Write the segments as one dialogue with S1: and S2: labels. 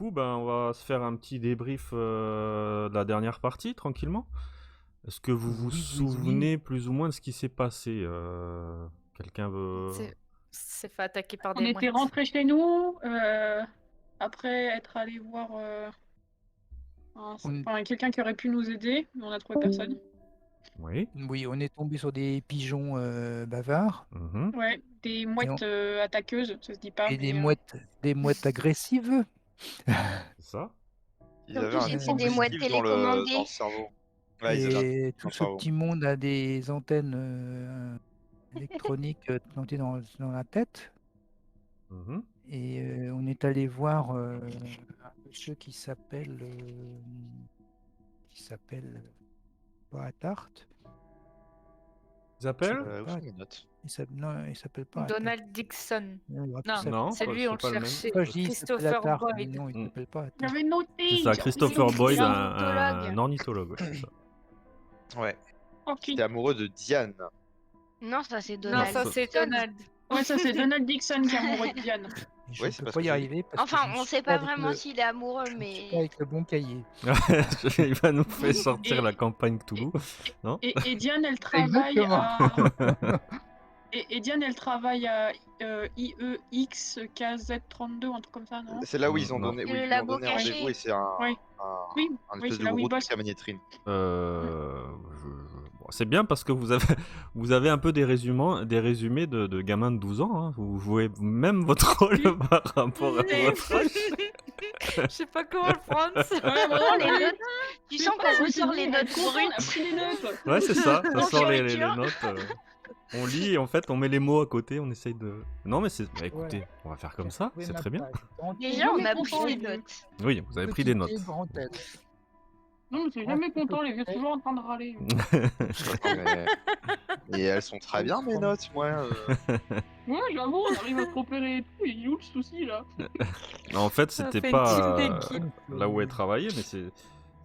S1: coup, ben, on va se faire un petit débrief de la dernière partie, tranquillement. Est-ce que vous vous
S2: Oui, oui, oui.
S1: souvenez plus ou moins de ce qui s'est passé quelqu'un veut...
S3: C'est fait attaquer par
S4: On
S3: des
S4: était
S3: mouettes.
S4: rentrés chez nous, après être allé voir
S2: On,
S4: quelqu'un qui aurait pu nous aider, mais on a trouvé personne.
S1: Oui.
S2: oui, on est tombé sur des pigeons bavards
S1: Mhm.
S4: Ouais, des
S2: et,
S4: mouettes attaqueuses, ça se dit pas,
S2: et
S4: mais
S2: des mouettes agressives.
S1: C'est ça.
S5: Ils
S6: Surtout
S5: avaient un
S6: si
S2: c'est
S6: des mouettes
S5: dispositif dans le
S6: télécommandées.
S5: cerveau. Ouais, ils avaient un
S2: Et
S5: dispositif dans
S2: tout
S5: le
S2: ce
S5: cerveau.
S2: petit monde a des antennes électroniques plantées dans la tête.
S1: Mhm.
S2: Et on est allé voir un monsieur qui s'appelle pas Attard.
S1: Ils appellent
S5: Où sont mes notes?
S2: Non, il s'appelle pas Attard.
S3: Donald Dixon.
S2: Non,
S1: Non,
S3: C'est
S1: pas-
S3: lui, on
S1: c'est
S3: le
S1: pas le même.
S3: cherchait.
S2: Pourquoi je dis il s'appelle
S3: Christopher
S2: Attard, mais
S3: Boyd.
S2: non, il
S1: Mm.
S2: s'appelle pas Attard.
S4: j'avais noté.
S1: C'est ça, Christopher
S6: c'est
S1: Boyd,
S6: un
S1: un ornithologue. Ouais, c'est ça.
S5: Ouais.
S4: Ok.
S5: J'étais amoureux de Diane.
S6: Non, ça c'est
S3: Non,
S6: Donald.
S3: ça c'est
S4: Dixon.
S3: Donald.
S4: Ouais, ça c'est Donald Dixon qui est amoureux de Diane.
S2: Je
S5: Ouais,
S2: ne
S5: c'est
S2: peux
S5: parce
S2: pas
S5: que
S2: y
S5: j'ai-
S2: arriver parce que
S6: Enfin,
S2: je ne
S6: on
S2: suis
S6: sait pas
S2: avec
S6: vraiment
S2: le-
S6: s'il est amoureux,
S2: je ne suis pas
S6: mais
S2: avec le bon cahier.
S1: Il va nous faire sortir
S4: Et-
S1: la campagne Cthulhu. Non.
S4: Et Diane, elle travaille et Diane, elle travaille à IEX KZ32, un truc comme ça, non?
S5: C'est là où ils ont
S1: Non.
S5: donné,
S6: Le
S5: où ils lui ont
S6: labo
S5: donné
S6: caché.
S5: rendez-vous et c'est un,
S4: Oui.
S5: un,
S4: Oui,
S5: un
S4: oui,
S5: espèce
S4: c'est
S5: de
S4: là où
S5: gros
S4: il bosse.
S5: truc à magnétrine.
S1: Bon, c'est bien parce que vous avez un peu des résumés de gamins de 12 ans. Hein. Vous jouez même votre rôle par rapport à votre âge.
S3: Je sais pas comment le prendre. ça.
S4: Ouais,
S6: Oh,
S4: voilà,
S6: les
S4: oui.
S6: notes. Tu sens qu'on ressort les notes
S4: On a
S6: brutes.
S4: pris les notes.
S1: Ouais, c'est ça. Ça
S6: En
S1: sort les
S6: fioriture.
S1: notes. On lit et en fait, on met les mots à côté. On essaye de. Non, mais c'est. Bah, écoutez,
S2: Voilà.
S1: on va faire comme ça.
S2: Trouvé
S1: C'est
S2: ma
S1: très bien.
S2: page. Grand
S6: Déjà, on a
S4: jamais
S6: pris
S4: content,
S6: les
S4: les
S6: notes.
S1: Oui, vous avez pris
S2: petit
S1: des notes.
S2: et grand tête.
S4: Non, mais c'est jamais content, les vieux, toujours en train de râler.
S5: Et elles sont très bien mes notes, moi.
S4: Ouais, j'avoue, on arrive à se repérer et tout, il est où le souci, là?
S1: En fait,
S3: Ça
S1: c'était
S3: fait une
S1: pas
S3: team d'équipe.
S1: là où elle travaillait, mais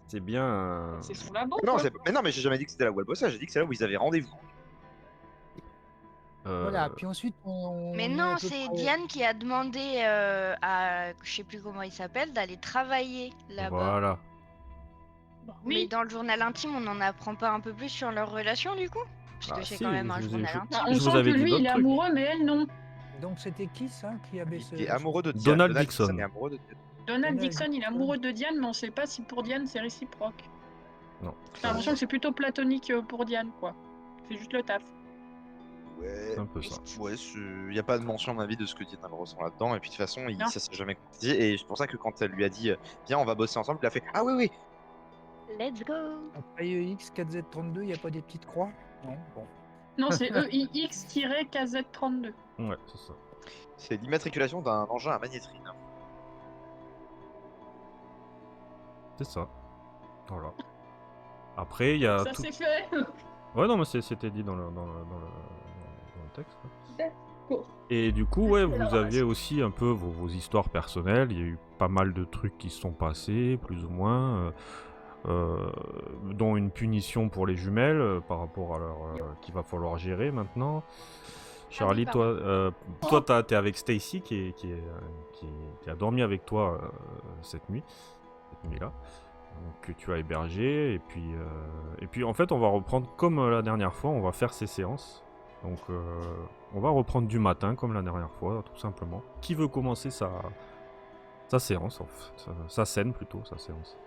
S1: c'est bien.
S4: C'est son labo,
S5: Non,
S4: quoi.
S5: mais non, mais j'ai jamais dit que c'était là où elle bossait, j'ai dit que c'est là où ils avaient rendez-vous.
S2: Voilà, puis ensuite on.
S6: Mais
S2: est
S6: non,
S2: à peu
S6: c'est
S2: près-
S6: Diane qui a demandé à, je sais plus comment il s'appelle, d'aller travailler là-bas.
S1: Voilà.
S4: Bah
S6: Mais
S4: oui.
S6: dans le journal intime, on n'en apprend pas un peu plus sur leur relation du coup? Parce
S1: Ah,
S6: que c'est
S1: si,
S6: quand même un
S1: je vous ai-
S6: journal
S1: je-
S6: intime.
S4: Bah, on
S1: Je vous
S4: sent
S1: avais
S4: que
S1: dit
S4: lui,
S1: d'autres
S4: il est
S1: trucs.
S4: amoureux, mais elle, non.
S2: Donc c'était qui ça qui avait ce.
S5: Il est amoureux de Diane.
S1: Donald Dixon.
S5: est amoureux de Diane.
S4: Donald
S2: Donald
S4: Dixon, il est
S2: Dixon.
S4: amoureux de Diane, mais on sait pas si pour Diane, c'est réciproque.
S1: Non.
S4: J'ai l'impression que c'est plutôt platonique pour Diane, quoi. C'est juste le taf.
S5: Ouais.
S1: C'est un peu ça.
S5: Ouais, il n'y a pas de mention à ma vie de ce que Diane ressent là-dedans, et puis de toute façon,
S4: Non.
S5: ça s'est jamais concrétisé, et c'est pour ça que quand elle lui a dit viens, on va bosser ensemble, il a fait ah oui, oui.
S6: Let's go!
S2: Après EX 4Z32, il n'y a pas des petites croix? Non, bon.
S4: Non, c'est EIX-KZ32.
S1: Ouais, c'est ça.
S5: C'est l'immatriculation d'un engin à magnétrine.
S1: C'est ça. Voilà. Après, il y a
S4: Ça
S1: tout.
S4: c'est fait.
S1: Ouais, non, mais c'était dit dans le texte. Ouais.
S4: D'accord.
S1: Et du coup, ouais,
S4: C'est
S1: vous
S4: la
S1: aviez aussi un peu vos histoires personnelles. Il y a eu pas mal de trucs qui se sont passés, plus ou moins, dont une punition pour les jumelles par rapport à leur qu'il va falloir gérer maintenant. Charlie,
S6: pardon.
S1: toi, t'es avec Stacy qui a dormi avec toi cette nuit-là. Donc, que tu as hébergé et puis en fait on va reprendre comme la dernière fois, on va faire ces séances. Donc on va reprendre du matin comme la dernière fois, tout simplement. Qui veut commencer sa séance en fait, sa scène plutôt, sa séance.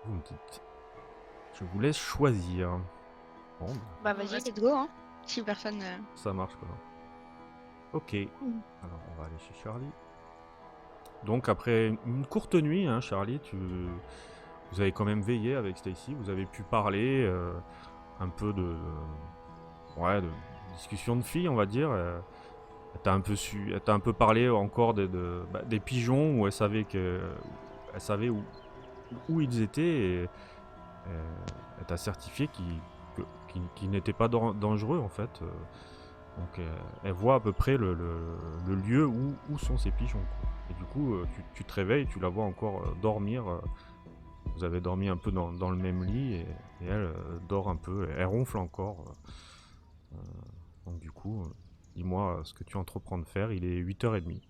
S1: Vous me dites. Je vous laisse choisir. Bon,
S6: Bah vas-y, let's go, hein. Si personne.
S1: ça marche quoi. Ok. Alors on va aller chez Charlie. Donc après une courte nuit, hein, Charlie, vous avez quand même veillé avec Stacy, vous avez pu parler un peu de discussion de filles, on va dire. Elle t'a un peu parlé encore des pigeons où elle savait où ils étaient et elle t'a certifié qu'ils n'étaient pas dangereux en fait. Donc elle voit à peu près le lieu où sont ces pigeons, quoi. Et du coup, tu te réveilles, tu la vois encore dormir. Vous avez dormi un peu dans le même lit et elle dort un peu. Elle ronfle encore. Donc du coup, dis-moi ce que tu entreprends de faire. Il est 8h30.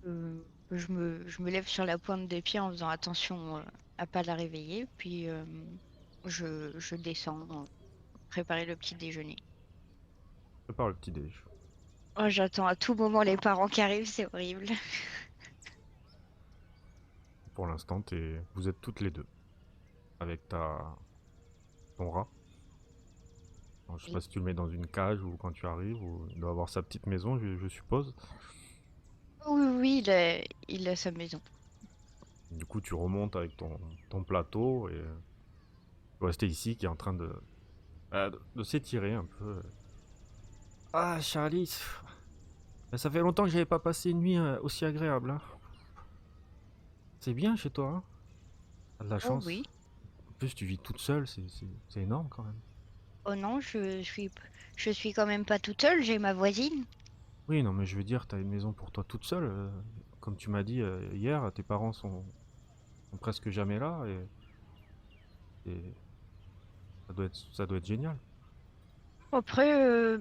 S6: je me lève sur la pointe des pieds en faisant attention à pas la réveiller, puis je descends préparer le petit déjeuner.
S1: Prépare le petit déj.
S6: Oh, j'attends à tout moment les parents qui arrivent, c'est horrible.
S1: Pour l'instant, vous êtes toutes les deux. Avec ton rat. Alors, je sais
S6: Oui.
S1: pas si tu le mets dans une cage ou quand tu arrives, ou il doit avoir sa petite maison, je suppose.
S6: Oui, oui, il a sa maison.
S1: Du coup, tu remontes avec ton plateau et tu vas rester ici qui est en train de s'étirer un peu. Ah, Charlie, ça fait longtemps que j'avais pas passé une nuit aussi agréable. Hein. C'est bien chez toi, hein? T'as de la
S6: Oh
S1: chance.
S6: oui.
S1: En plus, tu vis toute seule, c'est énorme quand même.
S6: Oh non, je suis quand même pas toute seule, j'ai ma voisine.
S1: Oui, non, mais je veux dire, t'as une maison pour toi toute seule. Comme tu m'as dit hier, tes parents sont presque jamais là et ça doit être génial.
S6: Après,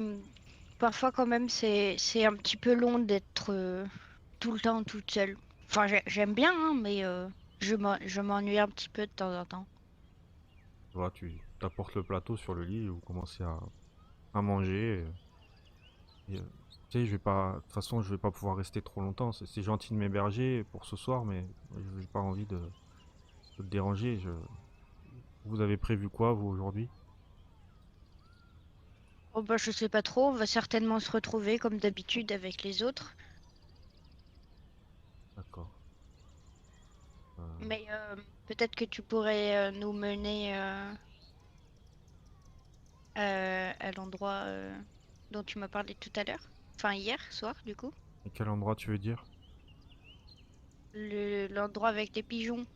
S6: parfois quand même, c'est un petit peu long d'être tout le temps toute seule. Enfin, j'aime bien, hein, mais je m'ennuie un petit peu de temps en temps.
S1: Tu vois, tu t'apportes le plateau sur le lit et vous commencez à manger. Tu sais, je vais pas, de toute façon, je vais pas pouvoir rester trop longtemps. C'est gentil de m'héberger pour ce soir, mais j'ai pas envie de te déranger. Vous avez prévu quoi, vous, aujourd'hui?
S6: Oh bah je sais pas trop, on va certainement se retrouver comme d'habitude avec les autres.
S1: D'accord. Euh,
S6: Mais peut-être que tu pourrais nous mener à l'endroit dont tu m'as parlé tout à l'heure. Enfin hier soir du coup.
S1: et quel endroit tu veux dire?
S6: L'endroit avec les pigeons.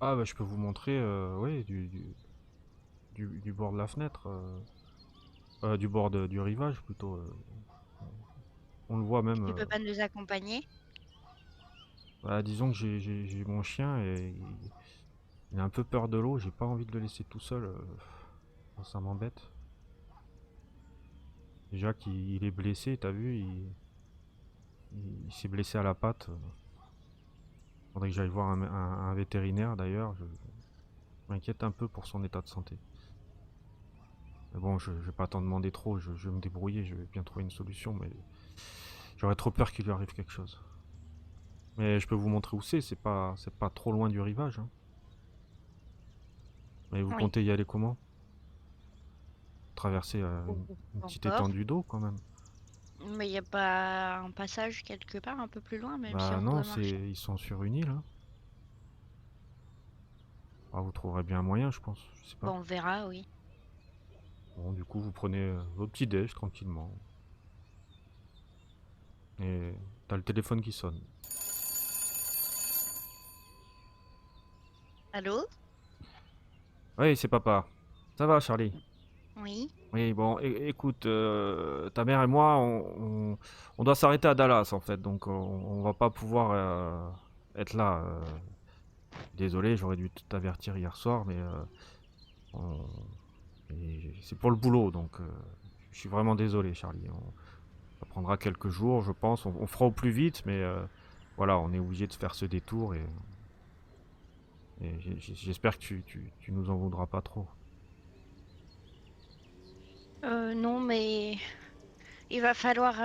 S1: Ah, bah, je peux vous montrer, oui, du bord de la fenêtre. Du bord du rivage, plutôt. On le voit même.
S6: Tu peux pas nous accompagner?
S1: Bah, disons que j'ai mon chien et il a un peu peur de l'eau. J'ai pas envie de le laisser tout seul. Ça m'embête. Déjà qu'il est blessé, t'as vu, il s'est blessé à la patte. Faudrait que j'aille voir un vétérinaire d'ailleurs. Je m'inquiète un peu pour son état de santé. Mais bon, je vais pas t'en demander trop. Je vais me débrouiller. Je vais bien trouver une solution. Mais j'aurais trop peur qu'il lui arrive quelque chose. Mais je peux vous montrer où c'est pas trop loin du rivage. Hein. Mais vous
S6: Oui.
S1: comptez y aller comment? Traverser une petite
S6: Encore.
S1: étendue d'eau quand même.
S6: Mais y a pas un passage quelque part un peu plus loin, même si
S1: Bah
S6: on
S1: non,
S6: doit marcher.
S1: ils sont sur une île. Hein. Ah, vous trouverez bien un moyen, je pense. Je sais pas.
S6: Bon, on verra, oui.
S1: Bon, du coup, vous prenez vos petits déj tranquillement. Et t'as le téléphone qui sonne.
S6: Allô?
S1: Oui, c'est papa. Ça va, Charlie?
S6: Oui.
S1: Oui, bon, écoute, ta mère et moi, on doit s'arrêter à Dallas en fait, donc on va pas pouvoir être là. Désolé, j'aurais dû t'avertir hier soir, mais c'est pour le boulot, donc je suis vraiment désolé, Charlie. Ça prendra quelques jours, je pense. On fera au plus vite, mais voilà, on est obligé de faire ce détour et j'espère que tu nous en voudras pas trop.
S6: Non, mais il va falloir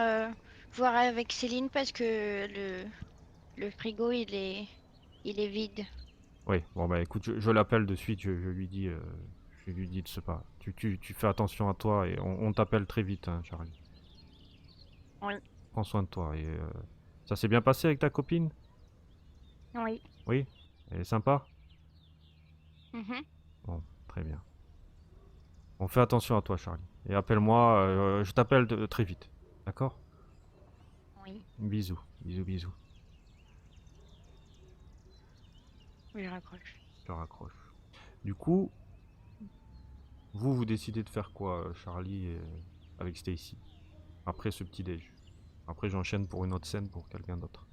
S6: voir avec Céline parce que le frigo il est vide.
S1: Oui, bon bah écoute, je l'appelle de suite, je lui dis de ce pas. Tu fais attention à toi et on t'appelle très vite, hein, Charlie.
S6: Oui.
S1: Prends soin de toi. Et ça s'est bien passé avec ta copine?
S6: Oui.
S1: Oui? Elle est sympa?
S6: Mhm.
S1: Bon, très bien. On fait attention à toi, Charlie. Et appelle-moi, je t'appelle très vite. D'accord?
S6: Oui.
S1: Bisous, bisous, bisous.
S6: Je raccroche.
S1: Je raccroche. Du coup, vous décidez de faire quoi, Charlie avec Stacy? Après ce petit déj. Après, j'enchaîne pour une autre scène pour quelqu'un d'autre.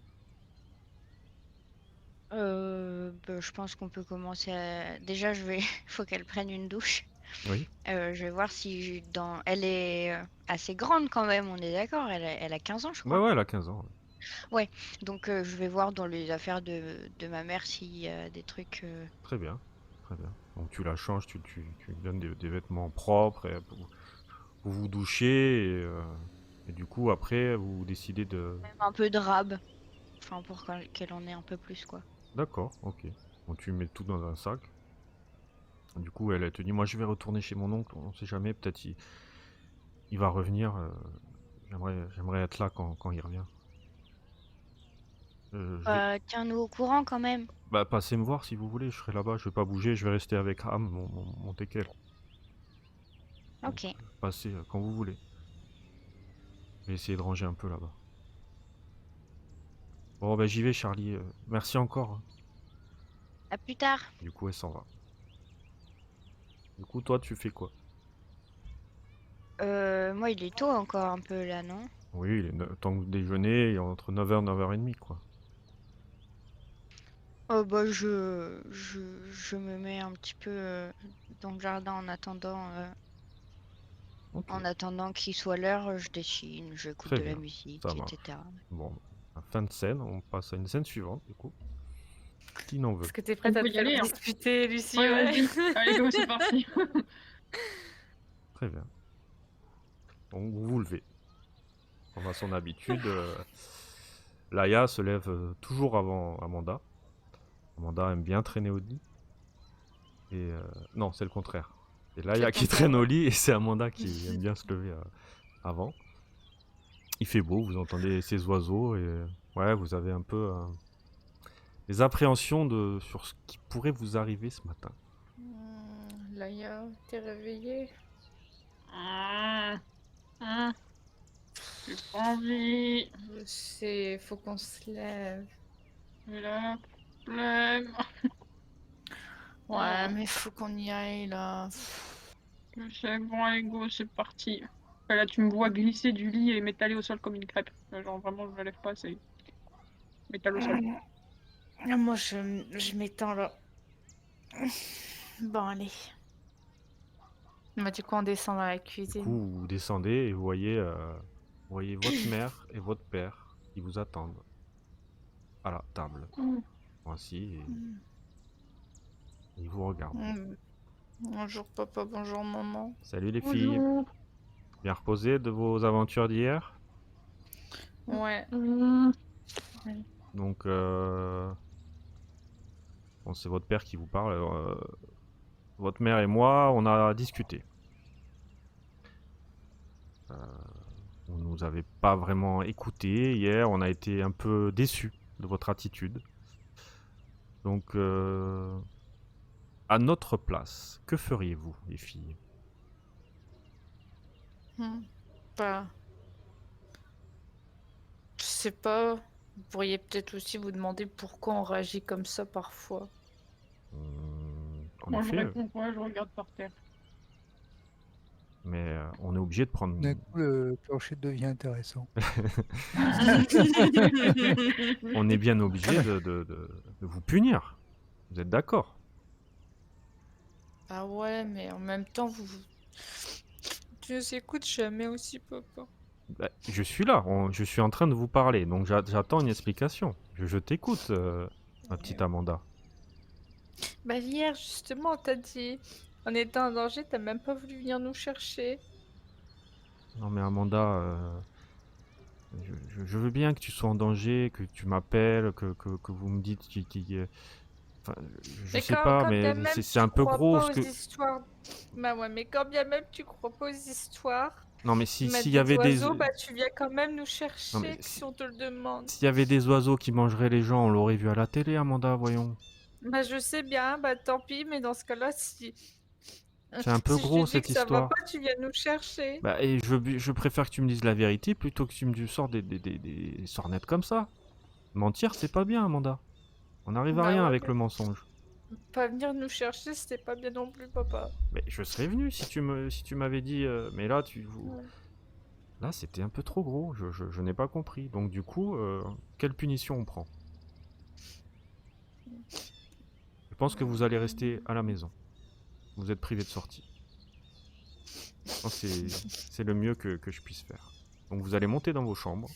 S6: Bah, je pense qu'on peut commencer à... Déjà, faut qu'elle prenne une douche.
S1: Oui?
S6: Je vais voir si elle est assez grande quand même, on est d'accord. Elle a 15 ans, je
S1: Ouais,
S6: crois.
S1: ouais, elle a 15 ans. Ouais.
S6: Donc je vais voir dans les affaires de ma mère s'il y a des trucs.
S1: Très bien, très bien. Donc tu la changes, tu lui donnes des vêtements propres, et vous vous douchez, et du coup après vous décidez de...
S6: Même un peu de rab. Enfin, pour qu'elle en ait un peu plus, quoi.
S1: D'accord, ok. Donc tu mets tout dans un sac. Du coup elle te dit, moi je vais retourner chez mon oncle, on sait jamais, peut-être il va revenir. J'aimerais être là quand il revient.
S6: Tiens-nous au courant quand même.
S1: Bah passez me voir si vous voulez, je serai là-bas, je vais pas bouger, je vais rester avec Ham, mon teckel.
S6: Ok.
S1: Passez quand vous voulez. Je vais essayer de ranger un peu là-bas. Bon bah j'y vais Charlie, merci encore, hein.
S6: À plus tard.
S1: Du coup elle s'en va. Du coup toi tu fais quoi?
S6: Moi, il est tôt encore un peu là, non?
S1: Oui, il est temps que vous déjeunez, il est entre 9h et 9h30 quoi.
S6: Bah, je me mets un petit peu dans le jardin
S1: Ok,
S6: en attendant qu'il soit l'heure. Je dessine, j'écoute
S1: très
S6: de la
S1: bien,
S6: musique,
S1: ça marche.
S6: etc.
S1: Bon, à fin de scène, on passe à une scène suivante du coup. Qui n'en veut?
S3: Est-ce que t'es prête
S4: On
S3: à
S4: peut
S3: te
S4: y aller,
S3: faire
S4: hein.
S3: disputer, Lucie?
S4: Ouais,
S3: Ouais.
S4: vas-y. Allez, go, c'est parti.
S1: Très bien. Donc vous vous levez. Comme à son habitude, Laïa se lève toujours avant Amanda. Amanda aime bien traîner au lit. Et non, c'est le contraire. C'est Laïa
S3: le
S1: qui
S3: contraire,
S1: traîne au
S3: ouais.
S1: lit et c'est Amanda qui aime bien se lever avant. Il fait beau, vous entendez ces oiseaux et ouais, vous avez un peu des appréhensions sur ce qui pourrait vous arriver ce matin.
S3: Laïa, t'es réveillée?
S4: J'ai pas envie.
S3: Je sais, faut qu'on se lève.
S4: J'ai la flemme.
S3: Ouais, mais faut qu'on y aille là.
S4: Je sais, bon, allez, go, c'est parti. Et là, tu me vois glisser du lit et m'étaler au sol comme une crêpe. Genre, vraiment, je me lève pas, c'est m'étale au sol.
S3: Ah, moi, je m'étends là. Bon, allez. Bah, du coup, on descend dans la
S1: Du
S3: cuisine.
S1: coup, vous descendez et vous voyez votre mère et votre père qui vous attendent à la table. Voici, et ils vous regardent.
S3: Bonjour papa, bonjour maman.
S1: Salut les filles, bien reposées de vos aventures d'hier?
S3: Ouais.
S1: Donc, bon, c'est votre père qui vous parle. Votre mère et moi, on a discuté. Vous nous avez pas vraiment écouté hier, on a été un peu déçus de votre attitude. Donc, à notre place, que feriez-vous, les filles?
S3: Bah, je sais pas. Vous pourriez peut-être aussi vous demander pourquoi on réagit comme ça parfois.
S1: En
S4: Moi, je
S1: effet,
S4: réponds quoi? Je regarde par terre.
S1: mais on est obligé de prendre...
S2: D'un coup, le plancher devient intéressant.
S1: On est bien obligé de vous punir. Vous êtes d'accord?
S3: Ah ouais, mais en même temps, tu nous écoutes jamais aussi, papa.
S1: Bah, je suis là, je suis en train de vous parler, donc j'attends une explication. Je t'écoute, ma petite Amanda.
S3: Bah hier, justement, t'as dit, on était en danger, t'as même pas voulu venir nous chercher.
S1: Non mais Amanda, je veux bien que tu sois en danger, que tu m'appelles, que vous me dites enfin, je
S3: Mais
S1: sais
S3: quand
S1: pas,
S3: bien
S1: mais
S3: même
S1: c'est
S3: tu
S1: un peu
S3: crois
S1: gros
S3: pas
S1: ce
S3: aux
S1: que...
S3: histoires. Bah ouais, mais quand bien même tu crois pas aux histoires,
S1: Non mais
S3: mettre
S1: s'il y
S3: des
S1: avait des...
S3: oiseaux, bah tu viens quand même nous
S1: Non,
S3: chercher
S1: mais
S3: si on te le demande.
S1: s'il y avait des oiseaux qui mangeraient les gens, on l'aurait vu à la télé, Amanda, voyons.
S3: Bah je sais bien, bah tant pis, mais dans ce cas-là, si
S1: C'est un peu
S3: si je
S1: gros
S3: te dis
S1: cette
S3: que ça va
S1: histoire.
S3: pas, tu viens nous chercher.
S1: Bah, et je préfère que tu me dises la vérité plutôt que tu me sors des sornettes comme ça. Mentir, c'est pas bien, Amanda. On n'arrive à
S3: Bah
S1: rien
S3: ouais,
S1: avec
S3: mais
S1: le mensonge.
S3: pas venir nous chercher, c'était pas bien non plus, papa.
S1: Mais je serais venu si tu m'avais dit. Mais là, là, c'était un peu trop gros. Je n'ai pas compris. Donc du coup, quelle punition on prend? Je pense que vous allez rester à la maison. Vous êtes privé de sortie. Je pense que c'est le mieux que je puisse faire. Donc vous allez monter dans vos chambres.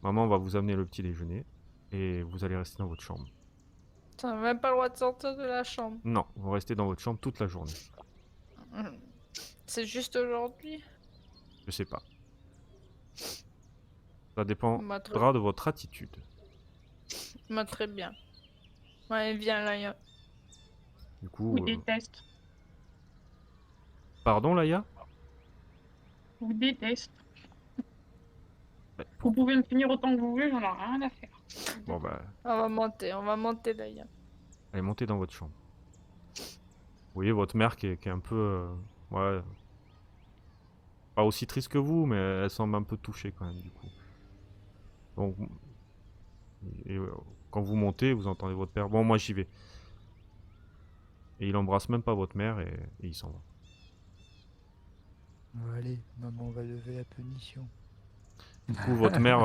S1: Maman va vous amener le petit déjeuner et vous allez rester dans votre chambre.
S3: T'as même pas le droit de sortir de la chambre.
S1: Non, vous restez dans votre chambre toute la journée.
S3: C'est juste aujourd'hui.
S1: Je sais pas. Ça dépendra
S3: Bah, très...
S1: de votre attitude.
S3: bah, très bien. Ouais, viens Laïa.
S1: Du coup,
S4: Vous déteste.
S1: pardon Laïa?
S4: Vous déteste.
S1: Bah,
S4: Vous pouvez me finir autant que vous voulez, j'en ai rien à faire.
S1: Bon bah,
S3: On va monter Laïa.
S1: allez, montez dans votre chambre. Vous voyez votre mère qui est un peu... ouais... Pas aussi triste que vous, mais elle semble un peu touchée quand même, du coup. Donc... Et, quand vous montez, vous entendez votre père. Bon, moi j'y vais. Et il embrasse même pas votre mère et il s'en va.
S2: Allez, maman va lever la punition.
S1: Du coup, votre mère,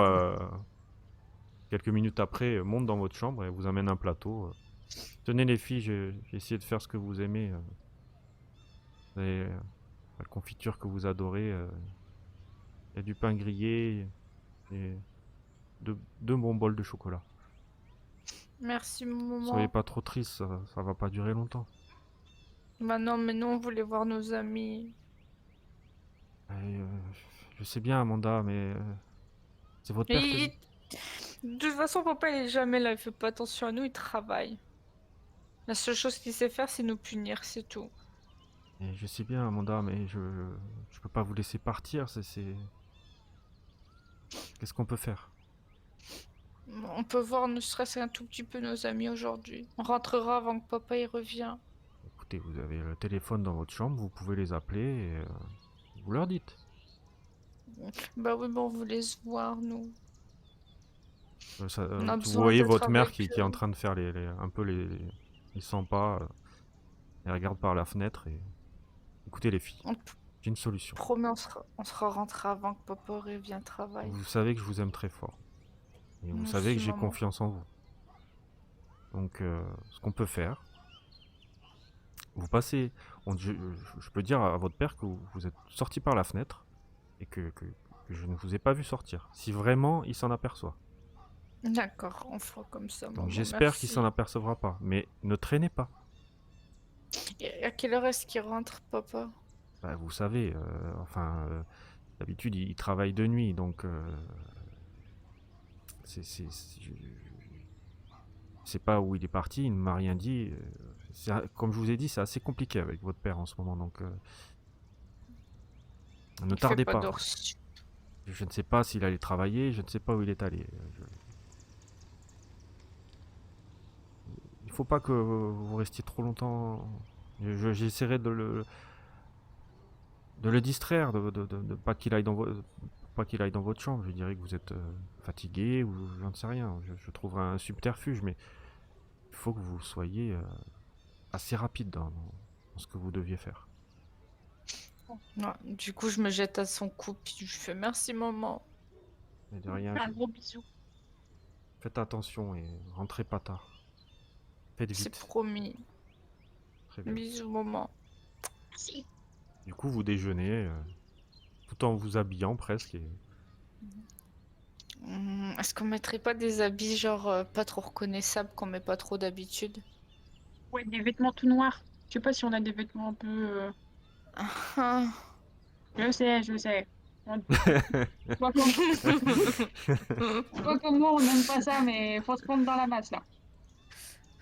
S1: quelques minutes après, monte dans votre chambre et vous amène un plateau. Tenez les filles, j'ai essayé de faire ce que vous aimez. La confiture que vous adorez. Il y a du pain grillé et deux bons bols de chocolat.
S3: Merci maman.
S1: Soyez pas trop triste, ça va pas durer longtemps.
S3: Bah non, mais nous on voulait voir nos amis.
S1: Et, je sais bien, Amanda, mais c'est votre père qui...
S3: De toute façon, papa il est jamais là, il fait pas attention à nous, il travaille. La seule chose qu'il sait faire, c'est nous punir, c'est tout.
S1: Et je sais bien, Amanda, mais je peux pas vous laisser partir, Qu'est-ce qu'on peut faire?
S3: On peut voir ne serait-ce qu'un tout petit peu nos amis aujourd'hui. On rentrera avant que papa y revienne.
S1: Écoutez, vous avez le téléphone dans votre chambre, vous pouvez les appeler et vous leur dites.
S3: Bah oui, bon, on voulait se voir, nous. On a
S1: Vous
S3: besoin
S1: voyez
S3: d'être
S1: votre mère
S3: avec
S1: qui est
S3: eux.
S1: en train de faire un peu les 100 pas. Elle regarde par la fenêtre et... Écoutez les filles,
S3: On
S1: j'ai une solution.
S3: promet, on sera rentré avant que papa revienne travailler.
S1: Vous savez que je vous aime très fort. Et vous
S3: Moi
S1: savez que
S3: aussi,
S1: j'ai
S3: maman.
S1: confiance en vous. Donc, ce qu'on peut faire... Vous passez... je peux dire à votre père que vous êtes sorti par la fenêtre et que je ne vous ai pas vu sortir. Si vraiment il s'en aperçoit.
S3: D'accord, on fera comme ça, maman.
S1: Donc j'espère qu'il
S3: merci.
S1: s'en apercevra pas. Mais ne traînez pas.
S3: Et à quelle heure est-ce qu'il rentre, papa?
S1: Bah, vous savez, d'habitude il travaille de nuit, donc je sais pas où il est parti, il ne m'a rien dit. Comme je vous ai dit, c'est assez compliqué avec votre père en ce moment, donc ne
S3: Il
S1: tardez
S3: fait pas
S1: pas.
S3: d'heures sup.
S1: Je ne sais pas s'il allait travailler, je ne sais pas où il est allé. Il faut pas que vous restiez trop longtemps. J'essaierai de le distraire, de pas qu'il aille pas qu'il aille dans votre chambre. Je dirais que vous êtes fatigué ou j'en sais rien. Je trouverai un subterfuge, mais il faut que vous soyez assez rapide dans ce que vous deviez faire.
S3: Ouais, du coup, je me jette à son cou, puis je lui fais merci, maman.
S1: Mais de rien,
S4: Un gros bisou.
S1: faites attention et rentrez pas tard. Faites
S3: C'est
S1: vite.
S3: promis.
S1: Très bien.
S3: Bisous, maman.
S4: Merci.
S1: Du coup, vous déjeunez tout en vous habillant presque.
S3: Est-ce qu'on mettrait pas des habits genre pas trop reconnaissables, qu'on met pas trop d'habitude?
S4: Ouais, des vêtements tout noirs. Je sais pas si on a des vêtements un peu...
S3: Ah.
S4: Je sais. Pas comme moi, on n'aime pas ça, mais faut se prendre dans la masse, là.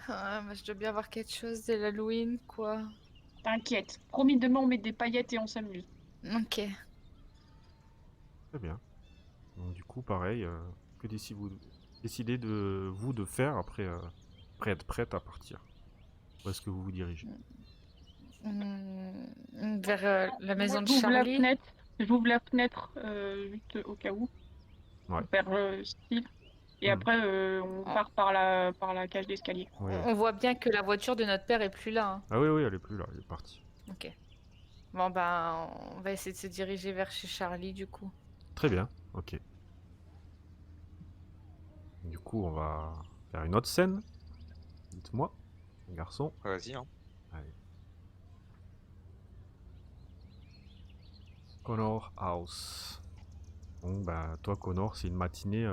S3: Ah, mais je dois bien avoir quelque chose de l'Halloween, quoi.
S4: T'inquiète. Promis, demain, on met des paillettes et on s'amuse.
S3: Ok.
S1: Très bien. Donc du coup, pareil, que décidez de vous de faire après être prête à partir? Où est-ce que vous vous dirigez?
S3: Vers la maison de
S4: J'ouvre la
S3: Charlie.
S4: fenêtre. J'ouvre la fenêtre juste au cas où.
S1: Ouais.
S4: Vers style. Et après, on part par la cage d'escalier.
S1: Ouais.
S3: On voit bien que la voiture de notre père est plus là. Hein.
S1: Ah oui, elle est plus là, elle est partie.
S3: Ok. Bon, ben, on va essayer de se diriger vers chez Charlie, du coup.
S1: Très bien, ok. Du coup, on va faire une autre scène. Dites-moi, garçon.
S5: Vas-y, hein.
S1: Allez. Connor House. Bon, bah, toi, Connor, c'est une matinée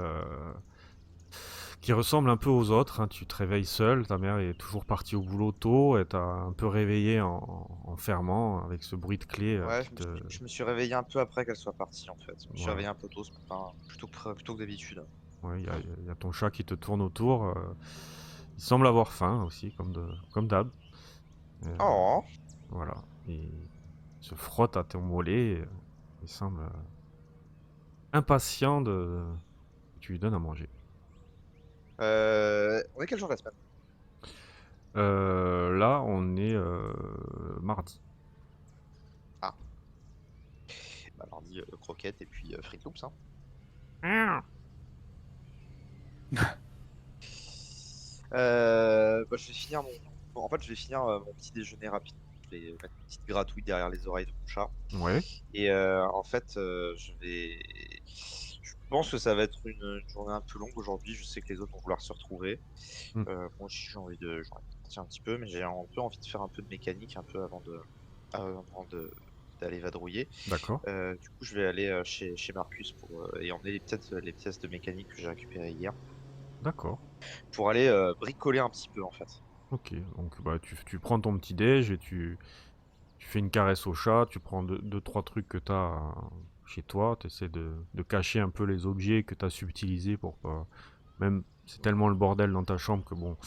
S1: qui ressemble un peu aux autres, hein. Tu te réveilles seul, ta mère est toujours partie au boulot tôt, et t'as un peu réveillé en fermant avec ce bruit de clé
S5: Ouais,
S1: qui te...
S5: je me suis réveillé un peu après qu'elle soit partie en fait. Je me suis
S1: Voilà.
S5: réveillé un peu tôt ce matin, plutôt que d'habitude.
S1: Ouais, il y a ton chat qui te tourne autour. Il semble avoir faim aussi, comme d'hab.
S5: Oh,
S1: Voilà. Il se frotte à ton mollet. Il semble impatient que tu lui donnes à manger.
S5: on est quel jour de la semaine?
S1: Là, on est mardi.
S5: Ah, bah mardi, croquette et puis frites loops, hein. Bah, je vais finir bon, en fait, je vais finir mon petit déjeuner rapide. Je vais mettre une petite gratouille derrière les oreilles de mon chat.
S1: Ouais.
S5: Et en fait, je pense que ça va être une journée un peu longue aujourd'hui. Je sais que les autres vont vouloir se retrouver.
S1: Mm.
S5: Moi aussi, j'ai envie de partir un petit peu, mais j'ai un peu envie de faire un peu de mécanique un peu d'aller vadrouiller.
S1: D'accord.
S5: Du coup, je vais aller chez Marcus et emmener les pièces de mécanique que j'ai récupérées hier
S1: D'accord.
S5: pour aller bricoler un petit peu en fait.
S1: Ok. Donc, bah, tu prends ton petit déj et tu fais une caresse au chat. Tu prends deux, trois trucs que tu as chez toi. Tu essaies de cacher un peu les objets que tu as subtilisés pour pas. Même, c'est tellement le bordel dans ta chambre que bon,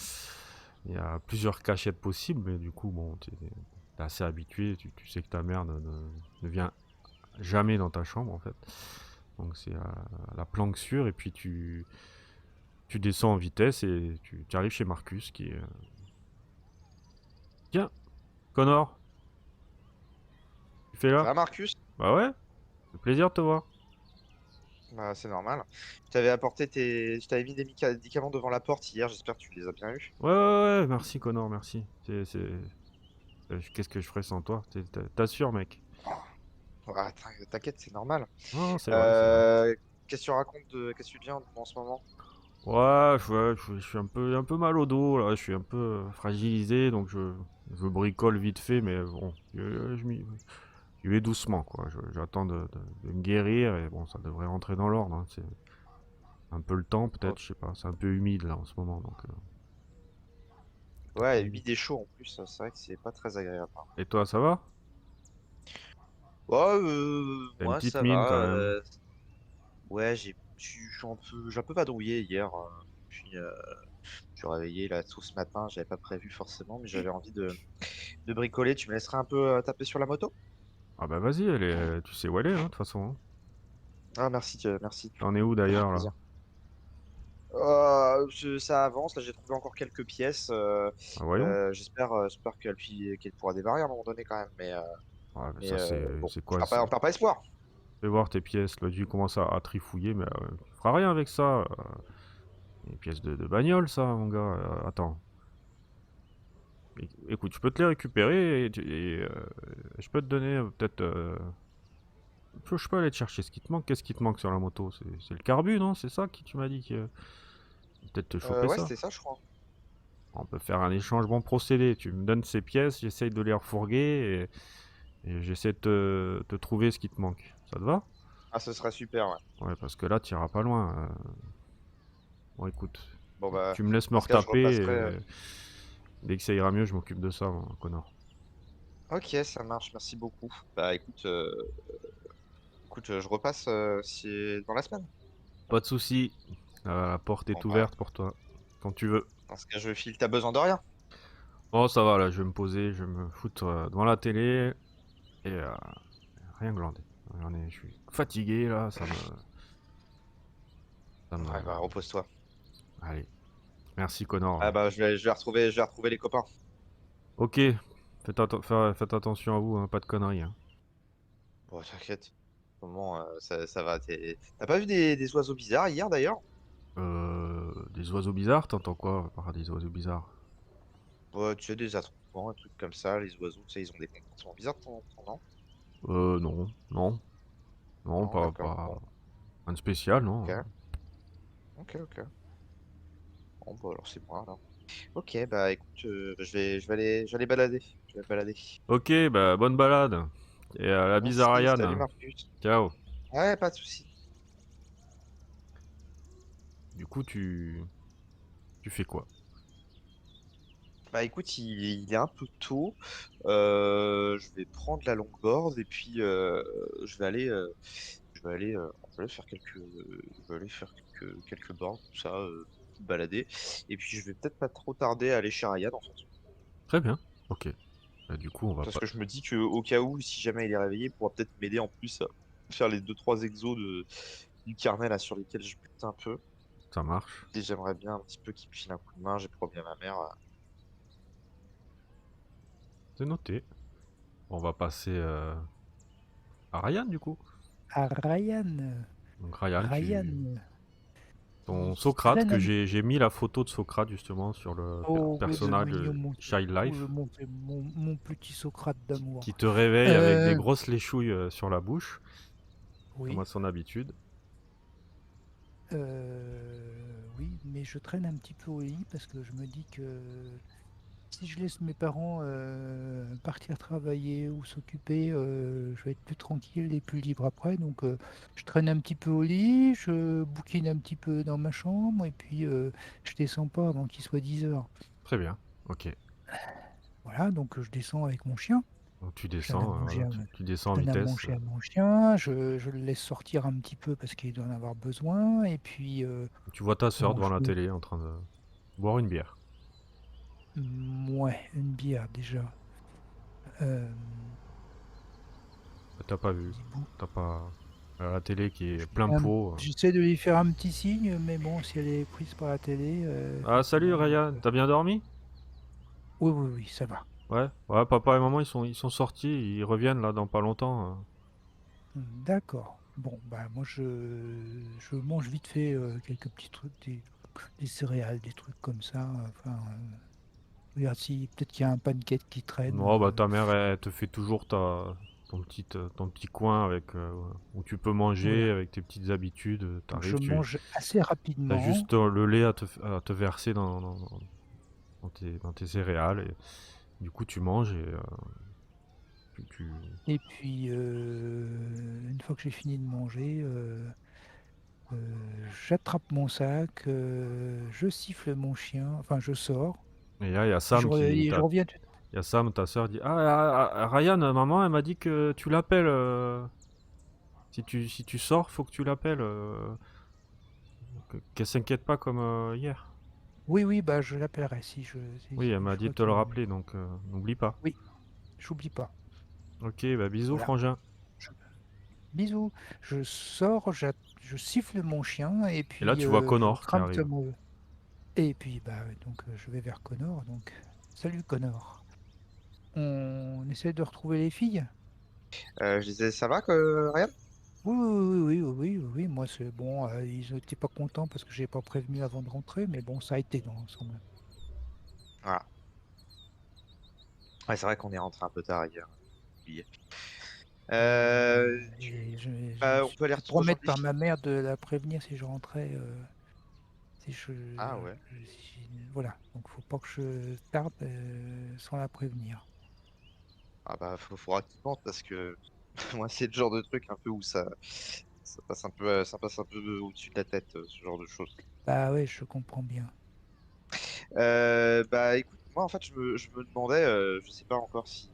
S1: il y a plusieurs cachettes possibles, mais du coup, bon, t'es assez habitué, tu sais que ta mère ne vient jamais dans ta chambre en fait. Donc c'est à la planque sûre, et puis tu descends en vitesse et tu arrives chez Marcus qui est... Tiens, Connor, tu fais
S5: Ça
S1: là?
S5: va, Marcus?
S1: Bah ouais, c'est plaisir de te voir.
S5: Bah, c'est normal. Je t'avais mis des médicaments devant la porte hier. J'espère que tu les as bien eus.
S1: Ouais, merci Connor, merci. Qu'est-ce que je ferais sans toi? T'assures, mec.
S5: Ah, t'inquiète, c'est normal.
S1: Non, c'est vrai, c'est vrai.
S5: Qu'est-ce que tu racontes qu'est-ce que tu deviens en ce moment?
S1: Ouais, je suis un peu mal au dos, là, je suis un peu fragilisé, donc je bricole vite fait, mais bon, j'y vais doucement, quoi. J'attends de me guérir, et bon, ça devrait rentrer dans l'ordre, hein. C'est un peu le temps,
S5: Oh,
S1: peut-être, je sais pas, c'est un peu humide, là, en ce moment, donc...
S5: ouais, humide et chaud en plus. C'est vrai que c'est pas très agréable, hein.
S1: Et toi, ça va?
S5: Ouais,
S1: T'as une
S5: moi
S1: petite
S5: ça
S1: mine,
S5: va.
S1: quand même.
S5: Ouais, j'ai un peu vadrouillé hier. Puis je suis réveillé là tôt ce matin. J'avais pas prévu forcément, mais j'avais envie de bricoler. Tu me laisserais un peu taper sur la moto?
S1: Ah bah vas-y, tu sais où elle est, hein, de toute façon, hein.
S5: Ah, merci, merci.
S1: T'en es où,
S5: Ça fait
S1: d'ailleurs, là?
S5: plaisir. Ça avance. Là, j'ai trouvé encore quelques pièces.
S1: Ah, voyons.
S5: J'espère qu'elle pourra démarrer à un moment donné quand même.
S1: Ouais, mais
S5: Mais
S1: ça,
S5: bon,
S1: c'est quoi, ça?
S5: on perd pas espoir.
S1: Fais voir tes pièces, là, tu commences à trifouiller, mais tu feras rien avec ça. Les pièces de bagnole, ça, mon gars. Attends. Écoute, je peux te les récupérer, je peux te donner peut-être... je peux aller te chercher ce qui te manque. Qu'est-ce qui te manque sur la moto? C'est le carbu, non? C'est ça qui tu m'as dit que... Peut-être te choper
S5: Ouais,
S1: ça.
S5: c'était ça, je crois.
S1: On peut faire un échange bon procédé. Tu me donnes ces pièces, j'essaye de les refourguer, et j'essaie de te trouver ce qui te manque. Ça te va?
S5: Ah, ce serait super, ouais.
S1: Ouais, parce que là, tu iras pas loin. Bon, écoute,
S5: Bon, bah,
S1: tu me laisses me
S5: dans ce cas, je
S1: retaper,
S5: repasserai.
S1: et dès que ça ira mieux, je m'occupe de ça, moi, Connor.
S5: Ok, ça marche, merci beaucoup. Bah, écoute, je repasse dans la semaine.
S1: Pas de soucis. La porte
S5: Bon,
S1: est
S5: bah,
S1: ouverte pour toi. Quand tu veux.
S5: dans ce cas, je file, t'as besoin de rien.
S1: Oh, ça va, là, je vais me poser, je vais me foutre devant la télé, et rien glander. Je suis fatigué, là, ça me...
S5: Ouais, bah, repose-toi.
S1: Allez. Merci, Connor.
S5: Ah, bah, je vais retrouver les copains.
S1: Ok, faites attention à vous, hein, pas de conneries, hein.
S5: Bon, t'inquiète. Comment ça va? T'as pas vu des oiseaux bizarres hier d'ailleurs?
S1: Des oiseaux bizarres, t'entends quoi par des oiseaux bizarres?
S5: Ouais, tu sais, des attroupements, un truc comme ça. Les oiseaux, tu sais, ils ont des comportements bizarres de temps en temps, non?
S1: Non, non, non,
S5: Non, d'accord.
S1: pas...
S5: Bon,
S1: Rien de spécial, non.
S5: ok. Ok. Bon, bah, alors c'est moi, alors. Ok, bah écoute, je vais aller balader. Je vais me balader.
S1: Ok, bah bonne balade. Et à la bise à
S5: Merci, salut
S1: Ryan.
S5: Marcus.
S1: Ciao.
S5: Ouais, pas de souci.
S1: Du coup, tu fais quoi?
S5: Bah écoute, il est un peu tôt. Je vais prendre la longboard et puis je vais aller faire quelques bords comme ça, balader. Et puis je vais peut-être pas trop tarder à aller chez Ryan en fait.
S1: Très bien. Ok. Bah, du coup, on va
S5: Parce
S1: pas.
S5: que je me dis que au cas où, si jamais il est réveillé, il pourra peut-être m'aider en plus à faire les 2-3 exos du carnet là sur lesquels je bute un peu.
S1: Ça marche.
S5: Et j'aimerais bien un petit peu qu'il me file un coup de main, j'ai promis à ma mère.
S1: C'est noté. On va passer à Ryan, du coup.
S2: À Ryan.
S1: Donc, Ryan,
S2: Ryan.
S1: ton
S2: Il
S1: Socrate,
S2: traîne
S1: que
S2: un...
S1: j'ai mis la photo de Socrate justement sur le
S2: Oh, ouais, le
S1: personnage
S2: mignon, mon,
S1: Child
S2: oh,
S1: Life,
S2: mon petit Socrate d'amour.
S1: qui te réveille avec des
S2: Euh,
S1: grosses léchouilles sur la bouche, comme
S2: oui,
S1: à son habitude.
S2: oui, mais je traîne un petit peu au lit parce que je me dis que si je laisse mes parents partir travailler ou s'occuper, je vais être plus tranquille et plus libre après. Donc, je traîne un petit peu au lit, je bouquine un petit peu dans ma chambre et puis je descends pas avant qu'il soit 10 heures.
S1: Très bien. Ok.
S2: Voilà, donc je descends avec mon chien.
S1: Donc tu
S2: Je donne à
S1: descends,
S2: manger
S1: voilà,
S2: à,
S1: tu
S2: je
S1: descends en
S2: donne à
S1: vitesse.
S2: manger à mon chien, je le laisse sortir un petit peu parce qu'il doit en avoir besoin. Et puis,
S1: Tu vois ta sœur
S2: bon,
S1: devant la télé en train de boire une bière.
S2: ouais, une bière déjà. Euh,
S1: T'as pas vu.
S2: Zibou.
S1: T'as pas. La télé qui est
S2: Je lui
S1: plein
S2: fais
S1: pot.
S2: J'essaie de lui faire un petit signe, mais bon, si elle est prise par la télé,
S1: Ah, salut
S2: effectivement.
S1: Ryan, t'as bien dormi?
S2: Oui, oui, oui, ça va.
S1: Ouais. Ouais, papa et maman ils sont sortis, ils reviennent là dans pas longtemps.
S2: D'accord. Bon, bah moi je mange vite fait quelques petits trucs, des céréales, des trucs comme ça. Enfin, regarde si peut-être qu'il y a un pancake qui traîne.
S1: Non, bah ta mère elle te fait toujours ton petit coin avec où tu peux manger
S2: Voilà.
S1: avec tes petites habitudes.
S2: Donc je
S1: T'arrives,
S2: mange assez
S1: t'as
S2: rapidement.
S1: juste le lait à te verser dans tes céréales et du coup tu manges et tu-
S2: Et puis, une fois que j'ai fini de manger, j'attrape mon sac, je siffle mon chien, enfin je sors,
S1: Et là il y a
S2: puis
S1: Sam qui
S2: je reviens.
S1: il y a Sam, ta soeur dit Ryan, maman elle m'a dit que tu l'appelles si tu sors, faut que tu l'appelles qu'elle s'inquiète pas comme hier.
S2: Oui, oui, bah je l'appellerai
S1: Oui, elle
S2: si
S1: m'a
S2: je
S1: dit
S2: vois
S1: de te le
S2: qu'il...
S1: rappeler donc n'oublie pas.
S2: Oui, j'oublie pas.
S1: Ok, bah bisous
S2: Voilà.
S1: frangin.
S2: Je- Bisous. Je sors, je siffle mon chien et
S1: Et là
S2: puis
S1: tu vois
S2: je
S1: Connor qui
S2: crame
S1: arrive.
S2: comme... Et puis, bah, donc je vais vers Connor. Donc, salut Connor. On essaie de retrouver les filles?
S5: Je disais, ça va que Ryan?
S2: Oui, oui, oui, oui, oui, oui, oui, moi c'est bon, ils n'étaient pas contents parce que j'ai pas prévenu avant de rentrer, mais bon, ça a été dans l'ensemble.
S5: Voilà. Ouais, c'est vrai qu'on est rentré un peu tard hier. J'ai oublié.
S2: Et je me
S5: Bah, on
S2: suis
S5: peut aller
S2: fait
S5: rejoindre
S2: promettre
S5: les
S2: par
S5: filles?
S2: ma mère de la prévenir si je rentrais, si
S5: Ah ouais.
S2: voilà, donc faut pas que je tarde sans la prévenir.
S5: Ah bah, faudra que tu penses parce que moi, c'est le genre de truc un peu où ça passe un peu au-dessus de la tête, ce genre de choses.
S2: Bah ouais, je comprends bien.
S5: Bah écoute, moi en fait je me demandais, je sais pas encore si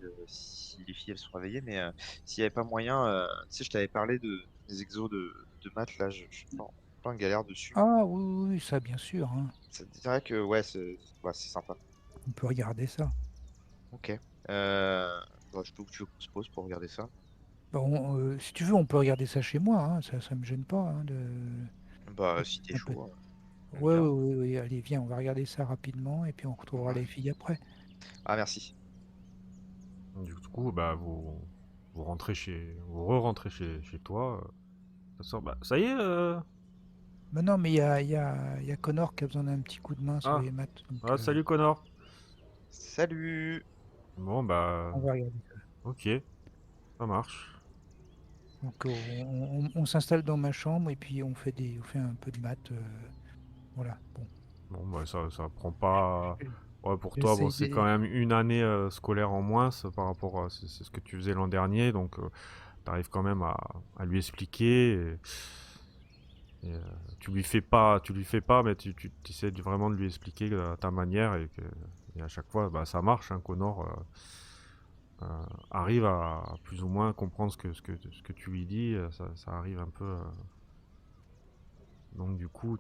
S5: les filles elles sont réveillées, mais s'il n'y avait pas moyen, tu sais, je t'avais parlé des exos de maths, là, je suis pas en galère dessus.
S2: Ah oui, oui, oui, ça bien sûr, hein.
S5: C'est vrai que ouais, c'est sympa.
S2: On peut regarder ça.
S5: Ok. Bah, je peux que tu veux qu'on se pose pour regarder ça.
S2: Bon, si tu veux, on peut regarder ça chez moi, hein, ça me gêne pas, hein,
S5: Bah si t'es
S2: un peu.
S5: chaud, j'aime
S2: Ouais, ouais,
S5: bien.
S2: ouais, ouais, allez, viens, on va regarder ça rapidement et puis on retrouvera
S5: Ouais.
S2: les filles après.
S5: Ah merci.
S1: Du coup, bah vous rentrez vous re-rentrez chez toi. Ta soeur, bah ça y est.
S2: Mais non, mais il y a Connor qui a besoin d'un petit coup de main sur
S1: Ah,
S2: les maths, donc
S1: salut Connor.
S5: Salut.
S1: Bon bah
S2: on va regarder ça.
S1: ok, ça marche.
S2: Donc on s'installe dans ma chambre et puis on fait un peu de maths. Voilà, bon.
S1: Bon bah ça prend pas. Ouais, pour toi, bon,
S2: J'essaye
S1: c'est quand
S2: de...
S1: même une année scolaire en moins par rapport à c'est ce que tu faisais l'an dernier, donc tu arrives quand même à lui expliquer. Et, tu lui fais pas, mais tu essaies vraiment de lui expliquer à ta manière et à chaque fois, bah, ça marche. Hein, Connor arrive à plus ou moins comprendre ce que tu lui dis. Ça arrive un peu. Donc du coup,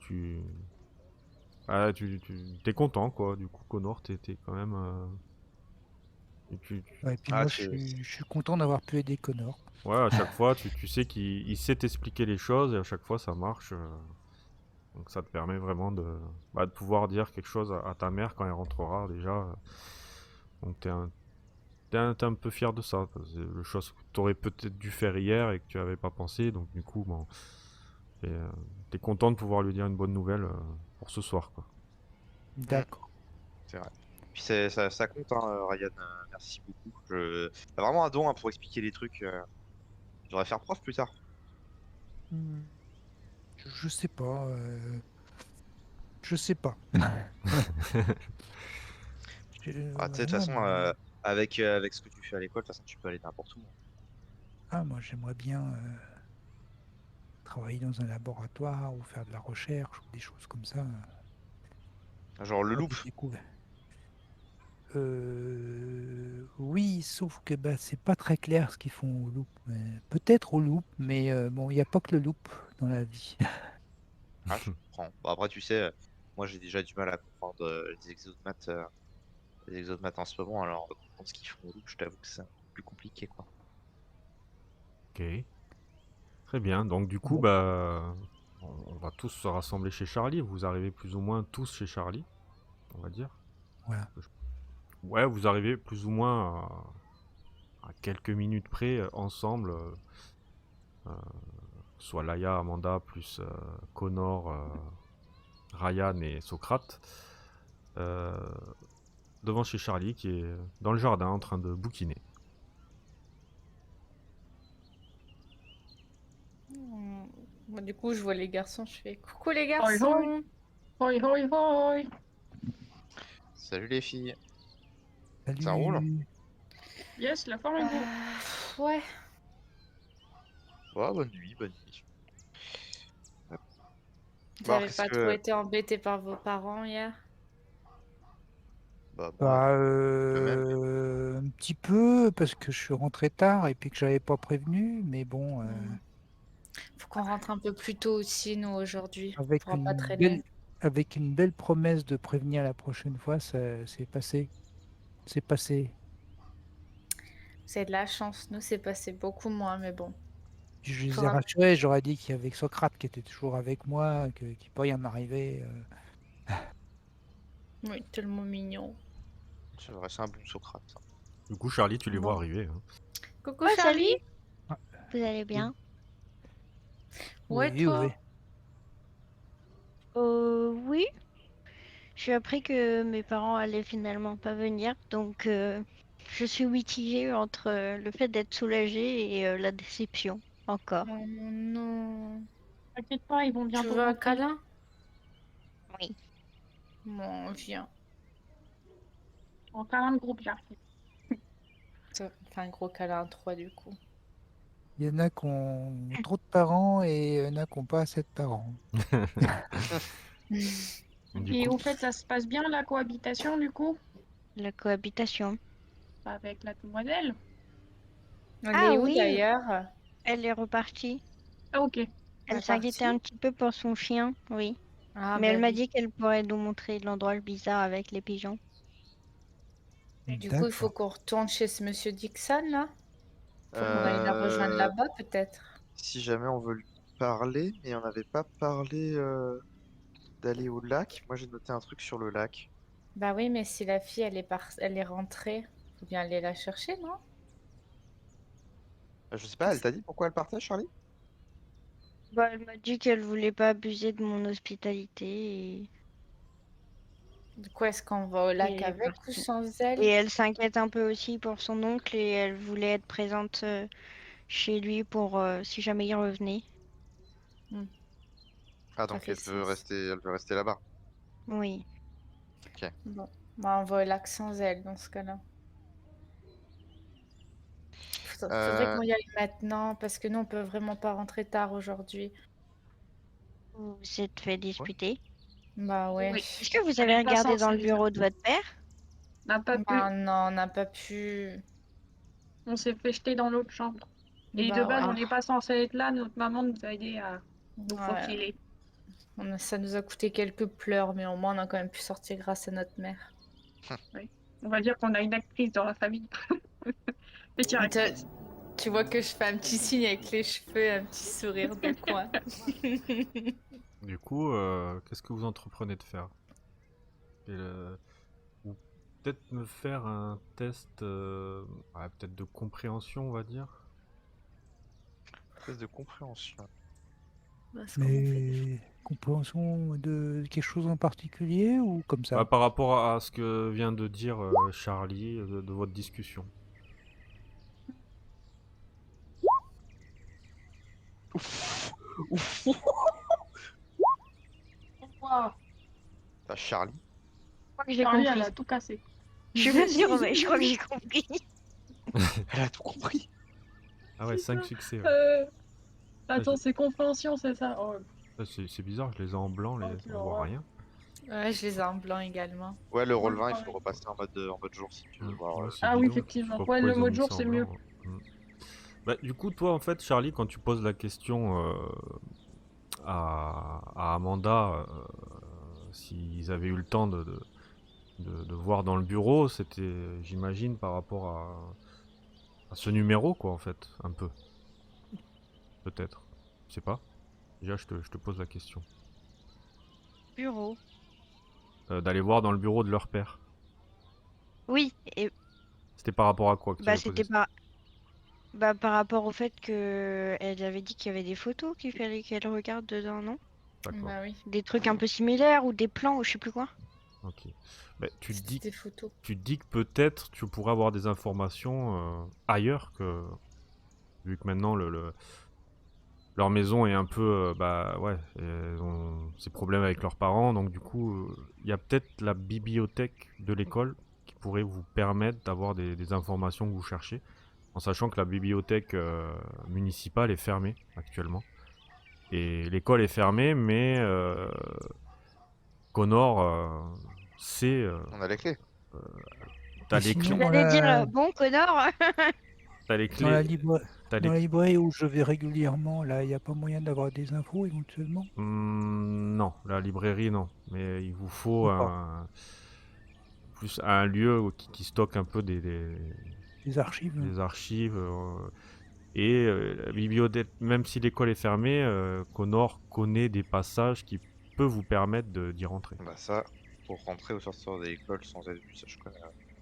S1: t'es content quoi. Du coup, Connor, t'es quand même.
S2: Ouais, et puis
S5: Ah,
S2: moi, je suis content d'avoir pu aider Connor.
S1: Ouais, à chaque fois, tu sais qu'il sait t'expliquer les choses et à chaque fois, ça marche. Donc ça te permet vraiment de pouvoir dire quelque chose à ta mère quand elle rentrera déjà. Donc t'es un peu fier de ça. C'est le chose que t'aurais peut-être dû faire hier et que tu avais pas pensé. Donc du coup, bon, t'es content de pouvoir lui dire une bonne nouvelle pour ce soir, quoi.
S2: D'accord.
S5: c'est vrai. Puis ça compte, hein, Ryan. Merci beaucoup. T'as vraiment un don hein, pour expliquer les trucs. Tu devrais faire prof plus tard.
S2: Hmm, je sais pas. Je sais pas.
S5: Ah, tu sais, de toute
S2: Voilà,
S5: façon,
S2: moi,
S5: avec ce que tu fais à l'école, de toute façon, tu peux aller n'importe où.
S2: moi j'aimerais bien travailler dans un laboratoire ou faire de la recherche ou des choses comme ça.
S5: Genre le
S2: Faire
S5: loop.
S2: des découvertes. Oui, sauf que bah, c'est pas très clair ce qu'ils font au loop. Peut-être au loop, mais bon, il n'y a pas que le loop dans la vie.
S5: Ah, je comprends. Bon, après, tu sais, moi, j'ai déjà du mal à comprendre les exos de maths en ce moment. Alors, comprendre ce qu'ils font au loop, je t'avoue que c'est un peu plus compliqué, quoi.
S1: Ok, très bien. Donc du coup,
S2: Bon,
S1: bah, on va tous se rassembler chez Charlie. Vous arrivez plus ou moins tous chez Charlie, on va dire.
S2: voilà.
S1: Ouais, vous arrivez plus ou moins à quelques minutes près ensemble. Soit Laïa, Amanda, plus Connor, Ryan et Socrate. euh, Devant chez Charlie qui est dans le jardin en train de bouquiner.
S3: Moi, du coup, je vois les garçons, je fais coucou les
S4: Hoi hoi,
S3: garçons.
S4: hoi hoi hoi.
S5: Salut les filles. Ça roule?
S2: Salut.
S4: Yes, la forme est go.
S3: Ouais.
S5: Ouais, bonne nuit, bonne nuit.
S3: Vous
S5: Bon, alors,
S3: avez
S5: qu'est-ce
S3: pas trop
S5: que...
S3: été embêtés par vos parents hier?
S5: Bah, moi,
S2: Bah,
S5: non. Un peu même, mais...
S2: un petit peu parce que je suis rentré tard et puis que j'avais pas prévenu, mais bon,
S3: Faut qu'on rentre un peu plus tôt aussi, nous, aujourd'hui. On
S2: avec
S3: pourra pas
S2: une
S3: traîner.
S2: avec une belle promesse de prévenir la prochaine fois, ça c'est passé. C'est passé.
S3: Vous avez de la chance. Nous, c'est passé beaucoup moins, mais bon.
S2: Je les ai
S3: Faudra...
S2: rassurés, j'aurais dit qu'il y avait Socrate qui était toujours avec moi, qu'il peut rien m'arriver.
S3: Oui, tellement mignon.
S5: C'est vrai, c'est un bon Socrate, ça.
S1: Du coup, Charlie, tu les vois
S3: Bon.
S1: arriver. Hein.
S3: Coucou
S6: Oh,
S3: Charlie.
S6: salut,
S2: Ah,
S6: vous allez
S2: oui,
S6: bien?
S3: Ouais,
S2: oui, oui.
S3: toi?
S6: Oui, j'ai appris que mes parents allaient finalement pas venir, donc je suis mitigée entre le fait d'être soulagée et la déception, encore.
S3: Oh non.
S4: T'inquiète pas, ils vont
S3: Tu
S4: bientôt
S3: veux un
S4: rentrer.
S3: câlin?
S6: Oui.
S3: Bon, viens.
S4: En câlin de groupe, j'arrive.
S3: Enfin, un gros câlin à 3 du coup.
S2: Il y en a qui ont trop de parents et il y en a qui n'ont pas assez de parents.
S1: Du
S4: Et
S1: coup,
S4: au fait, ça se passe bien la cohabitation du coup
S6: La cohabitation.
S4: avec la demoiselle?
S3: Elle
S6: Ah
S3: est où
S6: oui,
S3: d'ailleurs?
S6: elle est repartie.
S4: Ah ok.
S3: Elle
S6: Elle
S3: est
S6: s'inquiétait
S3: partie?
S6: un petit peu pour son chien, oui.
S3: Ah
S6: Mais
S3: bah
S6: elle m'a
S3: oui.
S6: dit qu'elle pourrait nous montrer l'endroit bizarre avec les pigeons.
S3: Du coup, il faut
S2: D'accord.
S3: qu'on retourne chez ce monsieur Dixon là. Faut qu'on aille la rejoindre
S5: Euh,
S3: là-bas peut-être.
S5: Si jamais on veut lui parler, mais on n'avait pas parlé d'aller au lac. Moi, j'ai noté un truc sur le lac.
S3: Bah oui, mais si la fille elle est rentrée, faut bien aller la chercher, non?
S5: Je sais pas, elle
S3: Qu'est-ce-
S5: t'a dit pourquoi elle partait, Charlie?
S6: Bah, elle m'a dit qu'elle voulait pas abuser de mon hospitalité
S3: Du coup, est-ce qu'on va au
S6: et
S3: lac
S6: elle est
S3: avec ou
S6: partie.
S3: sans
S6: Et
S3: elle?
S6: elle s'inquiète un peu aussi pour son oncle et elle voulait être présente chez lui pour si jamais il revenait.
S3: Hmm,
S5: Ah,
S3: ça
S5: donc
S3: fait sens.
S5: elle veut rester là-bas.
S6: Oui.
S5: Ok.
S3: Bon, bah on va au lac sans elle dans ce cas-là. Faudrait
S5: Euh,
S3: qu'on y aille maintenant parce que nous on peut vraiment pas rentrer tard aujourd'hui.
S6: Vous vous êtes fait disputer.
S3: Bah ouais.
S4: Oui.
S6: Est-ce que vous
S4: On
S6: avez
S4: est pas
S6: regardé dans
S4: censé
S6: le
S4: les
S6: bureau de votre père?
S4: On n'a pas pu.
S3: Bah non, on n'a pas pu.
S4: On s'est fait jeter dans l'autre chambre. Et de
S3: Bah
S4: base,
S3: ouais.
S4: on n'est pas censé être là. Notre maman nous a aidés à nous
S3: Ouais.
S4: faufiler.
S3: Ça nous a coûté quelques pleurs, mais au moins on a quand même pu sortir grâce à notre mère.
S4: On va dire qu'on a une actrice dans la famille. Petite
S3: Tu,
S4: actrice.
S3: tu vois que je fais un petit signe avec les cheveux, un petit sourire de coin.
S1: Du coup, qu'est-ce que vous entreprenez de faire? Ou peut-être me faire un test, ouais, peut-être de compréhension, on va dire.
S5: Test de compréhension.
S3: Parce qu'on fait des
S2: Mais compréhension de quelque chose en particulier ou comme ça?
S1: Bah, par rapport à ce que vient de dire Charlie, de votre discussion.
S5: T'as Charlie.
S6: Je crois que j'ai
S4: Charlie, elle
S6: compris.
S4: a tout cassé.
S6: Je suis pas sûre, mais je crois que j'ai compris.
S5: Elle a tout compris.
S1: Ah ouais, 5 succès. Ouais.
S4: Attends,
S1: Ouais,
S4: c'est compréhension, c'est ça. Oh,
S1: C'est bizarre, je les ai en blanc,
S4: Oh, quelle
S1: on voit
S4: horreur.
S1: rien.
S3: Ouais, je les ai en blanc également.
S5: Ouais, le roll 20, il
S4: pareil.
S5: faut repasser en mode jour si tu veux
S1: Mm.
S5: voir.
S1: Ouais, c'est
S4: Ah oui,
S1: bidon, je sais
S4: effectivement.
S1: pas
S4: Ouais,
S1: pourquoi
S4: le
S1: ils ont
S4: mode
S1: mis
S4: jour,
S1: ça en
S4: c'est
S1: blanc,
S4: mieux.
S1: ouais. Bah, du coup, toi, en fait, Charlie, quand tu poses la question à Amanda, s'ils avaient eu le temps de voir dans le bureau, c'était, j'imagine, par rapport à ce numéro, quoi, en fait, un peu. Peut-être. Je sais pas. Déjà, je te pose la question.
S6: Bureau.
S1: D'aller voir dans le bureau de leur père.
S6: Oui, et
S1: C'était par rapport à quoi que tu
S6: bah
S1: avais posé
S6: c'était
S1: ça?
S6: par rapport au fait que elle avait dit qu'il y avait des photos qu'il fallait qu'elle regarde dedans, non?
S1: D'accord,
S3: Bah oui,
S6: Des trucs un peu similaires ou des plans ou je sais plus quoi.
S1: ok. Bah, tu te
S3: c'était
S1: dis,
S3: des photos.
S1: tu te dis que peut-être tu pourrais avoir des informations ailleurs que... Vu que maintenant, leur maison est un peu... bah ouais, elles ont ces problèmes avec leurs parents, donc du coup, il y a peut-être la bibliothèque de l'école qui pourrait vous permettre d'avoir des informations que vous cherchez, en sachant que la bibliothèque municipale est fermée actuellement. Et l'école est fermée, mais Connor sait...
S5: On a les clés.
S1: t'as
S2: Et
S1: les
S2: sinon,
S1: clés,
S6: J'allais dire bon Connor.
S1: t'as les
S2: dans la
S1: clés, t'as les
S2: dans la librairie où je vais régulièrement, là, il n'y a pas moyen d'avoir des infos éventuellement?
S1: Non, la librairie, non. Mais il vous faut
S2: D'accord.
S1: plus un lieu qui stocke un peu
S2: Des archives?
S1: des archives. Et la bibliothèque, même si l'école est fermée, Connor connaît des passages qui peuvent vous permettre d'y rentrer.
S5: Bah ça, pour rentrer ou sortir de l'école sans être vu, ça je connais.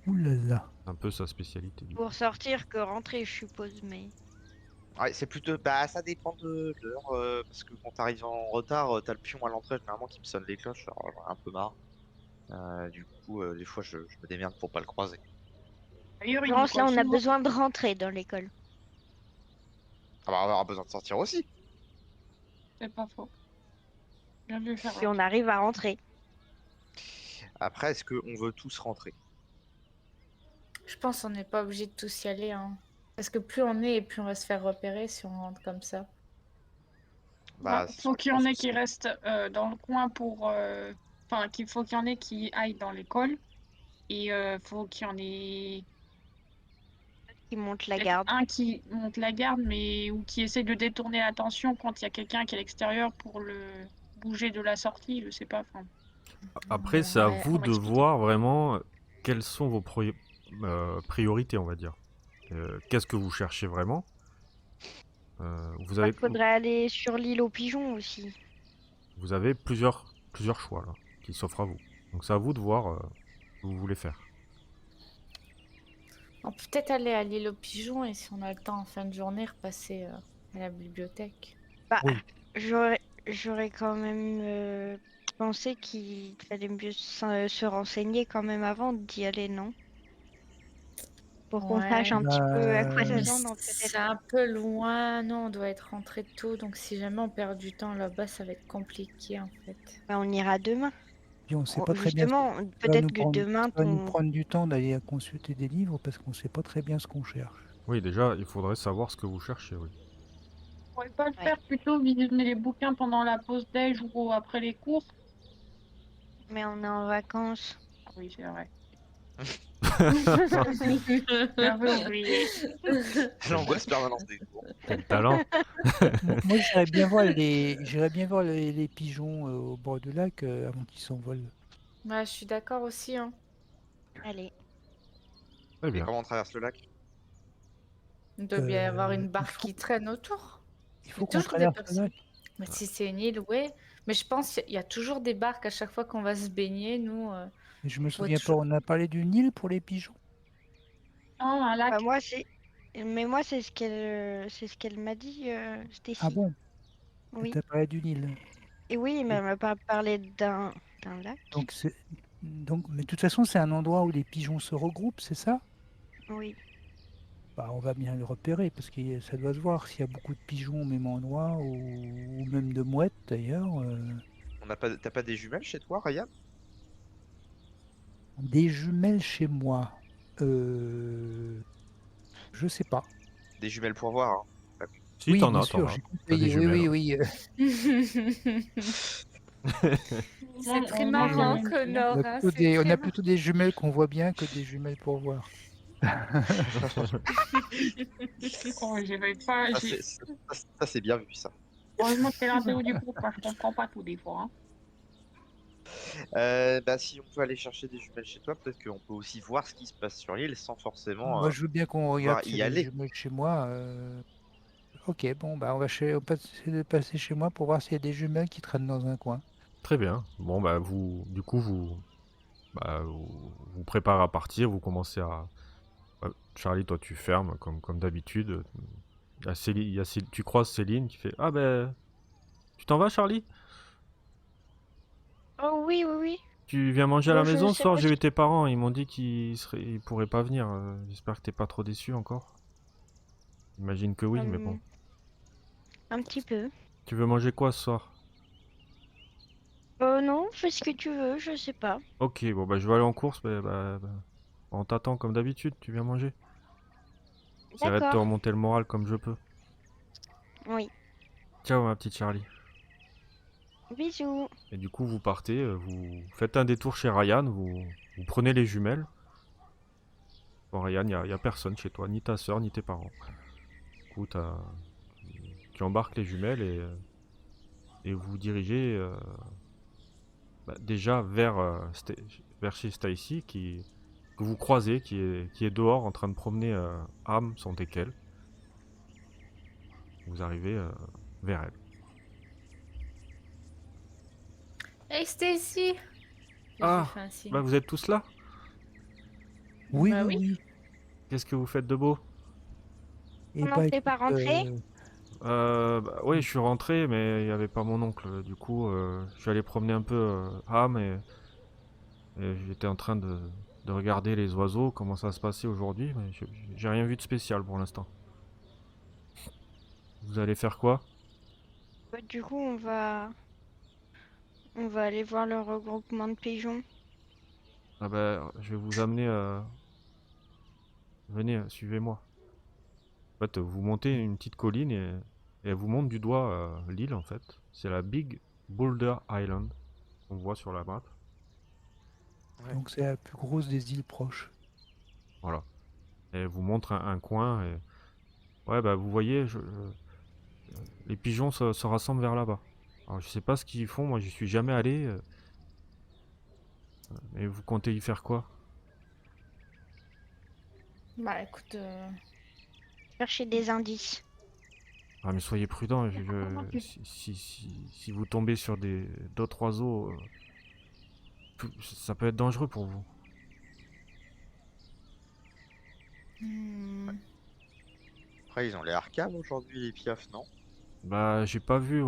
S2: Ouh là là.
S1: C'est un peu sa spécialité. Du coup.
S6: Pour sortir que rentrer, je suppose, mais.
S5: Ouais, c'est plutôt... Bah ça dépend de l'heure, parce que quand t'arrives en retard, t'as le pion à l'entrée généralement qui me sonne les cloches, alors j'en ai un peu marre. Du coup, des fois je me démerde pour pas le croiser.
S4: D'ailleurs, il
S6: Là,
S4: nous colle
S6: on a
S4: souvent.
S6: besoin de rentrer dans l'école.
S5: Ah bah on aura besoin de sortir aussi.
S4: C'est pas faux. Bien vu,
S6: Si
S4: Charlotte.
S6: on arrive à rentrer.
S5: Après, est-ce qu'on veut tous rentrer?
S3: Je pense qu'on n'est pas obligé de tous y aller, hein. Parce que plus on est et plus on va se faire repérer si on rentre comme ça.
S5: Bah,
S4: Il
S5: c'est
S4: faut
S5: sûr,
S4: qu'il y
S5: je
S4: en
S5: pense
S4: ait
S5: aussi.
S4: qui restent dans le coin pour. Enfin, qu'il faut qu'il y en ait qui aillent dans l'école. Et faut qu'il y en ait
S6: Qui monte la
S4: peut-être
S6: garde.
S4: un qui monte la garde, mais ou qui essaie de détourner l'attention quand il y a quelqu'un qui est à l'extérieur pour le bouger de la sortie, je sais pas. Enfin,
S1: Après, c'est à
S3: Ouais.
S1: vous
S4: Comment
S1: de
S4: expliquer
S1: voir vraiment quelles sont vos priorités, on va dire. Qu'est-ce que vous cherchez vraiment?
S6: Il faudrait aller sur l'île aux pigeons aussi.
S1: Vous avez plusieurs choix là, qui s'offrent à vous. Donc c'est à vous de voir ce que vous voulez faire.
S3: On peut peut-être aller à l'île aux pigeons et si on a le temps en fin de journée, repasser à la bibliothèque.
S6: Bah,
S2: Oui.
S6: j'aurais quand même pensé qu'il fallait mieux se renseigner quand même avant d'y aller, non? Pour qu'on sache un petit peu à quoi
S3: Mais
S6: s'attendre.
S3: c'est un peu loin, non, on doit être rentré tôt, donc si jamais on perd du temps là-bas, ça va être compliqué en fait.
S6: Bah, on ira demain.
S2: Puis on sait pas très bien.
S6: Justement,
S2: Ça va
S6: peut-être
S2: nous
S6: que
S2: prendre-
S6: demain,
S2: ça va nous
S6: ton...
S2: prendre du temps d'aller consulter des livres parce qu'on sait pas très bien ce qu'on cherche.
S1: Oui, déjà, il faudrait savoir ce que vous cherchez, oui.
S4: pourrais pas le
S6: Ouais.
S4: faire plutôt visionner les bouquins pendant la pause déj ou après les cours?
S6: Mais on est en vacances.
S4: Ah oui, c'est vrai. J'avais oublié.
S5: L'angoisse permanente des cours.
S1: Quel talent.
S2: Moi, j'irais bien voir les pigeons au bord du lac avant qu'ils s'envolent.
S3: Ouais, je suis d'accord aussi. Hein.
S6: Allez.
S1: Très
S5: Et
S1: bien.
S5: comment on traverse le lac?
S3: Il doit bien y avoir une
S2: Il
S3: barque
S2: faut,
S3: qui traîne autour.
S2: il
S3: Il y a
S2: faut qu'on
S3: toujours des
S2: traverse le
S3: personnes.
S2: lac.
S3: Mais si c'est une île, ouais. Mais je pense qu'il y a toujours des barques à chaque fois qu'on va se baigner, nous.
S2: Mais je me
S3: Ouais,
S2: souviens pas,
S3: toujours.
S2: on a parlé d'une île pour les pigeons.
S4: Oh, un lac.
S6: Bah, moi, c'est ce qu'elle m'a dit,
S2: Ah
S6: Stécie.
S2: bon?
S6: Oui.
S2: T'as parlé d'une île.
S6: Et oui, mais elle m'a pas parlé d'un lac.
S2: Mais de toute façon, c'est un endroit où les pigeons se regroupent, c'est ça?
S6: Oui.
S2: Bah, on va bien le repérer parce que ça doit se voir s'il y a beaucoup de pigeons au même endroit ou même de mouettes d'ailleurs.
S5: T'as pas des jumelles chez toi, Ryan?
S2: Des jumelles chez moi. Je sais pas.
S5: Des jumelles pour voir, hein.
S1: Si,
S2: Oui,
S1: t'en
S2: bien
S1: as,
S2: sûr,
S1: t'en as.
S2: j'ai
S1: T'as des
S2: compris. Oui,
S1: jumelles.
S2: oui, oui.
S3: C'est très
S4: Moi, j'en
S3: marrant,
S4: ai une.
S3: Connor.
S2: On a
S3: Hein,
S2: plutôt
S3: c'est très marrant.
S2: des jumelles qu'on voit bien que des jumelles pour voir.
S4: Oh, j'avais pas.
S5: Ah, ça, c'est bien vu, ça.
S4: Heureusement que t'es l'interro du groupe, hein, je comprends pas tout des fois. Hein.
S5: Bah, si on peut aller chercher des jumelles chez toi, peut-être qu'on peut aussi voir ce qui se passe sur l'île sans forcément
S2: Moi, je veux bien qu'on regarde
S5: devoir
S2: s'il
S5: y
S2: y a des
S5: aller.
S2: jumelles chez moi. Ok, bon, bah on va essayer de passer chez moi pour voir s'il y a des jumelles qui traînent dans un coin.
S1: Très bien. Bon, bah, du coup, vous préparez à partir, vous commencez à... Charlie, toi, tu fermes, comme d'habitude. Tu croises Céline qui fait: Ah ben, tu t'en vas, Charlie?
S6: Oh oui, oui, oui.
S1: Tu viens manger à la
S6: Bon, je
S1: maison ce
S6: sais
S1: soir?
S6: pas
S1: J'ai
S6: si...
S1: eu tes parents, ils m'ont dit ils pourraient pas venir. J'espère que t'es pas trop déçu encore. J'imagine que oui, mais bon.
S6: un petit peu.
S1: Tu veux manger quoi ce soir?
S6: Non, fais ce que tu veux, je sais pas.
S1: Ok, bon, bah, je vais aller en course, on t'attend comme d'habitude, tu viens manger. J'essaierai de te
S6: D'accord.
S1: remonter le moral comme je peux.
S6: Oui.
S1: Ciao, ma petite Charlie.
S6: Bisous.
S1: Et du coup, vous partez, vous faites un détour chez Ryan, vous prenez les jumelles. Bon, Ryan, y a personne chez toi, ni ta soeur, ni tes parents. Du coup, tu embarques les jumelles et vous vous dirigez déjà vers chez Stacy, que vous croisez, qui est dehors en train de promener Am, son teckel. Vous arrivez vers elle.
S3: Hey Stacy! Je lui
S1: Ah,
S3: fais un signe.
S1: bah vous êtes tous là?
S2: Oui,
S3: Bah
S2: oui,
S3: oui.
S2: oui.
S1: Qu'est-ce que vous faites de beau?
S2: Et
S6: Comment
S2: bah
S6: t'es pas
S2: écoute,
S6: rentré?
S1: Oui, je suis rentré, mais il n'y avait pas mon oncle. Du coup, je suis allé promener un peu Am et j'étais en train de regarder les oiseaux, comment ça se passait aujourd'hui, mais j'ai rien vu de spécial pour l'instant. Vous allez faire quoi?
S6: Bah, du coup, on va aller voir le regroupement de pigeons.
S1: Ah bah, je vais vous amener. Venez, suivez-moi. En fait, vous montez une petite colline et elle vous montre du doigt l'île en fait. C'est la Big Boulder Island qu'on voit sur la map.
S2: donc c'est la plus grosse des îles proches.
S1: Voilà. Et elle vous montre un coin et ouais, bah vous voyez, les pigeons se rassemblent vers là-bas. Alors je sais pas ce qu'ils font, moi j'y suis jamais allé. Mais vous comptez y faire quoi?
S3: Bah écoute,
S6: Chercher des indices.
S1: Ah mais soyez prudents,
S4: Comment tu-
S1: si vous tombez sur d'autres oiseaux, ça peut être dangereux pour vous.
S5: Après, ils ont l'air calmes aujourd'hui, les piafs, non?
S1: Bah j'ai pas vu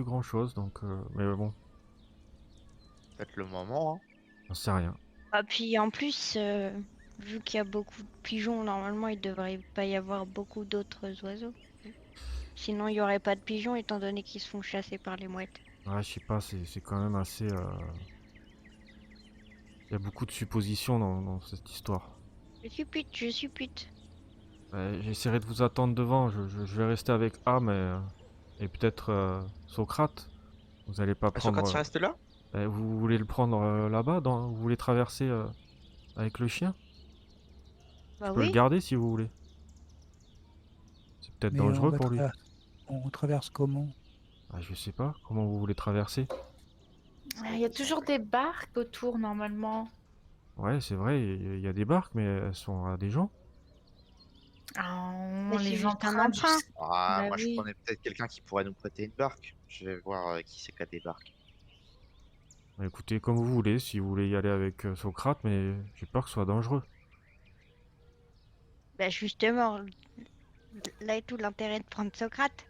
S1: grand chose donc mais bon,
S5: Peut-être le moment, hein.
S1: j'en sais rien.
S6: Ah, puis en plus, vu qu'il y a beaucoup de pigeons, normalement, il devrait pas y avoir beaucoup d'autres oiseaux. Sinon, il y aurait pas de pigeons étant donné qu'ils se font chasser par les mouettes.
S1: Ouais, je sais pas, c'est quand même assez. Il y a beaucoup de suppositions dans cette histoire.
S6: Je suis pute, je suis pute.
S1: J'essaierai de vous attendre devant, je vais rester avec A, mais Et peut-être Socrate. Vous allez pas
S5: Socrate,
S1: prendre...
S5: tu restes là?
S1: vous voulez le prendre là-bas vous voulez traverser avec le chien?
S6: Bah
S1: Je peux le
S6: oui.
S1: garder si vous voulez. C'est peut-être
S2: Mais
S1: dangereux pour lui.
S2: on traverse comment?
S1: Ah, je sais pas. Comment vous voulez traverser?
S3: Il y a toujours des barques autour normalement.
S1: Ouais, c'est vrai, il y a des barques, mais elles sont à des gens.
S3: Ah,
S6: Mais
S3: les
S6: c'est
S3: gens
S6: juste un
S3: prennent
S6: emprunt.
S5: Ah,
S3: Bah
S5: moi, je
S3: oui.
S5: connais peut-être quelqu'un qui pourrait nous prêter une barque. Je vais voir qui c'est qui a des barques.
S1: Bah, écoutez, comme vous voulez, si vous voulez y aller avec Socrate, mais j'ai peur que ce soit dangereux.
S6: Bah justement, là est tout l'intérêt de prendre Socrate.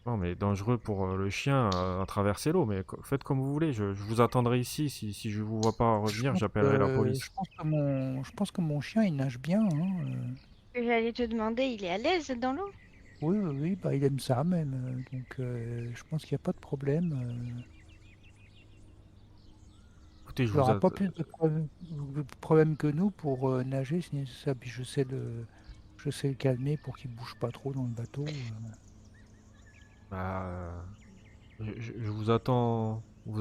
S1: Non, mais dangereux pour le chien à traverser l'eau, mais faites comme vous voulez, je vous attendrai ici, si je vous vois pas
S2: Je
S1: revenir,
S2: pense
S1: j'appellerai la
S2: que,
S1: police.
S2: je pense que mon chien, il nage bien, hein.
S6: J'allais te demander, il est à l'aise dans l'eau?
S2: Oui, oui, oui, bah, il aime ça même. Donc, je pense qu'il n'y a pas de problème.
S1: Écoutez, je
S2: Il
S1: vous
S2: n'aura pas
S1: attends.
S2: plus de problème que nous pour nager, si nécessaire. Puis je sais le calmer pour qu'il bouge pas trop dans le bateau.
S1: Je vous attends. Vous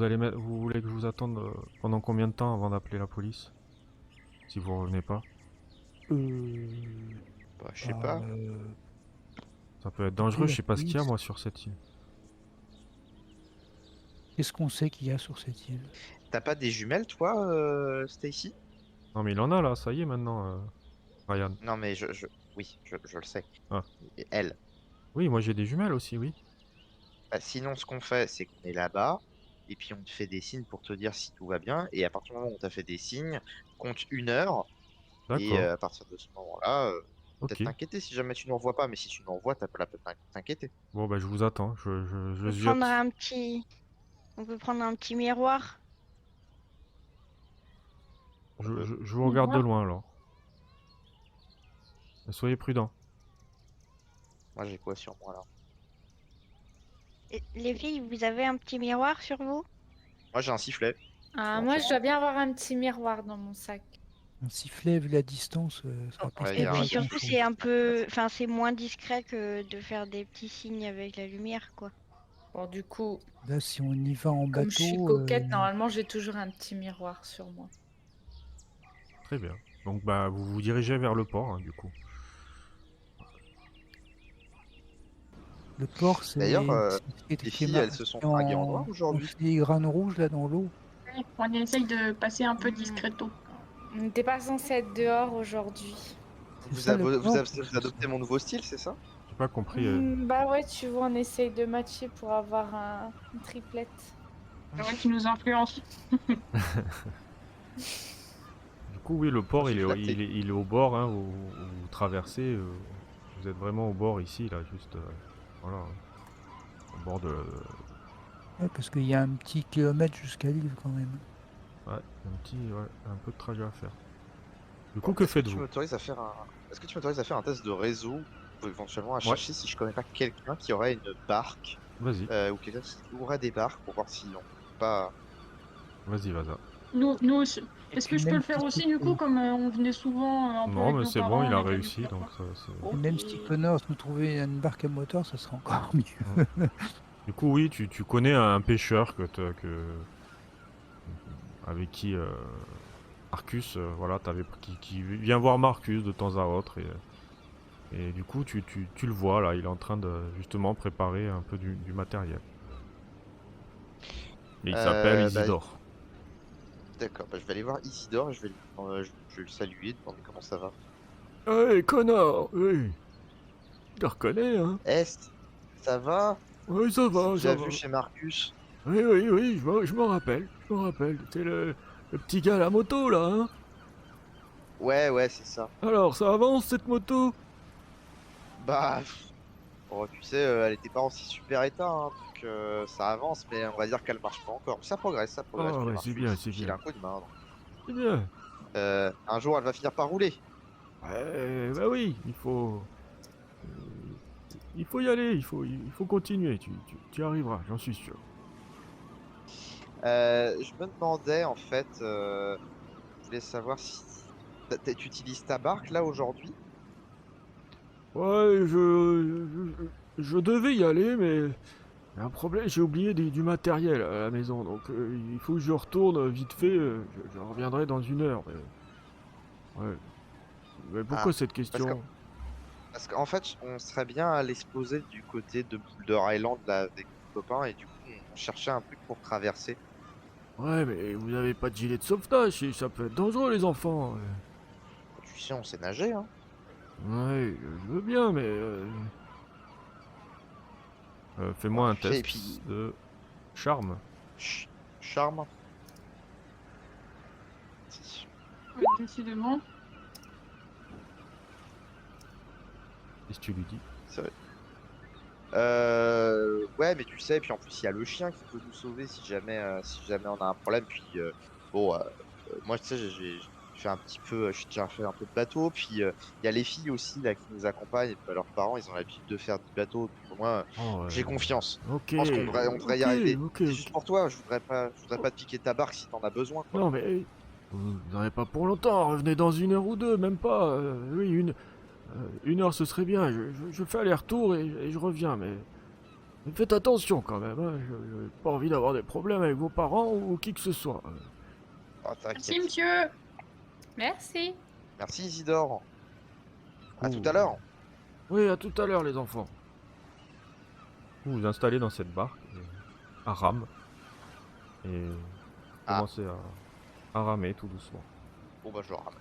S1: voulez que je vous attende pendant combien de temps avant d'appeler la police? Si vous revenez pas.
S2: Euh,
S5: Bah, je sais
S2: bah,
S5: pas.
S1: Ça peut être
S2: appeler
S1: dangereux, je
S2: la
S1: sais pas ce qu'il y a
S2: police.
S1: moi sur cette île.
S2: Qu'est-ce qu'on sait qu'il y a sur cette île?
S5: T'as pas des jumelles, toi, Stacy?
S1: Non mais il en a là, ça y est maintenant, Ryan.
S5: Non, mais oui, je le sais.
S1: Ah.
S5: Et elle.
S1: Oui, moi j'ai des jumelles aussi, oui.
S5: Bah, sinon, ce qu'on fait, c'est qu'on est là-bas, et puis on te fait des signes pour te dire si tout va bien, et à partir du moment où on t'a fait des signes, compte 1 heure, et
S1: D'accord,
S5: à partir de ce moment-là, peut-être
S1: ok.
S5: t'inquiéter si jamais tu ne revois pas, mais si tu nous revois, t'as pas la peine de t'inquiéter.
S1: Bon bah je vous attends,
S6: On
S1: je
S6: peut prendre
S1: ziote.
S6: on peut prendre un petit miroir.
S1: Je vous regarde de loin alors. Mais soyez prudents.
S5: Moi, j'ai quoi sur moi là?
S6: Et les filles, vous avez un petit miroir sur vous?
S5: Moi, j'ai un sifflet.
S3: Ah,
S5: En
S3: moi,
S5: fait.
S3: je dois bien avoir un petit miroir dans mon sac.
S2: Un sifflet, vu la distance, ça va pas
S5: Ouais,
S6: Et
S5: y a
S2: servir
S6: puis
S5: un
S2: à
S6: surtout,
S2: grand-chose.
S6: c'est un peu, enfin, c'est moins discret que de faire des petits signes avec la lumière, quoi.
S3: Bon, du coup,
S2: Là, si on y va en
S3: comme je suis
S2: bateau,
S3: coquette, normalement, j'ai toujours un petit miroir sur moi.
S1: Très bien. Donc bah vous vous dirigez vers le port hein, du coup.
S2: le port,
S5: D'ailleurs,
S2: c'est
S5: les
S2: qui est
S5: filles, elles se sont fringuées en noir
S2: en
S5: aujourd'hui.
S2: filigrane rouge là dans l'eau.
S4: Ouais, on essaye de passer un peu discreto.
S3: On n'était pas censé être dehors aujourd'hui.
S2: C'est ça le port.
S5: Vous adoptez mon nouveau style, c'est ça?
S1: J'ai pas compris.
S3: Bah ouais, tu vois, on essaye de matcher pour avoir une triplette.
S4: C'est vrai qu'il nous influence.
S1: Du coup oui le port
S5: Je suis flatté.
S1: il est au bord hein, où vous traversez. Vous êtes vraiment au bord ici là, juste voilà. Au bord de...
S2: Ouais, parce qu'il y a un petit kilomètre jusqu'à l'île quand même.
S1: Ouais, un peu de trajet à faire. Du coup, que faites-vous?
S5: Est-ce que tu m'autorises à faire un test de réseau ou éventuellement à
S1: Ouais.
S5: chercher si je connais pas quelqu'un qui aurait une barque
S1: Vas-y,
S5: ou quelqu'un qui aurait des barques pour voir si on peut pas.
S1: vas-y, vas-y.
S4: Nous aussi.
S2: Et
S4: Est-ce
S2: puis
S4: que je peux
S2: même
S4: le faire
S2: si
S4: aussi
S2: c'est-
S4: du coup, comme on venait souvent un peu
S1: Non,
S4: avec
S1: mais
S4: nos
S1: c'est bon,
S4: parents,
S1: il a
S4: on dû
S1: réussi,
S4: faire
S1: donc
S4: ça.
S1: ça, c'est...
S2: et
S4: Ok.
S2: même si Connors nous trouvait une barque à moteur, ça serait encore mieux.
S1: Du coup, oui, tu connais un pêcheur avec qui Marcus, voilà, qui vient voir Marcus de temps à autre et du coup, tu le vois là, il est en train de justement préparer un peu du matériel. Et il s'appelle
S5: Bah,
S1: Isidore.
S5: d'accord, bah, je vais aller voir Isidore et je vais le saluer, demander comment ça va.
S1: Hey, connard! Oui! Tu le reconnais, hein?
S5: Ça va?
S1: Oui, ça va,
S5: Déjà
S1: ça
S5: vu
S1: va.
S5: chez Marcus?
S1: Oui, je m'en rappelle, C'est le petit gars à la moto, là, hein?
S5: Ouais, c'est ça.
S1: Alors, ça avance, cette moto?
S5: Bah, bon, tu sais, elle était pas en si super état, hein, donc ça avance, mais on va dire qu'elle marche pas encore. Ça progresse,
S1: Ah,
S5: puis
S1: ouais,
S5: Marcus,
S1: c'est bien,
S5: il file un coup de main.
S1: C'est bien.
S5: Un jour, elle va finir par rouler.
S1: Ouais, bah oui, il faut y aller, il faut continuer, tu y arriveras, j'en suis sûr.
S5: Je me demandais, en fait, je voulais savoir si tu utilises ta barque, là, aujourd'hui?
S1: Ouais, je devais y aller, mais il y a un problème, j'ai oublié du matériel à la maison, donc il faut que je retourne vite fait, je reviendrai dans 1 heure. Ouais. Mais pourquoi
S5: Ah,
S1: cette question?
S5: Parce qu'en fait, on serait bien allé se poser du côté de Boulder Island là, avec mon copain et du coup, on cherchait un truc pour traverser.
S1: Ouais, mais vous avez pas de gilet de sauvetage, ça peut être dangereux les enfants.
S5: Tu sais, on sait nager, hein.
S1: Ouais, je veux bien, mais... fais-moi un
S5: Tu sais, et
S1: test
S5: puis,
S1: de charme,
S5: charme.
S4: Ouais, décidément.
S1: si tu lui dis.
S5: C'est vrai. Ouais, mais tu sais, puis en plus, il y a le chien qui peut nous sauver si jamais on a un problème. Puis, moi, tu sais, j'ai fait un petit peu, j'ai déjà fait un peu de bateau. Puis, il y a les filles aussi là qui nous accompagnent. Et puis, leurs parents, ils ont l'habitude de faire du bateau. Donc, moi,
S1: Oh,
S5: j'ai confiance.
S1: ok,
S5: Je pense on devrait y
S1: ok,
S5: arriver.
S1: ok,
S5: C'est
S1: ok.
S5: juste pour toi. Je voudrais pas te piquer ta barque si t'en as besoin, quoi.
S1: Non, mais vous n'en avez pas pour longtemps, revenez dans 1 heure ou 2, même pas. Oui, 1 heure ce serait bien, je fais aller-retour et je reviens, mais faites attention quand même, hein. Je n'ai pas envie d'avoir des problèmes avec vos parents ou qui que ce soit.
S5: Oh,
S4: Merci,
S5: t'inquiète.
S4: monsieur.
S3: Merci.
S5: Merci, Isidore. À tout
S1: Oh.
S5: à l'heure.
S1: Oui, à tout à l'heure les enfants. Vous vous installez dans cette barque, à rame, et
S5: Ah.
S1: commencez à ramer tout doucement.
S5: Bon, bah, je le rame.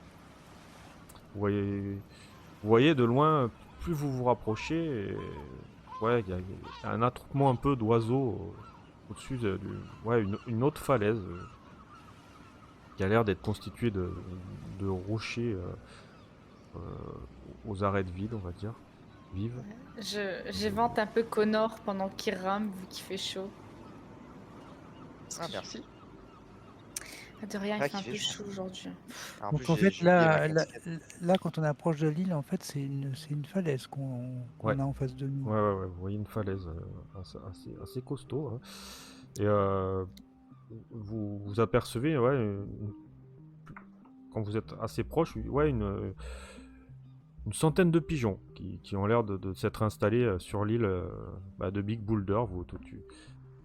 S1: Vous voyez de loin, plus vous vous rapprochez, et ouais, il y a un attroupement un peu d'oiseaux au-dessus ouais, une autre falaise qui a l'air d'être constituée de rochers aux arêtes vides, on va dire, vives.
S3: J'évente un peu Connor pendant qu'il rame vu qu'il fait chaud.
S5: Ah, merci.
S3: De rien,
S5: Ah,
S3: il fait un
S5: qu'il
S3: peu
S5: fait chaud.
S3: chaud aujourd'hui.
S5: En
S2: Donc
S5: plus,
S2: en fait,
S5: j'ai oublié ma
S2: là,
S5: casquette.
S2: là, quand on approche de l'île, en fait, c'est une falaise qu'on
S1: Ouais.
S2: a en face de nous.
S1: Ouais, vous voyez une falaise assez costaud, hein. Et vous apercevez, ouais, quand vous êtes assez proche, ouais, une centaine de pigeons qui ont l'air de s'être installés sur l'île de Big Boulder.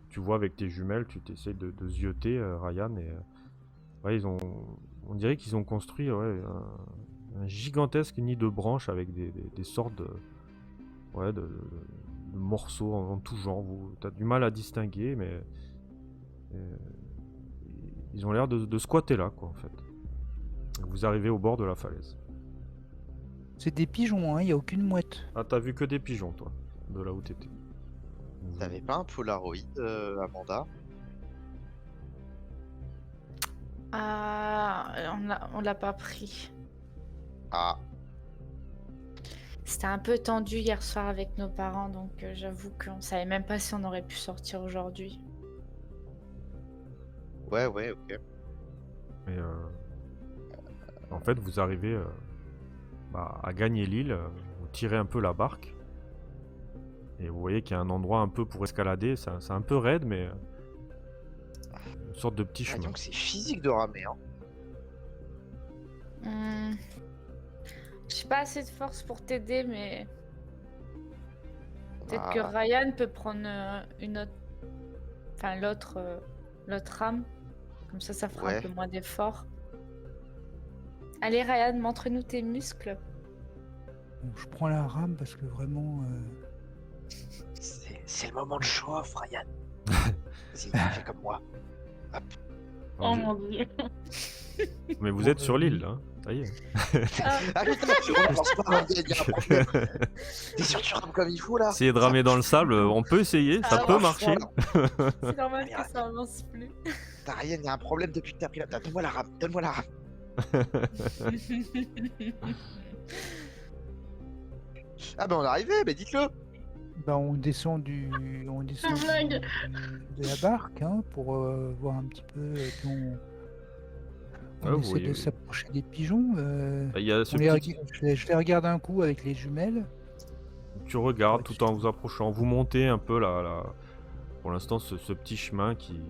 S1: Tu vois avec tes jumelles, tu t'essayes de zioter, Ryan, et ouais, on dirait qu'ils ont construit, ouais, un gigantesque nid de branches avec des sortes ouais, de morceaux en tout genre. T'as du mal à distinguer, mais ils ont l'air de squatter là, quoi, en fait. Vous arrivez au bord de la falaise.
S2: C'est des pigeons, hein, il n'y a aucune mouette.
S1: Ah, t'as vu que des pigeons, toi, de là où t'étais.
S5: T'avais pas un Polaroid, Amanda?
S3: Ah, on l'a pas pris.
S5: Ah,
S3: C'était un peu tendu hier soir avec nos parents, donc j'avoue qu'on savait même pas si on aurait pu sortir aujourd'hui.
S5: ouais, ok.
S1: Et en fait, vous arrivez à gagner l'île, vous tirez un peu la barque, et vous voyez qu'il y a un endroit un peu pour escalader. C'est un peu raide, mais une sorte de petit
S5: Ah,
S1: chemin.
S5: donc c'est physique de ramer, hein.
S3: J'ai pas assez de force pour t'aider, mais peut-être que
S5: Ah,
S3: Ryan peut prendre une autre, enfin l'autre rame. Comme ça fera
S5: Ouais.
S3: un peu moins d'effort. Allez Ryan, montre-nous tes muscles.
S2: Bon, je prends la rame parce que vraiment,
S5: c'est le moment de show-off, Ryan. Vas-y, fais comme moi.
S4: Oh
S1: Alors,
S4: mon dieu.
S1: mais vous
S2: Bon,
S1: êtes sur l'île, là, hein. Ça y est.
S5: Ah, tu relances pas, il y a un problème. T'es sûr que tu rames comme il faut, là?
S1: Essayez de ramer dans le sable, on peut essayer, ça
S3: Ah,
S1: peut
S3: ouais.
S1: marcher.
S3: C'est normal
S5: Allez,
S3: que ça avance plus.
S5: T'as Ryan, il y a un problème depuis que t'as pris la... Donne-moi la rame, donne-moi la rame. Ah ben on est arrivé, mais dites-le.
S2: bah, on descend
S4: blague.
S2: de la barque, hein, pour voir un petit peu. Et puis on
S1: vous
S2: essaie
S1: voyez,
S2: de
S1: oui.
S2: s'approcher des pigeons.
S1: Il y a ce
S2: On les
S1: petit...
S2: je les regarde un coup avec les jumelles.
S1: Tu regardes tout en vous approchant. Vous montez un peu pour l'instant ce petit chemin qui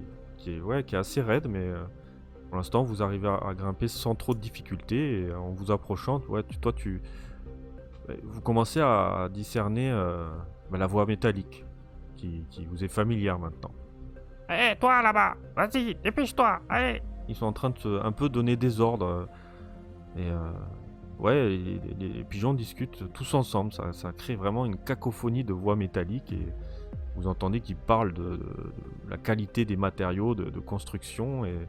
S1: est assez raide, mais pour l'instant vous arrivez à grimper sans trop de difficultés, et en vous approchant, ouais, Vous commencez à discerner la voix métallique qui vous est familière maintenant. Hé, toi là-bas, vas-y, dépêche-toi, allez. Ils sont en train de un peu donner des ordres. Ouais, les pigeons discutent tous ensemble. Ça crée vraiment une cacophonie de voix métalliques et vous entendez qu'ils parlent de la qualité des matériaux de construction et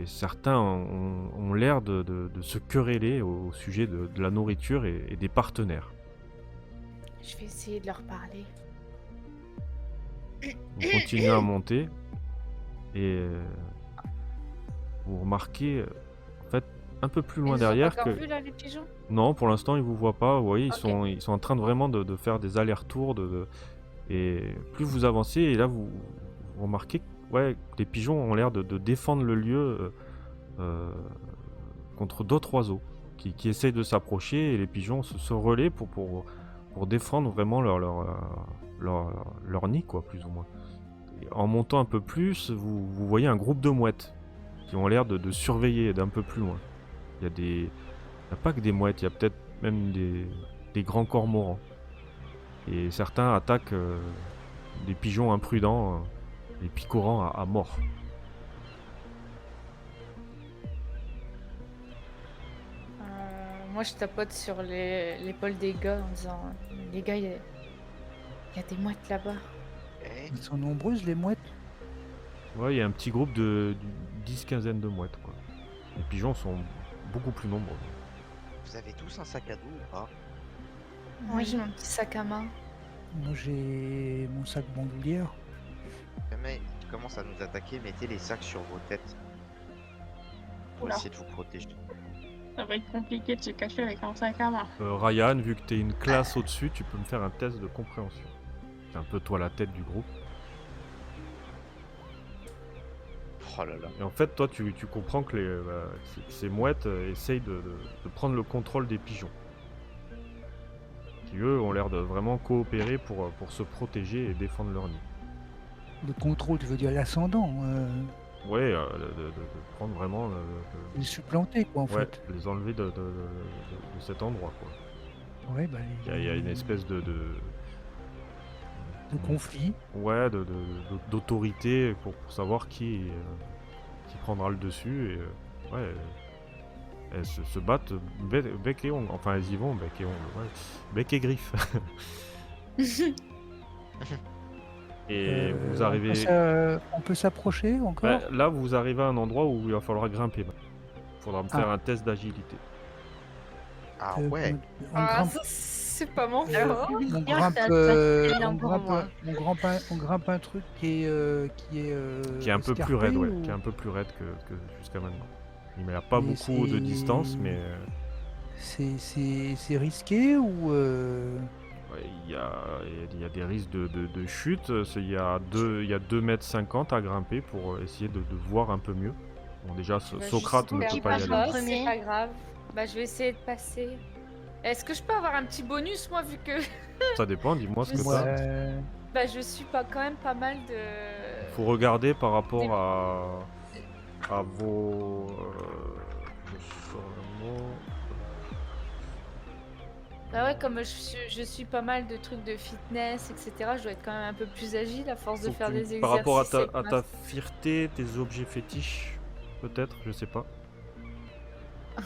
S1: certains ont l'air de se quereller au sujet de la nourriture et des partenaires.
S3: Je vais essayer de leur parler.
S1: Vous continuez à monter et vous remarquez en fait un peu plus loin
S3: Ils nous ont
S1: derrière
S3: pas
S1: que...
S3: encore vu là les pigeons?
S1: Non, pour l'instant ils vous voient pas, vous voyez,
S3: Ok.
S1: ils sont en train de vraiment de faire des allers-retours et plus vous avancez et là vous remarquez que ouais, les pigeons ont l'air de défendre le lieu contre d'autres oiseaux qui essayent de s'approcher et les pigeons se relaient pour défendre vraiment leur nid, quoi, plus ou moins. Et en montant un peu plus, vous voyez un groupe de mouettes qui ont l'air de surveiller d'un peu plus loin. Il y a pas que des mouettes, il y a peut-être même des grands cormorans. Et certains attaquent des pigeons imprudents, les picorant à mort.
S3: Moi je tapote sur l'épaule des gars en disant les gars, il y a des mouettes là-bas.
S5: Eh,
S2: Ils sont nombreuses, les mouettes.
S1: Ouais, il y a un petit groupe de 10-15 de mouettes, quoi. Les pigeons sont beaucoup plus nombreux.
S5: vous avez tous un sac à dos ou pas?
S3: Moi j'ai mon petit sac à main.
S2: Moi, j'ai mon sac bandoulière.
S5: Jamais ils commencent à nous attaquer, mettez les sacs sur vos têtes. Pour
S4: Oula.
S5: essayer de vous protéger.
S4: Ça va être compliqué de se cacher avec un sac à main.
S1: Ryan, vu que t'es une classe au-dessus, tu peux me faire un test de compréhension. C'est un peu toi la tête du groupe.
S5: Oh là là.
S1: Et en fait, toi, tu comprends que ces mouettes essayent de prendre le contrôle des pigeons. Qui, eux, ont l'air de vraiment coopérer pour se protéger et défendre leur nid.
S2: Le contrôle, tu veux dire l'ascendant.
S1: Ouais, de prendre vraiment...
S2: Les supplanter, quoi, en
S1: ouais,
S2: fait.
S1: les enlever de cet endroit, quoi.
S2: Ouais, bah,
S1: Il y a une espèce de
S2: conflit.
S1: ouais, d'autorité pour savoir qui prendra le dessus. Et ouais, elles se battent bec et ongle. Enfin, elles y vont bec et ongle. Ouais. Bec et griffe. Et vous arrivez...
S2: On peut s'approcher encore.
S1: Bah, là, vous arrivez à un endroit où il va falloir grimper. Il faudra me faire un test d'agilité.
S5: Ah
S2: Euh,
S5: ouais.
S2: on
S3: Ah,
S2: grimpe,
S3: ça, c'est pas mon
S2: euh,
S3: fort.
S2: on
S6: Bien,
S2: grimpe,
S6: ça,
S2: on
S6: pour
S2: grimpe,
S6: moi.
S2: on grimpe un truc qui est
S1: Qui est un peu plus
S2: escarpé
S1: raide, ouais.
S2: ou-
S1: Qui est un peu plus raide que jusqu'à maintenant. Il n'y a pas
S2: Mais
S1: beaucoup de
S2: c'est-
S1: distance, mais...
S2: C'est risqué ou
S1: ouais, il y a des risques de chute. Il y a 2,50 m à grimper pour essayer de voir un peu mieux. Bon, déjà,
S3: Bah,
S1: Socrate
S3: je
S1: ne
S3: sais
S1: peut
S6: Qui
S1: pas y
S6: passe
S1: aller.
S6: en
S3: pas,
S6: premier.
S3: c'est pas grave. Bah je vais essayer de passer. Est-ce que je peux avoir un petit bonus moi vu que
S1: Ça dépend, dis-moi ce que
S3: Je
S1: t'as.
S2: ouais,
S3: bah je suis pas quand même pas mal de.
S1: Faut regarder par rapport à vos... je sors le mot.
S3: Bah ouais, comme je suis pas mal de trucs de fitness, etc. Je dois être quand même un peu plus agile à force de
S1: Faut que
S3: faire
S1: tu-
S3: des exercices.
S1: Par rapport à
S3: avec
S1: ta
S3: ma-
S1: fierté, tes objets fétiches, peut-être, je sais pas.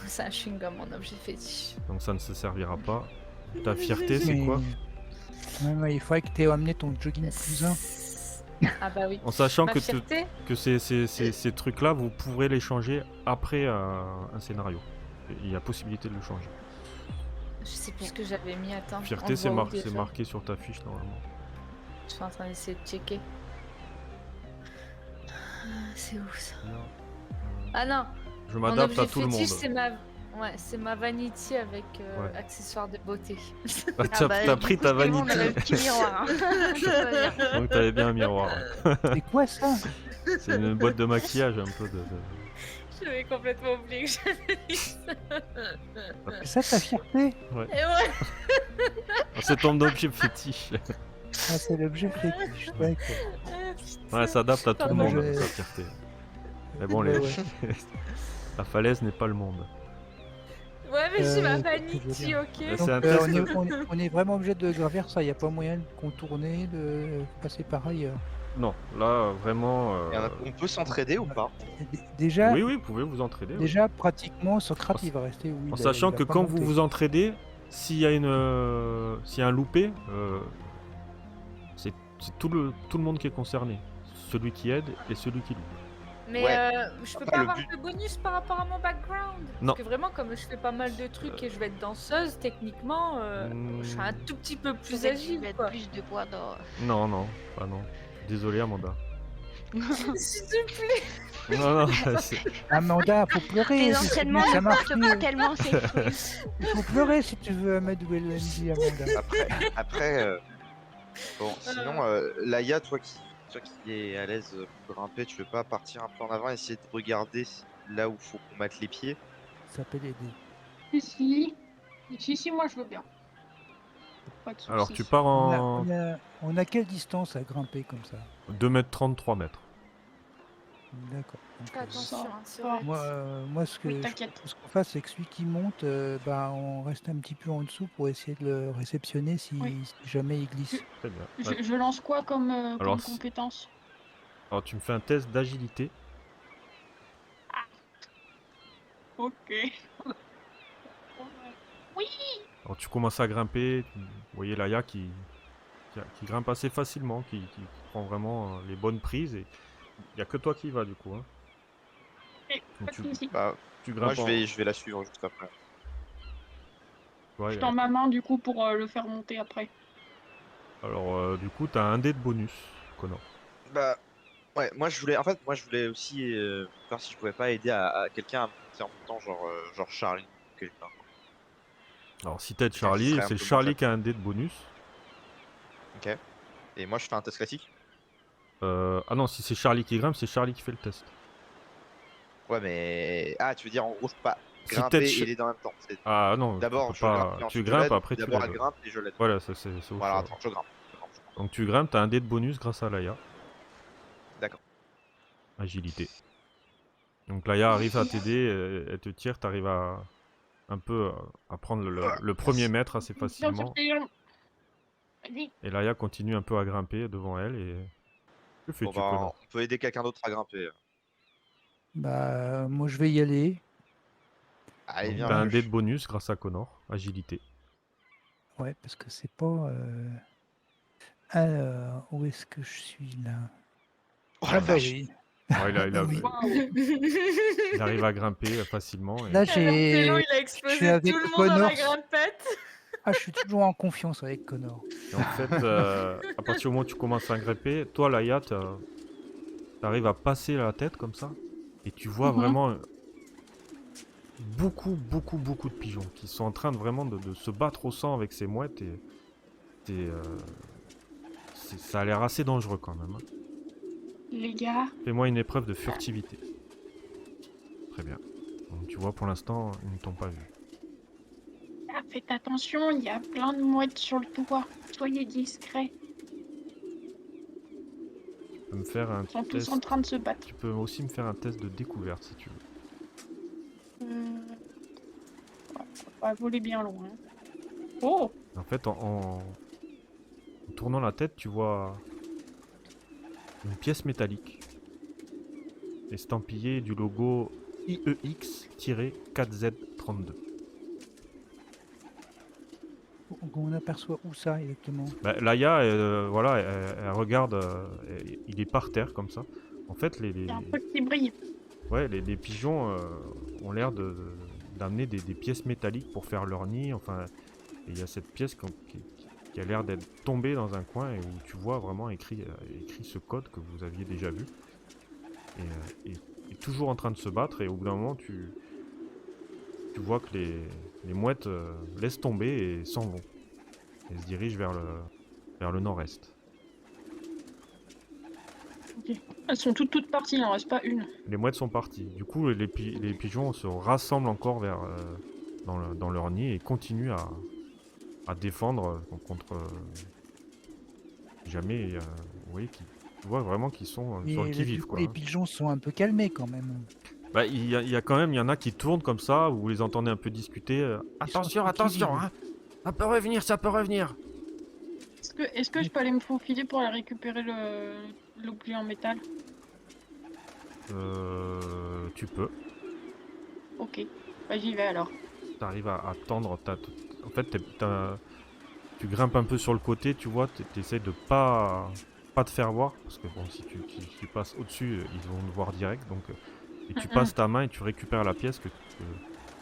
S3: C'est un chewing-gum mon objet fétiche.
S1: Donc ça ne se servira pas. Ta fierté, c'est
S2: mais-
S1: quoi?
S2: Ouais, il faudrait que tu aies amené ton jogging plus 1.
S3: Ah bah oui.
S1: En sachant
S3: Ma
S1: que,
S3: fierté,
S1: ces trucs-là, vous pourrez les changer après un scénario. Il y a possibilité de le changer.
S3: je sais plus ce que j'avais mis. Attends.
S1: Fierté,
S3: on
S1: c'est
S3: voit où
S1: c'est
S3: déjà
S1: marqué sur ta fiche normalement.
S3: Je suis en train d'essayer de checker. Ah, c'est où ça? Ah non.
S1: Je
S3: Mon
S1: m'adapte
S3: objet
S1: à tout le monde.
S3: fétiche, c'est ma vanity avec
S1: Ouais.
S3: accessoires de beauté.
S1: Ah, t'as
S6: bah,
S1: t'as
S6: du
S1: pris
S6: coup,
S1: ta
S6: c'est bon, on a
S1: vanité.
S6: le petit miroir. Hein. Tout va bien.
S1: Donc t'avais bien un miroir.
S2: C'est quoi ça?
S1: C'est une boîte de maquillage un peu de...
S3: J'avais complètement oublié que j'avais dit ça.
S2: C'est ça ta fierté?
S3: Et ouais.
S1: C'est ton objet fétiche.
S2: Ah, c'est l'objet fétiche. Ouais, quoi.
S1: Ouais, ça s'adapte à tout le
S3: Pardon.
S1: monde,
S2: Je-
S1: sa fierté. Mais bon,
S2: Ouais,
S1: les...
S2: ouais.
S1: la falaise n'est pas le monde.
S3: Ouais, j'ai ma
S2: qu'est-ce que je veux
S3: vanity,
S2: dire
S3: ok.
S1: C'est
S2: Donc,
S1: un test.
S2: on est vraiment obligé de gravir ça. Il n'y a pas moyen de contourner, de passer par ailleurs.
S1: Non, là, vraiment...
S5: On peut s'entraider ou pas?
S2: Déjà,
S1: Oui, oui, vous pouvez vous entraider. oui.
S2: déjà pratiquement, Socrate,
S1: En
S2: il va rester où il
S1: En
S2: est,
S1: sachant
S2: il va
S1: que
S2: pas
S1: quand vous
S2: monter.
S1: vous entraidez, s'il y a s'il y a un loupé, c'est tout le monde qui est concerné. Celui qui aide et celui qui loupe.
S3: Mais
S5: Ouais.
S3: je peux
S5: Après,
S3: pas
S5: le
S3: avoir
S5: but-
S3: de bonus par rapport à mon background.
S1: Non.
S3: Parce que vraiment, comme je fais pas mal de trucs et je vais être danseuse, techniquement, je suis un tout petit peu plus
S6: Tu
S3: agile,
S6: mettre
S3: quoi.
S6: plus de points dans.
S1: Non, non, pas non. Désolé, Amanda.
S3: S'il te plaît.
S1: Non, non, c'est-
S2: Amanda, faut pleurer.
S6: Tes
S2: c'est
S6: entraînements
S2: bien, ça
S6: ne
S2: marche
S6: portent pas
S2: mieux.
S6: tellement ses fruits.
S2: Il faut pleurer si tu veux mettre où elle dit, Amanda.
S5: Après, bon, sinon, Laïa, toi qui es à l'aise pour grimper, tu veux pas partir un peu en avant, essayer de regarder là où faut qu'on mette les pieds?
S2: Ça peut l'aider.
S4: Si, moi je veux bien. Pas de soucis.
S1: Alors tu pars en
S2: On a quelle distance à grimper comme ça?
S1: 2 m 30, 3 mètres.
S2: D'accord. Donc,
S3: Fais attention, hein, c'est
S4: va.
S3: vrai.
S2: moi, ce que
S4: Oui,
S2: je
S4: t'inquiète.
S2: propose qu'on fasse, c'est que celui qui monte, on reste un petit peu en dessous pour essayer de le réceptionner si jamais il glisse.
S1: Très bien.
S4: Je lance quoi comme
S1: Alors,
S4: compétence?
S1: Alors tu me fais un test d'agilité.
S4: Ok. Oui.
S1: Alors tu commences à grimper, vous voyez Laïa qui grimpe assez facilement, qui prend vraiment les bonnes prises et il n'y a que toi qui y va du coup. Hein. Donc,
S4: Pas de soucis.
S5: Bah,
S1: tu
S5: moi,
S1: grimpes
S5: je vais la suivre juste après.
S1: Ouais,
S4: Je tends ma main du coup pour le faire monter après.
S1: alors du coup tu as un dé de bonus, Connor.
S5: Bah, ouais, moi, je voulais aussi voir si je pouvais pas aider à quelqu'un à monter en montant, genre Charlie ou quelqu'un.
S1: Alors si t'aides
S5: Quelqu'un qui
S1: Charlie,
S5: serait un
S1: c'est
S5: peu moins
S1: Charlie
S5: fatigué.
S1: qui a un dé de bonus.
S5: Ok. Et moi, je fais un test classique?
S1: Ah non, si c'est Charlie qui grimpe, c'est Charlie qui fait le test.
S5: Ouais, mais. Ah, tu veux dire en gros, je peux pas
S1: Si
S5: grimper
S1: t'aides
S5: et aider en même temps.
S1: Ah non,
S5: D'abord,
S1: tu
S5: je
S1: peux pas.
S5: grimpe et
S1: Tu
S5: ensuite je
S1: grimpes,
S5: l'aide.
S1: après tu
S5: D'abord, elle
S1: l'aides.
S5: grimpe et je l'aide.
S1: Voilà, c'est au
S5: Voilà,
S1: choix.
S5: attends, je grimpe.
S1: Donc tu grimpes, t'as un dé de bonus grâce à Laïa.
S5: D'accord.
S1: Agilité. Donc Laïa arrive à t'aider, elle te tire, t'arrives à un peu à prendre le premier mètre assez facilement.
S4: Vas-y.
S1: Et Laïa continue un peu à grimper devant elle et... Que
S5: Bon,
S1: fais-tu,
S5: bah,
S1: Connor?
S5: on peut aider quelqu'un d'autre à grimper.
S2: Bah, moi, je vais y aller.
S5: Allez,
S1: Donc
S5: viens.
S1: t'as un
S2: Ouais,
S1: dé de bonus grâce à Connor. Agilité.
S2: Ouais, parce que c'est pas. Alors, où est-ce que je suis là?
S5: Oh,
S2: Ah
S5: la
S2: bah
S5: vache.
S2: oui.
S1: Ouais,
S2: Oui.
S1: il arrive à grimper facilement. Et...
S2: Là,
S3: Le pélo, il a
S2: je
S3: explosé
S2: suis avec
S3: tout le monde dans
S2: Connor.
S3: la grimpette.
S2: Ah, je suis toujours en confiance avec Connor.
S1: Et en fait, à partir du moment où tu commences à grimper, toi, Laïa, t'arrives à passer la tête comme ça. Et tu vois vraiment beaucoup de pigeons qui sont en train de vraiment de se battre au sang avec ces mouettes. Et ça a l'air assez dangereux quand même. Hein.
S4: Les gars.
S1: Fais-moi une épreuve de furtivité. Très bien. Donc, tu vois, pour l'instant, ils ne t'ont pas vu.
S4: Ah, faites attention, il y a plein de mouettes sur le toit. Soyez discrets.
S1: Tu peux me faire un
S4: Ils sont tous
S1: test.
S4: en train de se battre.
S1: Tu peux aussi me faire un test de découverte si tu veux.
S4: On va voler bien loin. Oh.
S1: En fait, en tournant la tête, tu vois une pièce métallique estampillée du logo IEX-4Z32.
S2: On aperçoit où ça exactement?
S1: Bah, Laïa, voilà, elle regarde, il est par terre comme ça. En fait,
S4: Il y a un truc qui brille.
S1: ouais, les pigeons ont l'air d'amener des pièces métalliques pour faire leur nid. Enfin, il y a cette pièce qui a l'air d'être tombée dans un coin et où tu vois vraiment écrit ce code que vous aviez déjà vu. Et toujours en train de se battre et au bout d'un moment tu vois que les mouettes laissent tomber et s'en vont. Elles se dirigent vers le nord-est.
S4: Ok. Elles sont toutes parties, il n'en reste pas une.
S1: Les mouettes sont parties. Du coup, les pigeons se rassemblent encore dans leur nid et continuent à défendre contre jamais. Vous voyez, tu vois vraiment qu'ils sont sur le
S2: Mais
S1: qui-vive.
S2: du coup,
S1: Quoi,
S2: les
S1: hein.
S2: pigeons sont un peu calmés quand même.
S1: Bah, il y a quand même, il y en a qui tournent comme ça, vous les entendez un peu discuter.
S2: Ils sont
S1: Attention,
S2: tranquilles,
S1: attention, hein. Ça peut revenir, ça peut revenir.
S4: Est-ce que je peux aller me faufiler pour aller récupérer l'objet en métal?
S1: Tu peux.
S4: Ok, bah j'y vais alors.
S1: T'arrives à tendre. En fait, tu grimpes un peu sur le côté, tu vois, t'essayes de pas te faire voir, parce que bon, si tu passes au-dessus, ils vont te voir direct, donc... et tu passes ta main et tu récupères la pièce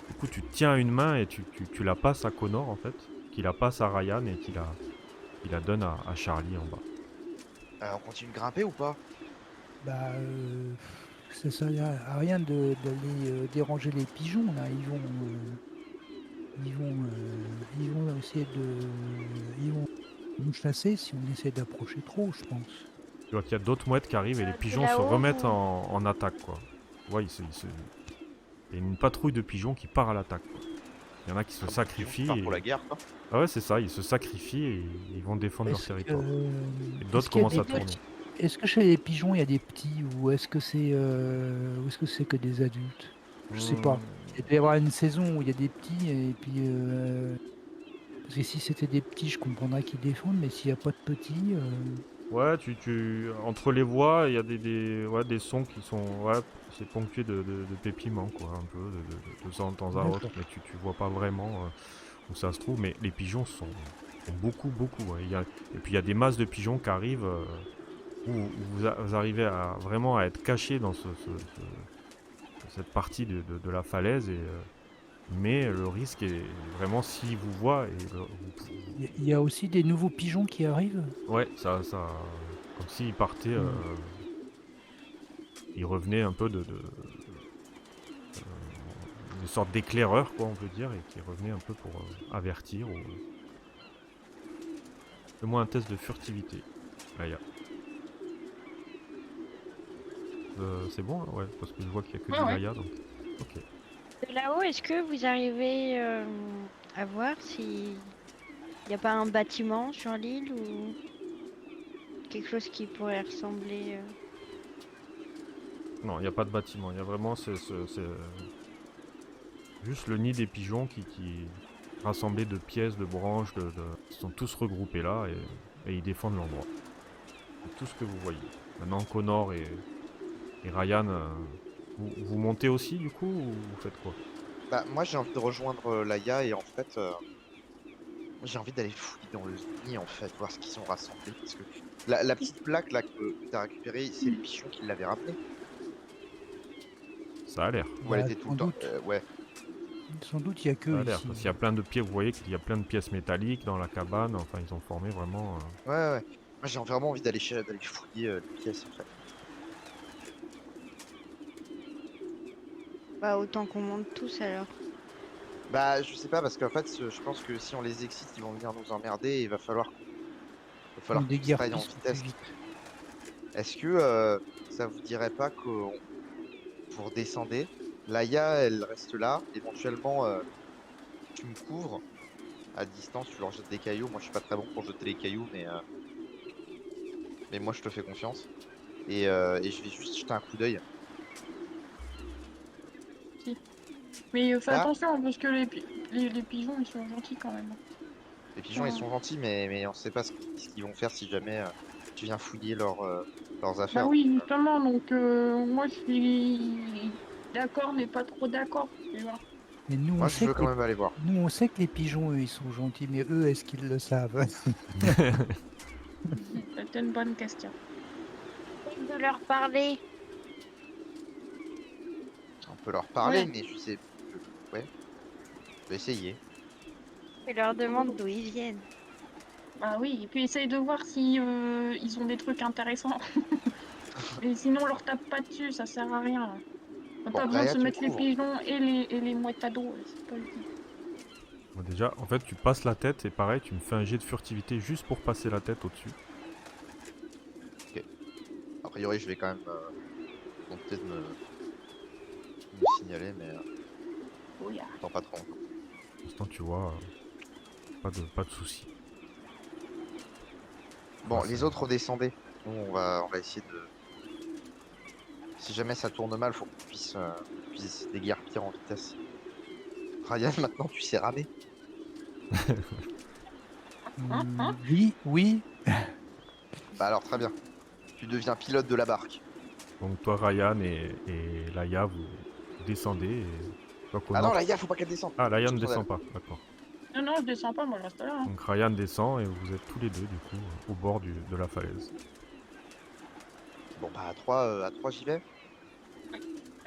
S1: du coup, tu tiens à une main et tu la passes à Connor, en fait, qui la passe à Ryan et qui la donne à Charlie en bas.
S5: On continue de grimper ou pas?
S2: Bah, ça sert à rien d'aller déranger les pigeons là. Ils vont essayer ils vont nous chasser si on essaie d'approcher trop, je pense.
S1: Tu vois qu'il y a d'autres mouettes qui arrivent et les
S6: De
S1: pigeons se
S6: là-haut,
S1: remettent
S6: vous-
S1: en attaque, quoi. Tu vois, il y a une patrouille de pigeons qui part à l'attaque, quoi. Il y en a qui se
S5: Comme
S1: sacrifient.
S5: part pour la guerre, quoi.
S1: Ah ouais, c'est ça, ils se sacrifient et ils vont défendre leur
S2: Est-ce
S1: territoire.
S2: que,
S1: Et d'autres
S2: est-ce qu'il y a
S1: commencent à
S2: des
S1: tourner.
S2: petits- Est-ce que chez les pigeons il y a des petits ou est-ce que c'est que des adultes? Je sais pas. Il doit y avoir une saison où il y a des petits et puis parce que si c'était des petits, je comprendrais qu'ils défendent, mais s'il n'y a pas de petits,
S1: Ouais, entre les voix, il y a des sons qui sont... Ouais, c'est ponctué de pépiments, quoi, un peu, de temps à autre,
S2: d'accord.
S1: mais tu vois pas vraiment où ça se trouve, mais les pigeons sont beaucoup, beaucoup, ouais. Et puis il y a des masses de pigeons qui arrivent, où vous arrivez vraiment à être caché dans cette partie de la falaise, mais le risque est vraiment s'ils vous voient,
S2: Il y a aussi des nouveaux pigeons qui arrivent.
S1: ouais, comme s'ils partaient, ils revenaient un peu une sorte d'éclaireur, quoi, on peut dire, et qui revenait un peu pour avertir. Fais-moi un test de furtivité. Là. C'est bon, là, ouais, parce que je vois qu'il y a que
S4: Ouais,
S1: du
S4: ouais.
S1: Laïa, donc... Ok.
S6: De là-haut, est-ce que vous arrivez à voir s'il n'y a pas un bâtiment sur l'île ou quelque chose qui pourrait ressembler
S1: Non, il n'y a pas de bâtiment, il y a vraiment juste le nid des pigeons qui rassemblé de pièces, de branches, ils sont tous regroupés là et ils défendent l'endroit. C'est tout ce que vous voyez. Maintenant, Connor et Ryan, vous montez aussi du coup ou vous faites quoi?
S5: Bah, moi j'ai envie de rejoindre Laïa et en fait, j'ai envie d'aller fouiller dans le nid en fait, voir ce qu'ils ont rassemblé. Parce que la petite plaque là que t'as récupérée, c'est les pigeons qui l'avaient ramenée.
S1: Ça a l'air.
S5: Ou elle
S2: Bah,
S5: était tout
S2: sans
S5: le temps.
S2: doute.
S5: Ouais.
S2: Sans doute, il n'y a
S1: Ça
S2: que
S1: a l'air.
S2: ici.
S1: Parce qu'il y a plein de pièces, vous voyez qu'il y a plein de pièces métalliques dans la cabane. Enfin, ils ont formé vraiment.
S5: Ouais. Moi j'ai vraiment envie d'aller fouiller les pièces en fait.
S6: Bah autant qu'on monte tous alors.
S5: Bah, je sais pas parce qu'en fait, je pense que si on les excite, ils vont venir nous emmerder et il va falloir
S2: Une
S5: qu'on se taille en
S2: déguerpisse au plus
S5: vitesse.
S2: vite.
S5: Est-ce que ça vous dirait pas que vous redescendez, Laïa elle reste là, éventuellement tu me couvres à distance, tu leur jettes des cailloux. Moi je suis pas très bon pour jeter les cailloux, mais moi je te fais confiance. Et je vais juste jeter un coup d'œil.
S4: Mais fais
S5: Ah.
S4: attention parce que les pigeons ils sont gentils quand même.
S5: Les pigeons ils sont gentils, mais on sait pas ce qu'ils vont faire si jamais tu viens fouiller leurs affaires.
S4: Bah oui, justement, donc moi je suis d'accord mais pas trop d'accord, tu vois.
S2: Mais nous,
S5: Moi
S2: on
S5: je
S2: sait
S5: veux
S2: que
S5: quand même aller voir.
S2: nous, on sait que les pigeons, eux, ils sont gentils, mais eux, est-ce qu'ils le savent?
S4: C'était une bonne question.
S6: De leur parler.
S5: On peut leur parler,
S4: Ouais.
S5: mais je sais. Ouais. Je vais essayer.
S6: Et leur demande d'où ils viennent.
S4: Bah oui, et puis essaye de voir si ils ont des trucs intéressants. Et sinon, on leur tape pas dessus, ça sert à rien. On a
S5: Bon,
S4: pas besoin de
S5: Laïa,
S4: se
S5: tu me
S4: mettre les
S5: couvres.
S4: pigeons et les mouettes à dos, c'est pas utile.
S1: Bon, déjà, en fait, tu passes la tête et pareil, tu me fais un jet de furtivité juste pour passer la tête au-dessus.
S5: A priori, je vais quand même tenter de me signaler, mais
S4: Oh yeah.
S5: attends pas trop.
S1: Pour l'instant, tu vois, pas de soucis.
S5: Bon,
S1: Ouais,
S5: les
S1: ça-
S5: autres redescendaient. Nous, on va essayer de. Si jamais ça tourne mal, faut qu'on puisse puis des guerres en vitesse. Ryan, maintenant tu sais ramer.
S2: Oui.
S5: Bah alors très bien. Tu deviens pilote de la barque.
S1: Donc toi, Ryan et Laïa, vous descendez. Et... toi,
S5: Ah
S1: Connor-
S5: non, Laïa, faut pas qu'elle descende.
S1: Ah, Laïa ne
S5: Je me
S1: descend pas, d'accord.
S4: Non, non, je descends pas, moi je reste là. Hein.
S1: Donc Ryan descend et vous êtes tous les deux, du coup, au bord de la falaise.
S5: Bon bah à 3 j'y vais.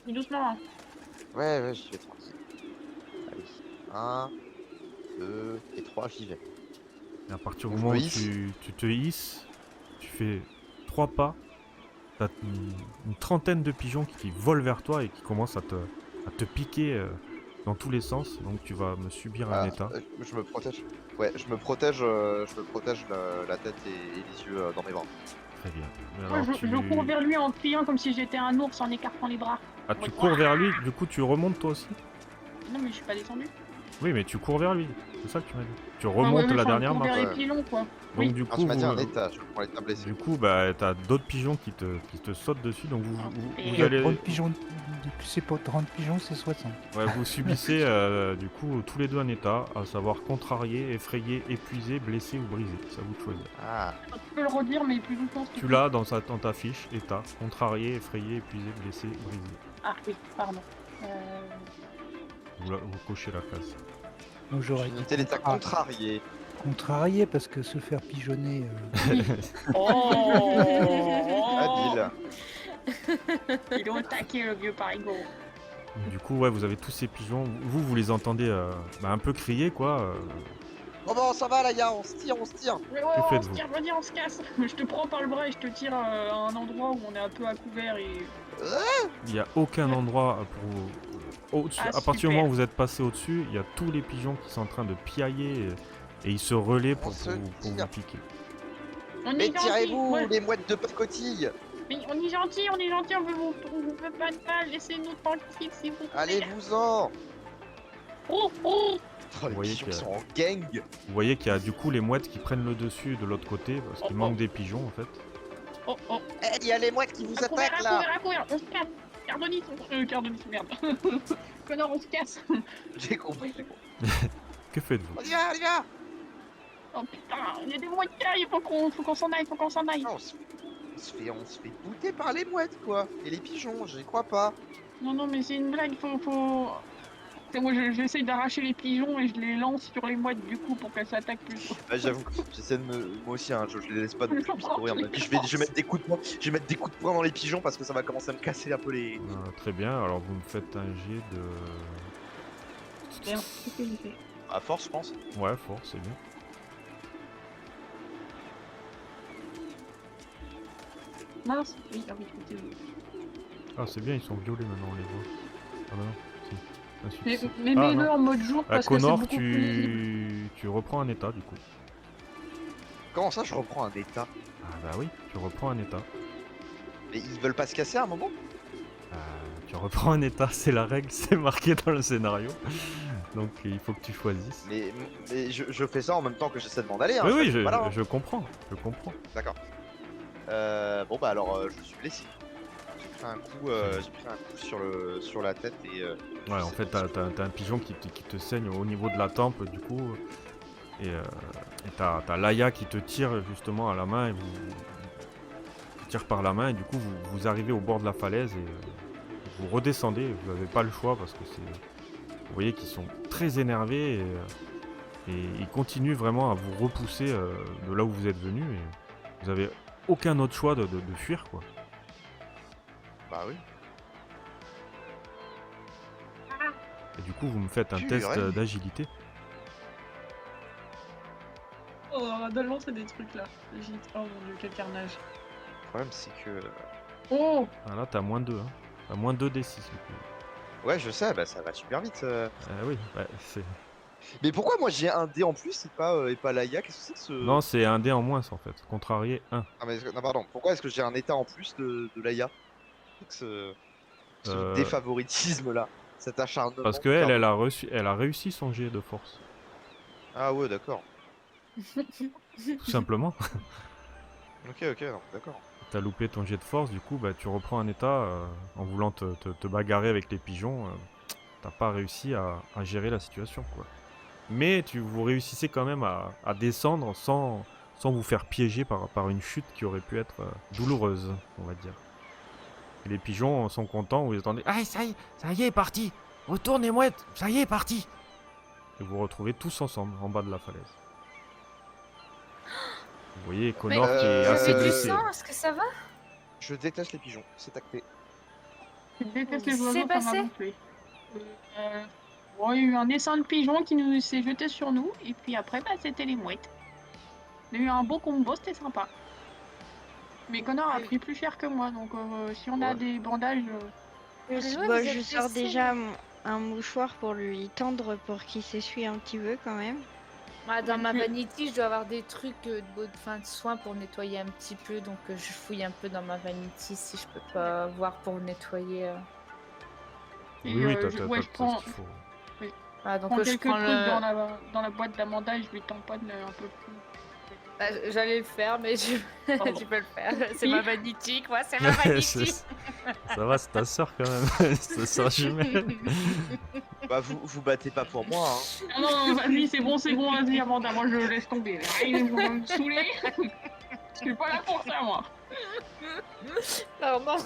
S4: Mais doucement. Hein.
S5: Ouais, j'y vais tranquille. Allez. 1, 2 et 3, j'y vais.
S1: Et à partir du
S5: Donc, je
S1: moment
S5: me
S1: où
S5: hisse.
S1: tu te hisses, tu fais 3 pas, t'as une trentaine de pigeons qui volent vers toi et qui commencent à te piquer dans tous les sens. Donc tu vas me subir un
S5: Ah,
S1: état.
S5: je me protège. Ouais, je me protège la tête et les yeux dans mes bras.
S1: Très bien. Mais
S4: Moi,
S1: alors,
S4: je cours vers lui en criant comme si j'étais un ours en écartant les bras.
S1: Ah, tu cours vers lui, du coup tu remontes toi aussi?
S4: Non, mais je suis pas descendu.
S1: Oui, mais tu cours vers lui, c'est ça que tu m'as dit. Tu
S4: Ah,
S1: remontes
S4: ouais,
S1: la
S4: enfin,
S1: dernière
S4: je cours vers
S1: marche.
S4: les pilons, quoi.
S1: Donc
S4: Oui.
S1: du
S5: Ah,
S1: coup,
S5: tu m'as dit
S1: vous-
S5: un état, je prends l'état blessé.
S1: du coup, bah, t'as d'autres pigeons qui te sautent dessus, donc vous
S2: Il y a
S1: allez,
S2: 30 pigeons. C'est pas 30 pigeons, c'est 60.
S1: ouais, vous subissez du coup tous les deux un état, à savoir contrarié, effrayé, épuisé, blessé ou brisé. C'est à vous de choisir.
S5: Ah,
S4: Tu peux le redire, mais plus doucement. s'il te
S1: Tu
S4: plaît.
S1: l'as dans ta fiche, état, contrarié, effrayé, épuisé, blessé, brisé.
S4: Ah, oui, pardon.
S1: Vous cochez la case.
S2: Donc j'aurais
S5: j'ai
S2: dit
S5: noté l'état contrarié.
S2: contrarié parce que se faire pigeonner.
S4: Oh
S5: Habile.
S4: Il est au taquet, le vieux parigot.
S1: Du coup, ouais, vous avez tous ces pigeons. Vous les entendez un peu crier, quoi.
S5: Oh bon, ça va, Laïa, on se tire.
S4: Mais ouais,
S1: Que
S4: on se
S1: faites-vous?
S4: tire, vas-y, on se casse. Je te prends par le bras et je te tire à un endroit où on est un peu à couvert et...
S1: Il n'y a aucun endroit pour au-dessus.
S4: Ah,
S1: À partir du
S4: super.
S1: moment où vous êtes passé au-dessus, il y a tous les pigeons qui sont en train de piailler et ils se relaient
S5: On se
S1: pour vous
S5: tire.
S1: piquer.
S4: On
S5: Mais
S4: est gentil.
S5: tirez-vous,
S4: Ouais.
S5: les mouettes de pacotille.
S4: Mais on est gentil, on vous fait pas de mal, laissez-nous tranquilles s'il vous plaît.
S5: Allez-vous-en.
S4: Oh, oh.
S5: Oh, les
S1: voyez
S5: pigeons
S1: que-
S5: sont en gang.
S1: Vous voyez qu'il y a du coup les mouettes qui prennent le dessus de l'autre côté parce qu'il
S4: Oh,
S1: manque
S4: oh.
S1: des pigeons en fait.
S4: Oh, oh,
S5: Eh, il y a les mouettes qui vous
S4: à couvert,
S5: attaquent
S4: à
S5: là.
S4: couvert, à couvert, on se casse. Cardonis, merde. Connor, on se casse.
S5: J'ai compris.
S1: Que faites-vous?
S5: On y va.
S4: Oh putain, il y a des mouettes là, il faut qu'on s'en aille,
S5: Ah, on se fait bouter par les mouettes quoi. Et les pigeons, j'y crois pas.
S4: Non, mais c'est une blague, faut... C'est moi, j'essaye d'arracher les pigeons et je les lance sur les mouettes du coup pour qu'elles s'attaquent plus.
S5: Ouais, j'avoue, j'essaie de moi aussi, hein, je les laisse pas non plus courir. Je vais mettre des coups de poing. Je vais mettre des coups de poing dans les pigeons parce que ça va commencer à me casser un peu les.
S1: Très bien, alors vous me faites un jet de...
S4: Merde, qu'est-ce que j'ai fait?
S5: À force, je pense.
S1: Ouais, fort, c'est bien.
S4: Mince, oui, ah oui, c'était...
S1: Ah, c'est bien, ils sont violets maintenant, on les voit. Ah bah non, si. Un
S4: Mais
S1: succès.
S4: mets-le
S1: non.
S4: en mode jour
S1: Ah,
S4: parce que c'est
S1: Connor,
S4: beaucoup plus visible.
S1: tu reprends un état du coup.
S5: Comment ça, je reprends un état?
S1: Ah bah oui, tu reprends un état.
S5: Mais ils veulent pas se casser à un moment?
S1: Tu reprends un état, c'est la règle, c'est marqué dans le scénario. Donc il faut que tu choisisses.
S5: Mais je fais ça en même temps que j'essaie de m'en aller. Hein,
S1: Oui, oui,
S5: reste pas là, hein.
S1: je comprends, je comprends.
S5: D'accord. Bon bah alors, je suis blessé. J'ai pris un coup, sur la tête et.
S1: Ouais, en fait, t'as un pigeon qui te saigne au niveau de la tempe, du coup. Et t'as Laïa qui te tire justement à la main et vous tire par la main et du coup vous arrivez au bord de la falaise et vous redescendez. Vous n'avez pas le choix parce que vous voyez qu'ils sont très énervés et ils continuent vraiment à vous repousser de là où vous êtes venu et vous avez aucun autre choix de fuir quoi.
S5: Bah oui.
S1: Et du coup vous me faites un
S5: Purée.
S1: test d'agilité.
S4: Oh, donne-moi c'est des trucs là. Oh mon dieu, quel carnage.
S5: Le problème c'est que.
S4: Oh,
S1: Ah là t'as moins 2 hein. T'as moins 2 D6 du coup.
S5: Ouais, je sais, bah ça va super vite.
S1: Oui, ouais, c'est...
S5: Mais pourquoi moi j'ai un dé en plus et pas Laïa? Qu'est-ce que c'est que ce.
S1: Non, c'est un dé en moins en fait. Contrarié 1.
S5: Ah, mais non, pardon. Pourquoi est-ce que j'ai un état en plus de Laïa? Ce
S1: Euh,
S5: défavoritisme là, cet acharnement.
S1: Parce qu'elle, elle a réussi son jet de force.
S5: Ah ouais, d'accord.
S1: Tout simplement.
S5: Ok, non, d'accord.
S1: t'as loupé ton jet de force, du coup, bah, tu reprends un état en voulant te bagarrer avec les pigeons. T'as pas réussi à gérer la situation, quoi. Mais vous réussissez quand même à descendre sans vous faire piéger par une chute qui aurait pu être douloureuse, on va dire. Et les pigeons sont contents, vous attendez. Ah, ça y est, parti. Retourne les mouettes, ça y est, parti. Et vous vous retrouvez tous ensemble en bas de la falaise. Vous voyez Connor qui est
S3: J'ai
S1: assez
S3: vu du
S1: blessé.
S3: sang, est-ce que ça va?
S5: Je déteste les pigeons, c'est acté.
S4: Je déteste
S3: Qu'est-ce
S4: les
S3: qui s'est
S4: oiseaux, ça m'a
S3: passé?
S4: gonflé. Bon, il y a eu un essaim de pigeons qui nous s'est jeté sur nous, et puis après, bah, c'était les mouettes. On a eu un beau combo, c'était sympa. Mais Connor a pris plus cher que moi, donc si on a
S5: Ouais.
S4: des bandages...
S6: Je,
S3: Mais ouais,
S6: bah,
S3: vous
S6: je
S3: êtes
S6: sors
S3: blessé.
S6: déjà un mouchoir pour lui tendre pour qu'il s'essuie un petit peu quand même.
S3: Moi, dans ma
S4: Tu-
S3: vanity, je dois avoir des trucs de soins pour nettoyer un petit peu, donc je fouille un peu dans ma vanity si je peux pas voir pour nettoyer.
S4: et,
S1: Oui,
S4: je
S1: t'as ce
S4: prends,
S1: qu'il faut.
S3: Ah,
S4: je
S3: donc
S4: prends
S3: je
S4: quelques
S3: prends
S4: trucs
S3: le.
S4: dans la boîte d'amanda et je lui tamponne un peu plus.
S3: Bah, j'allais le faire, mais
S4: Pardon.
S3: je peux le faire. C'est
S4: Oui.
S3: ma vanity, quoi. C'est ma vanity.
S1: Ça va, c'est ta sœur quand même. C'est sa sœur jumelle.
S5: Bah, vous battez pas pour moi, hein.
S4: Ah non, vas-y, c'est bon, vas-y, Amanda, moi je laisse tomber. Ils vont me saouler. Je suis pas là pour ça, moi.
S3: Pardon.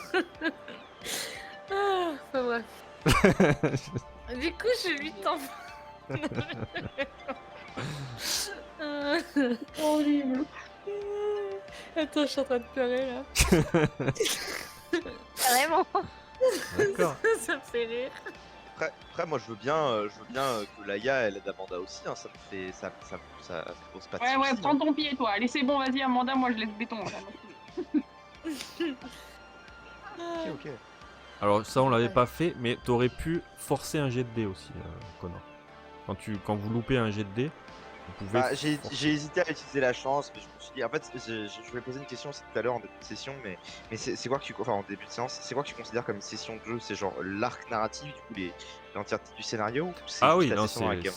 S3: Ah, enfin bref. Du coup, je lui tends.
S4: Horrible.
S3: Attends, je suis en train de pleurer là.
S6: Carrément.
S1: D'accord.
S3: Ça me fait rire.
S5: Après, moi, je veux bien que Laïa, elle aide Amanda aussi, hein. Ça me fait, ça pose pas de
S4: Ouais,
S5: soucis,
S4: prends
S5: hein.
S4: ton pied, toi. Allez, c'est bon, vas-y, Amanda, moi je laisse béton.
S5: Ok.
S1: Alors ça on l'avait pas fait, mais t'aurais pu forcer un jet de dés aussi, Connor. Quand vous loupez un jet de dés, vous pouvez.
S5: Bah, j'ai
S1: forcer.
S5: hésité à utiliser la chance, mais je me suis dit, en fait, je voulais poser une question aussi tout à l'heure en début de session, mais c'est quoi que enfin en début de séance, c'est quoi que tu considères comme une session de jeu? C'est genre l'arc narratif, du coup, l'entièreté du scénario, ou c'est
S1: Ah
S5: juste
S1: oui,
S5: la
S1: non,
S5: session avec game?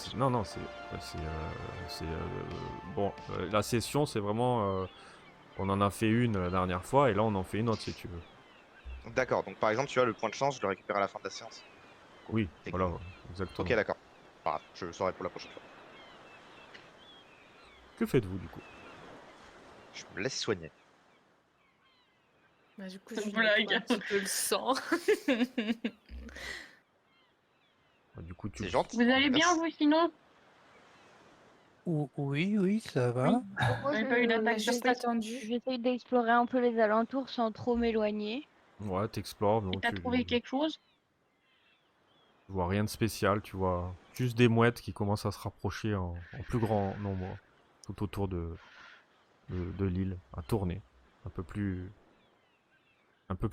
S1: bon, la session c'est vraiment, on en a fait une la dernière fois et là on en fait une autre si tu veux.
S5: D'accord, donc par exemple, tu vois, le point de chance, je le récupère à la fin de la séance.
S1: Oui, voilà,
S5: Techniquement.
S1: exactement.
S5: Ok, d'accord. Pas grave, je le saurai pour la prochaine fois.
S1: Que faites-vous du coup?
S5: Je me laisse soigner.
S3: Bah, du coup,
S4: C'est
S3: je lui
S4: une blague.
S3: nettoie un petit peu le sang.
S1: Du coup,
S5: C'est gentil.
S4: Vous allez bien,
S5: Merci.
S4: vous, sinon?
S2: Oui, ça va.
S6: Moi,
S4: Vous avez pas eu
S3: On a
S4: d'attaque
S3: juste
S4: surprise?
S3: attendu.
S6: j'essaye d'explorer un peu les alentours sans trop m'éloigner.
S1: Ouais, t'explores,
S4: Et
S1: donc
S4: t'as
S1: tu
S4: trouvé quelque chose?
S1: vois rien de spécial, tu vois juste des mouettes qui commencent à se rapprocher en plus grand nombre tout autour de l'île, à tourner, un peu plus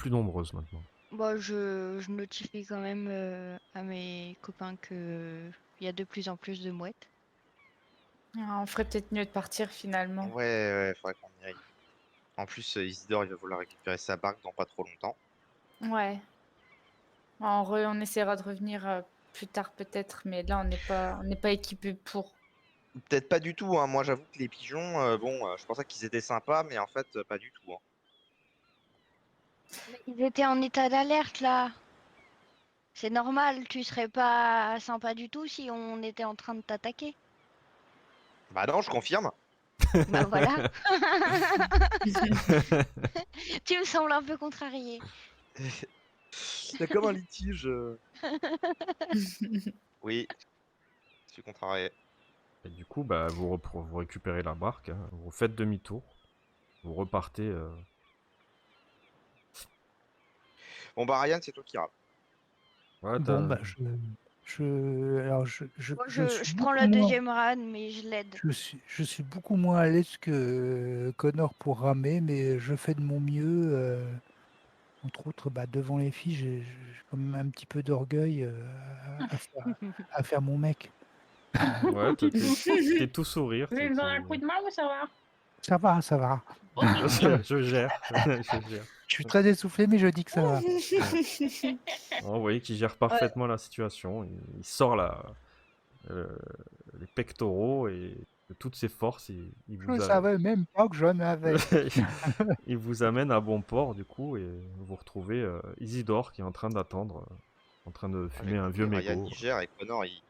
S1: nombreuses maintenant.
S6: Bah, je notifie quand même à mes copains que il y a de plus en plus de mouettes.
S3: Ah, on ferait peut-être mieux de partir finalement.
S5: Ouais, faudrait qu'on y aille. En plus, Isidore, il va vouloir récupérer sa barque dans pas trop longtemps.
S3: Ouais. On essaiera de revenir plus tard peut-être, mais là on n'est pas équipé pour.
S5: Peut-être pas du tout, hein. Moi, j'avoue que les pigeons, je pensais qu'ils étaient sympas, mais en fait, pas du tout, hein.
S6: Ils étaient en état d'alerte là. C'est normal, tu serais pas sympa du tout si on était en train de t'attaquer.
S5: Bah non, je confirme.
S6: Bah voilà. Tu me sembles un peu contrarié.
S5: Il y a comme un litige. Oui, je suis contrarié.
S1: Et du coup, bah, vous récupérez la barque, hein, vous faites demi-tour, vous repartez.
S5: Bon, bah, Ryan, c'est toi qui râle.
S1: Ouais,
S2: Bon, bah, alors,
S6: Moi,
S2: je suis
S6: je prends
S2: beaucoup
S6: la
S2: moins,
S6: deuxième rade, mais je l'aide.
S2: je suis beaucoup moins à l'aise que Connor pour ramer, mais je fais de mon mieux. Entre autres, bah, devant les filles, j'ai quand même un petit peu d'orgueil à faire mon mec.
S1: ouais, t'es tout sourire.
S4: Vous avez besoin d'un coup de main ou ça va?
S2: Ça va, ça va.
S4: Ok.
S1: Je gère, je gère.
S2: Je suis très essoufflé, mais je dis que ça va.
S1: Bon, vous voyez qu'il gère parfaitement la situation. Il sort les pectoraux et toutes ses forces, il
S2: Je
S1: vous
S2: ne
S1: a-
S2: savais même pas que j'en avais.
S1: il vous amène à bon port du coup et vous retrouvez Isidore qui est en train d'attendre, en train de
S5: Ah,
S1: fumer
S5: j'ai
S1: un vieux
S5: compris, Ryan
S1: mégot.
S5: il gère et Connor il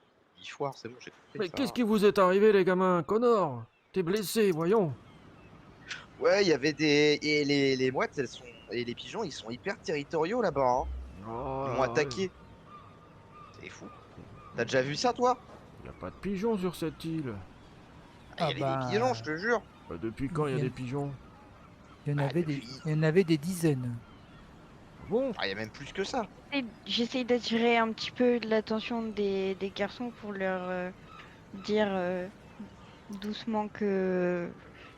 S5: foire, c'est bon, j'ai compris
S1: Mais
S5: ça.
S1: qu'est-ce qui vous est arrivé les gamins? Connor, t'es blessé, voyons.
S5: Ouais, il y avait des. Et les mouettes, elles sont. Et les pigeons, ils sont hyper territoriaux là-bas, hein.
S1: Oh,
S5: Ils m'ont attaqué. C'est fou. T'as déjà vu ça, toi?
S1: y a pas de pigeons sur cette île.
S5: Ah,
S2: Ah
S5: il y a des pigeons, je
S2: bah,
S5: te jure.
S1: Depuis quand il y a
S2: Il y a-
S1: des pigeons?
S2: il y en
S5: Ah,
S2: avait
S5: depuis.
S2: il y en avait des dizaines.
S1: Ah bon?
S5: Ah, il y a même plus que ça.
S6: J'essaye d'attirer un petit peu l'attention des garçons pour leur dire doucement que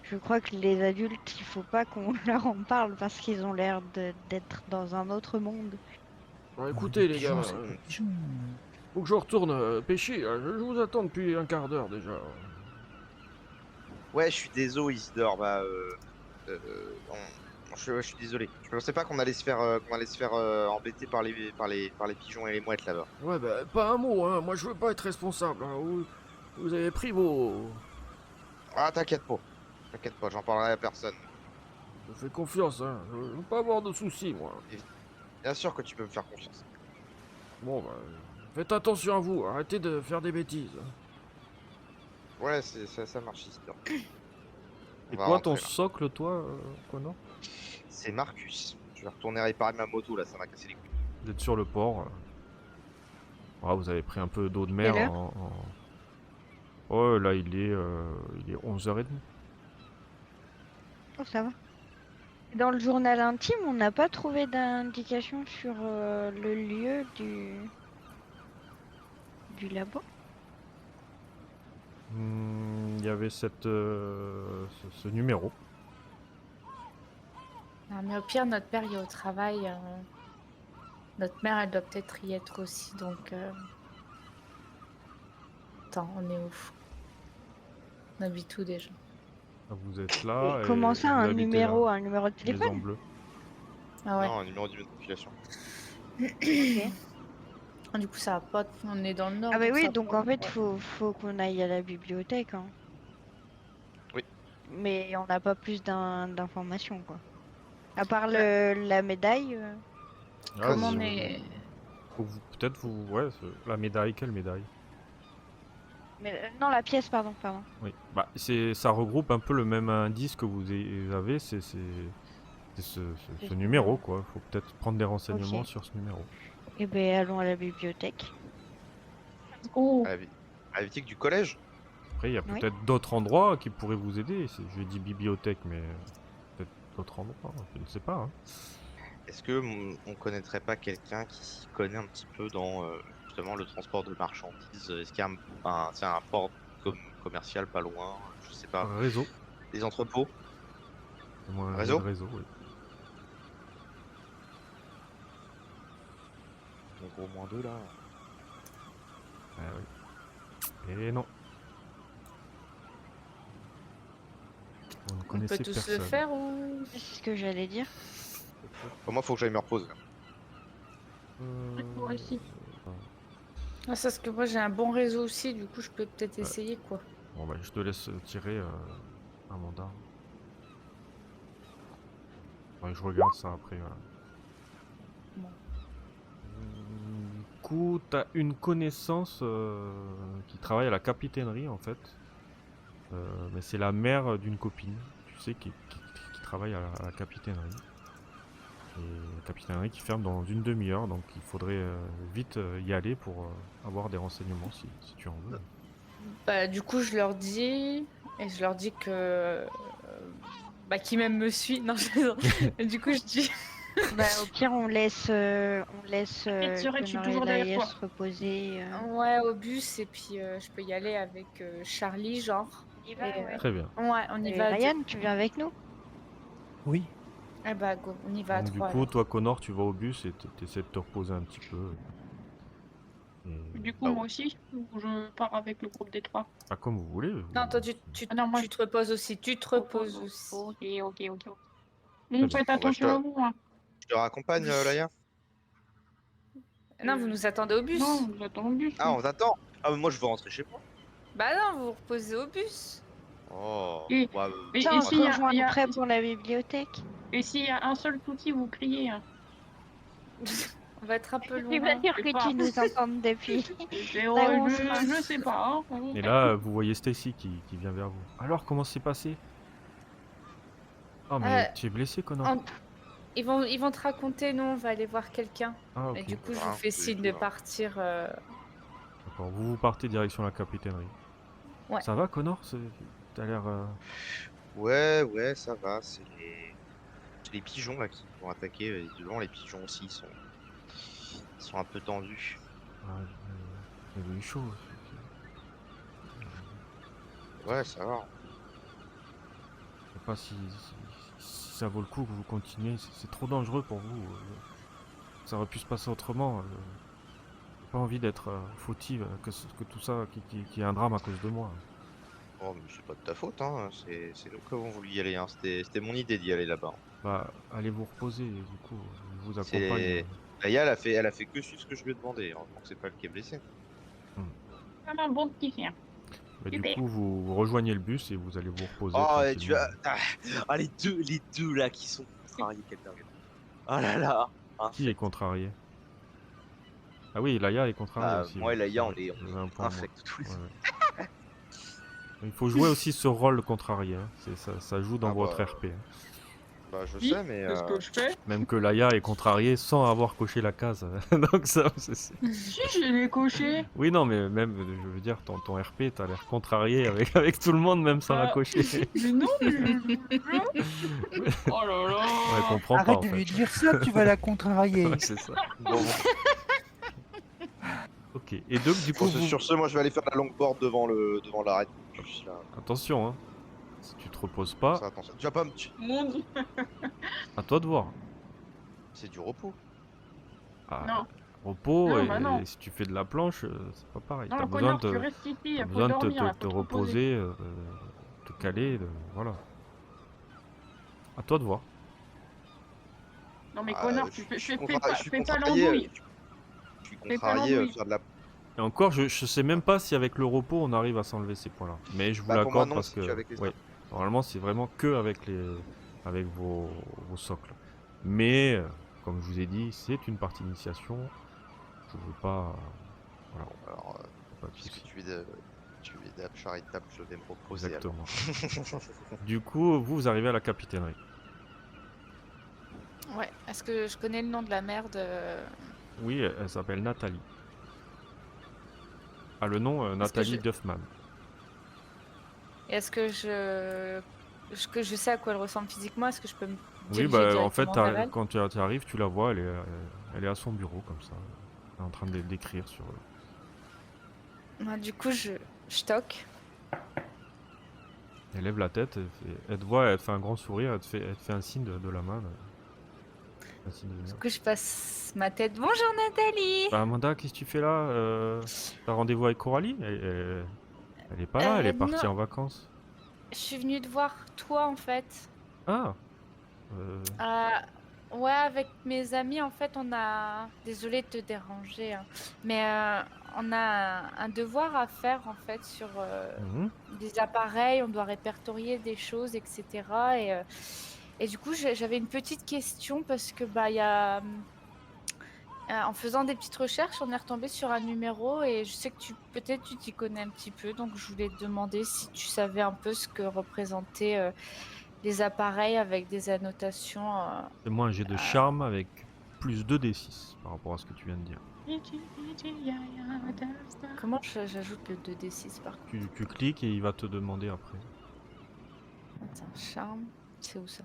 S6: je crois que les adultes, il faut pas qu'on leur en parle parce qu'ils ont l'air d'être dans un autre monde.
S1: Bah,
S2: Ah,
S1: écoutez les
S2: pigeons,
S1: gamins,
S2: c'est des pigeons.
S1: faut que je retourne pêcher, je vous attends depuis un quart d'heure déjà.
S5: Ouais, je suis désolé, Isidore. Bah, je suis désolé. Je pensais pas qu'on allait se faire embêter par les pigeons et les mouettes là-bas.
S1: Ouais bah pas un mot, hein, moi je veux pas être responsable, hein. Vous avez pris vos...
S5: Ah, t'inquiète pas, j'en parlerai à personne.
S1: Je fais confiance, hein, je veux pas avoir de soucis moi.
S5: Bien sûr que tu peux me faire confiance.
S1: Bon bah, faites attention à vous, arrêtez de faire des bêtises.
S5: Ouais, ça marche, Isidore.
S1: Et
S5: On va
S1: quoi ton
S5: rentrer, là.
S1: socle toi, Connor?
S5: C'est Marcus. Je vais retourner réparer ma moto là, ça m'a cassé les couilles.
S1: Vous êtes sur le port. Ah, vous avez pris un peu d'eau de mer
S6: Quelle heure
S1: Oh là il est 11h30.
S6: Oh, ça va. Dans le journal intime, on n'a pas trouvé d'indication sur le lieu du labo.
S1: Il y avait ce numéro.
S3: Non, mais au pire, notre père il est au travail. Notre mère, elle doit peut-être y être aussi, donc... Attends, on est où? On habite où déjà?
S1: Ah, vous êtes là.
S6: Et comment ça,
S1: vous
S6: un
S1: habitez
S6: numéro,
S1: là,
S6: un numéro de
S1: Maison
S6: téléphone?
S1: Bleue.
S3: Ah ouais.
S5: Non, un numéro d'identification.
S3: Du coup, ça va pas... On est dans le nord.
S6: Ah bah
S3: donc
S6: oui,
S3: ça va
S6: donc
S3: pas-
S6: en fait,
S3: ouais.
S6: faut qu'on aille à la bibliothèque, hein.
S5: Oui.
S6: Mais on n'a pas plus d'informations, quoi. À part la médaille.
S1: Ah,
S3: Comme
S1: vous-
S3: on est...
S1: faut que peut-être vous... Ouais, la médaille, quelle médaille?
S6: Mais, non, la pièce, pardon.
S1: Oui. Bah, ça regroupe un peu le même indice que vous avez, c'est ce numéro, quoi. Faut peut-être prendre des renseignements
S6: Ok.
S1: sur ce numéro.
S6: Eh ben, allons à la bibliothèque.
S4: Oh,
S5: À la bibliothèque du collège?
S1: Après, il y a
S6: Oui.
S1: peut-être d'autres endroits qui pourraient vous aider. Je dis bibliothèque, mais peut-être d'autres endroits, je ne sais pas, hein.
S5: Est-ce que on connaîtrait pas quelqu'un qui s'y connaît un petit peu dans justement le transport de marchandises? Est-ce qu'il y a un port commercial pas loin? Je sais pas.
S1: Réseau.
S5: Des entrepôts?
S1: Fais-moi un jet
S5: Réseau
S1: de réseau, oui.
S5: Donc au moins deux là.
S1: Ah oui. Et non. Vous ne
S3: On peut
S1: connaissez
S3: tous
S1: personne.
S3: le faire ou...
S6: C'est ce que j'allais dire.
S5: Moi, faut que j'aille me reposer.
S4: moi aussi.
S3: Ah, ça, parce que moi j'ai un bon réseau aussi, du coup je peux peut-être essayer quoi.
S1: Bon bah je te laisse tirer un mandat. Ouais, je regarde ça après. Voilà.
S3: Bon.
S1: Du coup, t'as une connaissance qui travaille à la capitainerie en fait. Mais c'est la mère d'une copine, tu sais, qui travaille à la capitainerie. Et la capitainerie qui ferme dans une demi-heure, donc il faudrait vite y aller pour avoir des renseignements si tu en veux.
S3: Bah, du coup je leur dis, et je leur dis que... bah, qui même me suit. Non, je plaisante. Et du coup je dis...
S6: Bah, au pire, on laisse
S4: Serait tu
S6: Connor et
S4: toujours derrière
S6: Laïa
S4: toi?
S6: se reposer.
S3: Ouais, au bus, et puis je peux y aller avec Charlie, genre.
S6: On y va,
S3: Et,
S6: ouais.
S1: Très bien.
S3: Ouais, on y
S6: Et
S3: va.
S6: Ryan, tu viens avec nous?
S2: Oui.
S3: Eh bah, go, on y va à
S1: Donc du
S3: trois.
S1: coup,
S3: alors.
S1: toi Connor, tu vas au bus et t'essaies de te reposer un petit peu. Et...
S4: Du coup,
S5: Ah
S4: moi aussi, ou je pars avec le groupe des trois.
S1: Ah, comme vous voulez.
S3: Non, toi, tu
S4: Ah non, moi,
S3: tu te reposes aussi. Tu te reposes aussi.
S4: Ok. Bon,
S1: bien.
S4: faites
S5: Bon, bah,
S4: attention à vous, hein.
S5: je te raccompagne, Laïa?
S3: Non, vous nous attendez au bus.
S4: Non, vous attendez au bus.
S5: Ah, on t'attend. Ah, mais moi, je veux rentrer chez moi.
S3: Bah non, vous vous reposez au bus.
S5: Oh,
S4: Et-
S5: ouais,
S4: et
S6: Tiens, on
S4: s'il
S6: se
S4: y a-
S6: rejoint
S4: il y a-
S6: après pour la bibliothèque.
S4: Et s'il y a un seul touti, vous criez. Hein.
S3: On va être un peu
S6: Tu vas
S3: loin.
S6: dire
S4: c'est
S6: que
S4: pas-
S6: tu nous entends depuis.
S4: C'est-
S6: Là où on sera.
S4: je sais pas. Hein.
S1: Et là, vous voyez Stacy qui vient vers vous. Alors, comment c'est passé? Ah, mais tu es blessé, Connor?
S3: En- Ils vont te raconter, nous on va aller voir quelqu'un.
S1: Ah,
S3: Et
S1: ok.
S3: du coup, je
S5: Ah,
S3: vous fais
S5: c'est
S3: signe
S5: tout,
S3: de
S5: hein.
S3: partir.
S1: D'accord. Vous partez direction la capitainerie.
S3: Ouais.
S1: Ça va, Connor? T'as l'air...
S5: Ouais, ça va. C'est les pigeons là qui vont attaquer. Devant, les pigeons aussi sont un peu tendus.
S1: Ah, il avait eu chaud.
S5: Ouais, ça va.
S1: Je sais pas si ça vaut le coup que vous continuez. C'est trop dangereux pour vous. Ça aurait pu se passer autrement. J'ai pas envie d'être fautive, que tout ça, qu'il y ait un drame à cause de moi.
S5: Oh, mais c'est pas de ta faute, hein. C'est nous qui avons voulu y aller. Hein. C'était mon idée d'y aller là-bas.
S1: Bah, allez vous reposer, du coup, je vous
S5: C'est-
S1: accompagne.
S5: Laïa, elle a fait que suivre ce que je lui ai demandé. Heureusement que c'est pas elle qui est blessé.
S4: Comme un bon petit chien.
S1: Mais du
S4: Super.
S1: coup, vous rejoignez le bus et vous allez vous reposer.
S5: Oh, et
S1: tranquillement.
S5: les deux là qui sont contrariés, quelle dingue. Oh là là.
S1: Qui est contrarié? Ah oui, Laïa est contrariée aussi.
S5: Moi et
S1: ouais.
S5: Laïa, on
S1: Ouais,
S5: est
S1: vous avez un point en moins.
S5: infects tous les
S1: Ouais,
S5: deux.
S1: ouais. Il faut jouer aussi ce rôle contrarié. Hein. Ça joue dans
S5: Ah
S1: votre
S5: bah,
S1: RP. Hein.
S5: Bah, je
S4: Oui,
S5: sais, mais.
S4: c'est ce que je fais.
S1: Même que Laïa est contrariée sans avoir coché la case. Donc ça,
S4: Si, je l'ai coché.
S1: Oui, non, mais même, je veux dire, ton RP, t'as l'air contrarié avec tout le monde, même sans la
S4: Ah.
S1: cocher.
S4: Mais non, Oh là là.
S1: Ouais, comprends pas,
S2: Arrête
S1: en
S2: de
S1: fait.
S2: lui dire ça, tu vas la contrarier.
S1: Ouais, c'est ça.
S5: Bon,
S1: Ok. Et donc, du coup,
S5: sur ce, moi je vais aller faire la longboard devant l'arrêt. Je suis là.
S1: attention, hein. Si tu te reposes pas,
S5: Ça, attention. Tu vas pas me.
S4: Mon Dieu.
S1: à toi de voir.
S5: C'est du repos.
S1: Ah,
S4: Non.
S1: repos,
S4: Non,
S1: et,
S4: bah non.
S1: et si tu fais de la planche, c'est pas pareil.
S4: Non,
S1: T'as besoin
S4: connard, tu
S1: de
S4: restes ici.
S1: t'as
S4: Faut
S1: besoin de
S4: dormir, là,
S1: te
S4: faut te reposer.
S1: reposer, te caler, voilà. À toi de voir.
S4: Non, mais
S5: Ah,
S4: connard,
S5: je
S4: tu fais,
S5: suis
S4: fais
S5: contra-
S4: pas,
S5: je suis
S4: fais pas
S5: contrarié,
S4: l'andouille.
S5: Je suis
S4: Fais pas
S5: contrarié
S4: l'andouille.
S5: faire de la.
S1: Et encore, je sais même pas si avec le repos on arrive à s'enlever ces points-là. Mais je vous
S5: Bah, pour moi,
S1: l'accorde
S5: non,
S1: parce
S5: si
S1: que
S5: tu es avec les
S1: ouais,
S5: autres.
S1: normalement c'est vraiment que avec vos socles. Mais comme je vous ai dit, c'est une partie d'initiation. Je veux pas. Voilà,
S5: Alors,
S1: pas de
S5: puisque
S1: soucis.
S5: tu es d'âme charitable, je vais me reposer. alors.
S1: Exactement. Du coup, vous arrivez à la capitainerie.
S3: Ouais. Est-ce que je connais le nom de la mère de.
S1: Oui, elle s'appelle Nathalie. Ah, le nom
S3: que
S1: Nathalie
S3: je-
S1: Duffman.
S3: Est-ce que je sais à quoi elle ressemble physiquement? Est-ce que je peux me
S1: Oui,
S3: diriger
S1: bah en fait,
S3: directement vers elle?
S1: quand tu arrives, tu la vois, elle est à son bureau comme ça, elle est en train d'écrire sur.
S3: Ouais, du coup, je toque.
S1: Elle lève la tête, elle te voit, elle te fait un grand sourire, elle te fait un signe de la main. Un signe de
S3: Du
S1: venir.
S3: coup, je passe ma tête. Bonjour Nathalie.
S1: Bah, Amanda, qu'est-ce que tu fais là? T'as rendez-vous avec Coralie? Elle est pas là, elle est partie
S3: non.
S1: en vacances.
S3: Je suis venue te voir toi en fait.
S1: Ah!
S3: Ouais, avec mes amis, en fait, on a. Désolée de te déranger, hein, mais on a un devoir à faire en fait sur
S1: Mhm.
S3: des appareils. On doit répertorier des choses, etc. Et du coup, j'avais une petite question parce que bah il y a. En faisant des petites recherches, on est retombé sur un numéro et je sais que peut-être tu t'y connais un petit peu, donc je voulais te demander si tu savais un peu ce que représentaient les appareils avec des annotations.
S1: Fais-moi un jet de charme avec plus 2d6 par rapport à ce que tu viens de dire.
S3: Comment j'ajoute le 2d6 par contre?
S1: Tu cliques et il va te demander après.
S3: Attends, charme, c'est où ça?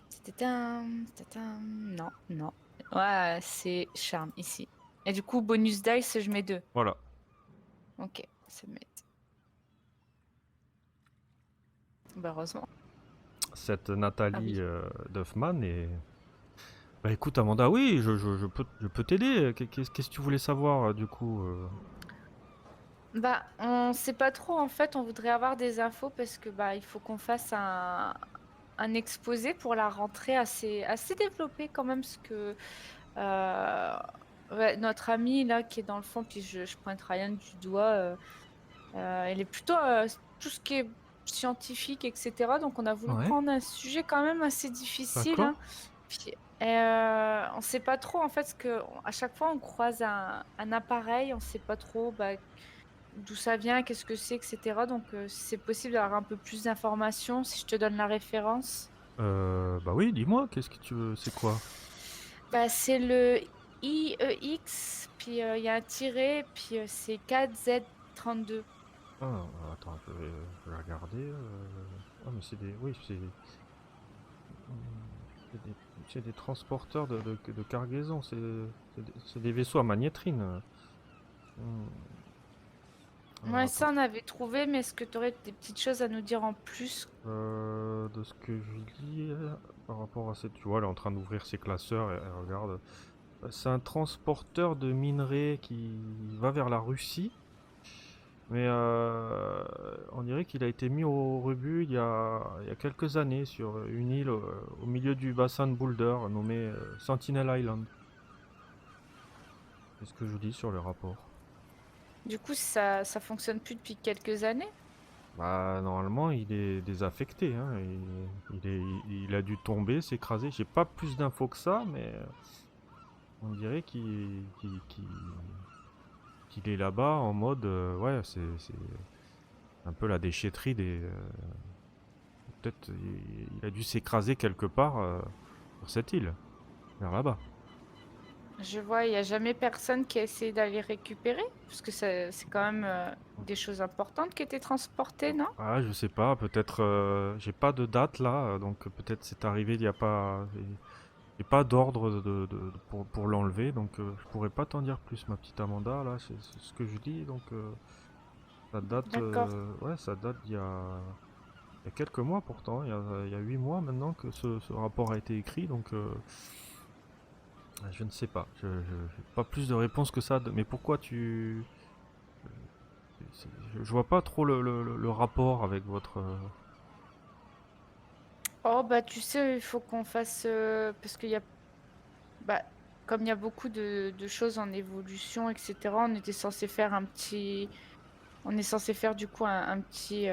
S3: C'était un. Non. Ouais, c'est charme ici. Et du coup, bonus dice, je mets 2.
S1: Voilà.
S3: Ok, ça m'aide. Bah, heureusement.
S1: Cette Nathalie
S3: oui.
S1: Duffman est. Bah écoute Amanda, oui, je peux t'aider. Qu'est-ce que tu voulais savoir du coup
S3: Bah, on sait pas trop en fait, on voudrait avoir des infos parce que bah il faut qu'on fasse un exposé pour la rentrée assez développé quand même, parce que ouais, notre ami là qui est dans le fond, puis je pointe Ryan du doigt, Elle est plutôt tout ce qui est scientifique, etc. Donc on a voulu
S1: Ouais.
S3: prendre un sujet quand même assez difficile.
S1: D'accord.
S3: Hein. Puis, on sait pas trop en fait, parce que à chaque fois on croise un appareil, on sait pas trop d'où ça vient, qu'est-ce que c'est, etc. Donc si c'est possible d'avoir un peu plus d'informations, si je te donne la référence.
S1: Bah oui, dis-moi, qu'est-ce que tu veux, c'est quoi?
S3: Bah, c'est le IEX, puis il y a un tiret, puis c'est 4Z32.
S1: Ah, attends, je vais regarder. Ah, mais c'est des. Oui, c'est des, c'est des transporteurs de cargaison, c'est des vaisseaux à magnétrine. Hmm. Alors,
S3: Ouais,
S1: attends.
S3: ça on avait trouvé, mais est-ce que tu aurais des petites choses à nous dire en plus?
S1: De ce que je lis par rapport à cette. Tu vois, elle est en train d'ouvrir ses classeurs et elle regarde. C'est un transporteur de minerais qui va vers la Russie. Mais on dirait qu'il a été mis au rebut il y a quelques années sur une île au milieu du bassin de Boulder nommée Sentinel Island. C'est ce que je dis sur le rapport.
S3: Du coup, ça fonctionne plus depuis quelques années?
S1: Bah, normalement, il est désaffecté. Hein, il a dû tomber, s'écraser. J'ai pas plus d'infos que ça, mais on dirait qu'il est là-bas en mode. Ouais, c'est un peu la déchetterie des. Peut-être il a dû s'écraser quelque part sur cette île, vers là-bas.
S3: Je vois, il n'y a jamais personne qui a essayé d'aller récupérer, parce que c'est quand même des choses importantes qui étaient transportées, non?
S1: Ah, je sais pas, peut-être. J'ai pas de date là, donc peut-être c'est arrivé, il n'y a pas. J'ai pas d'ordre pour l'enlever, donc je pourrais pas t'en dire plus, ma petite Amanda, là, c'est ce que je dis, donc ça date.
S3: D'accord.
S1: Ouais, ça date il y a quelques mois pourtant, il y a 8 mois maintenant que ce rapport a été écrit, donc je ne sais pas. Je j'ai pas plus de réponses que ça. Mais pourquoi tu. Je vois pas trop le rapport avec votre.
S3: Oh, bah tu sais, il faut qu'on fasse... parce qu'il y a... Bah, comme il y a beaucoup de choses en évolution, etc., on était censé faire un petit... On est censé faire du coup un petit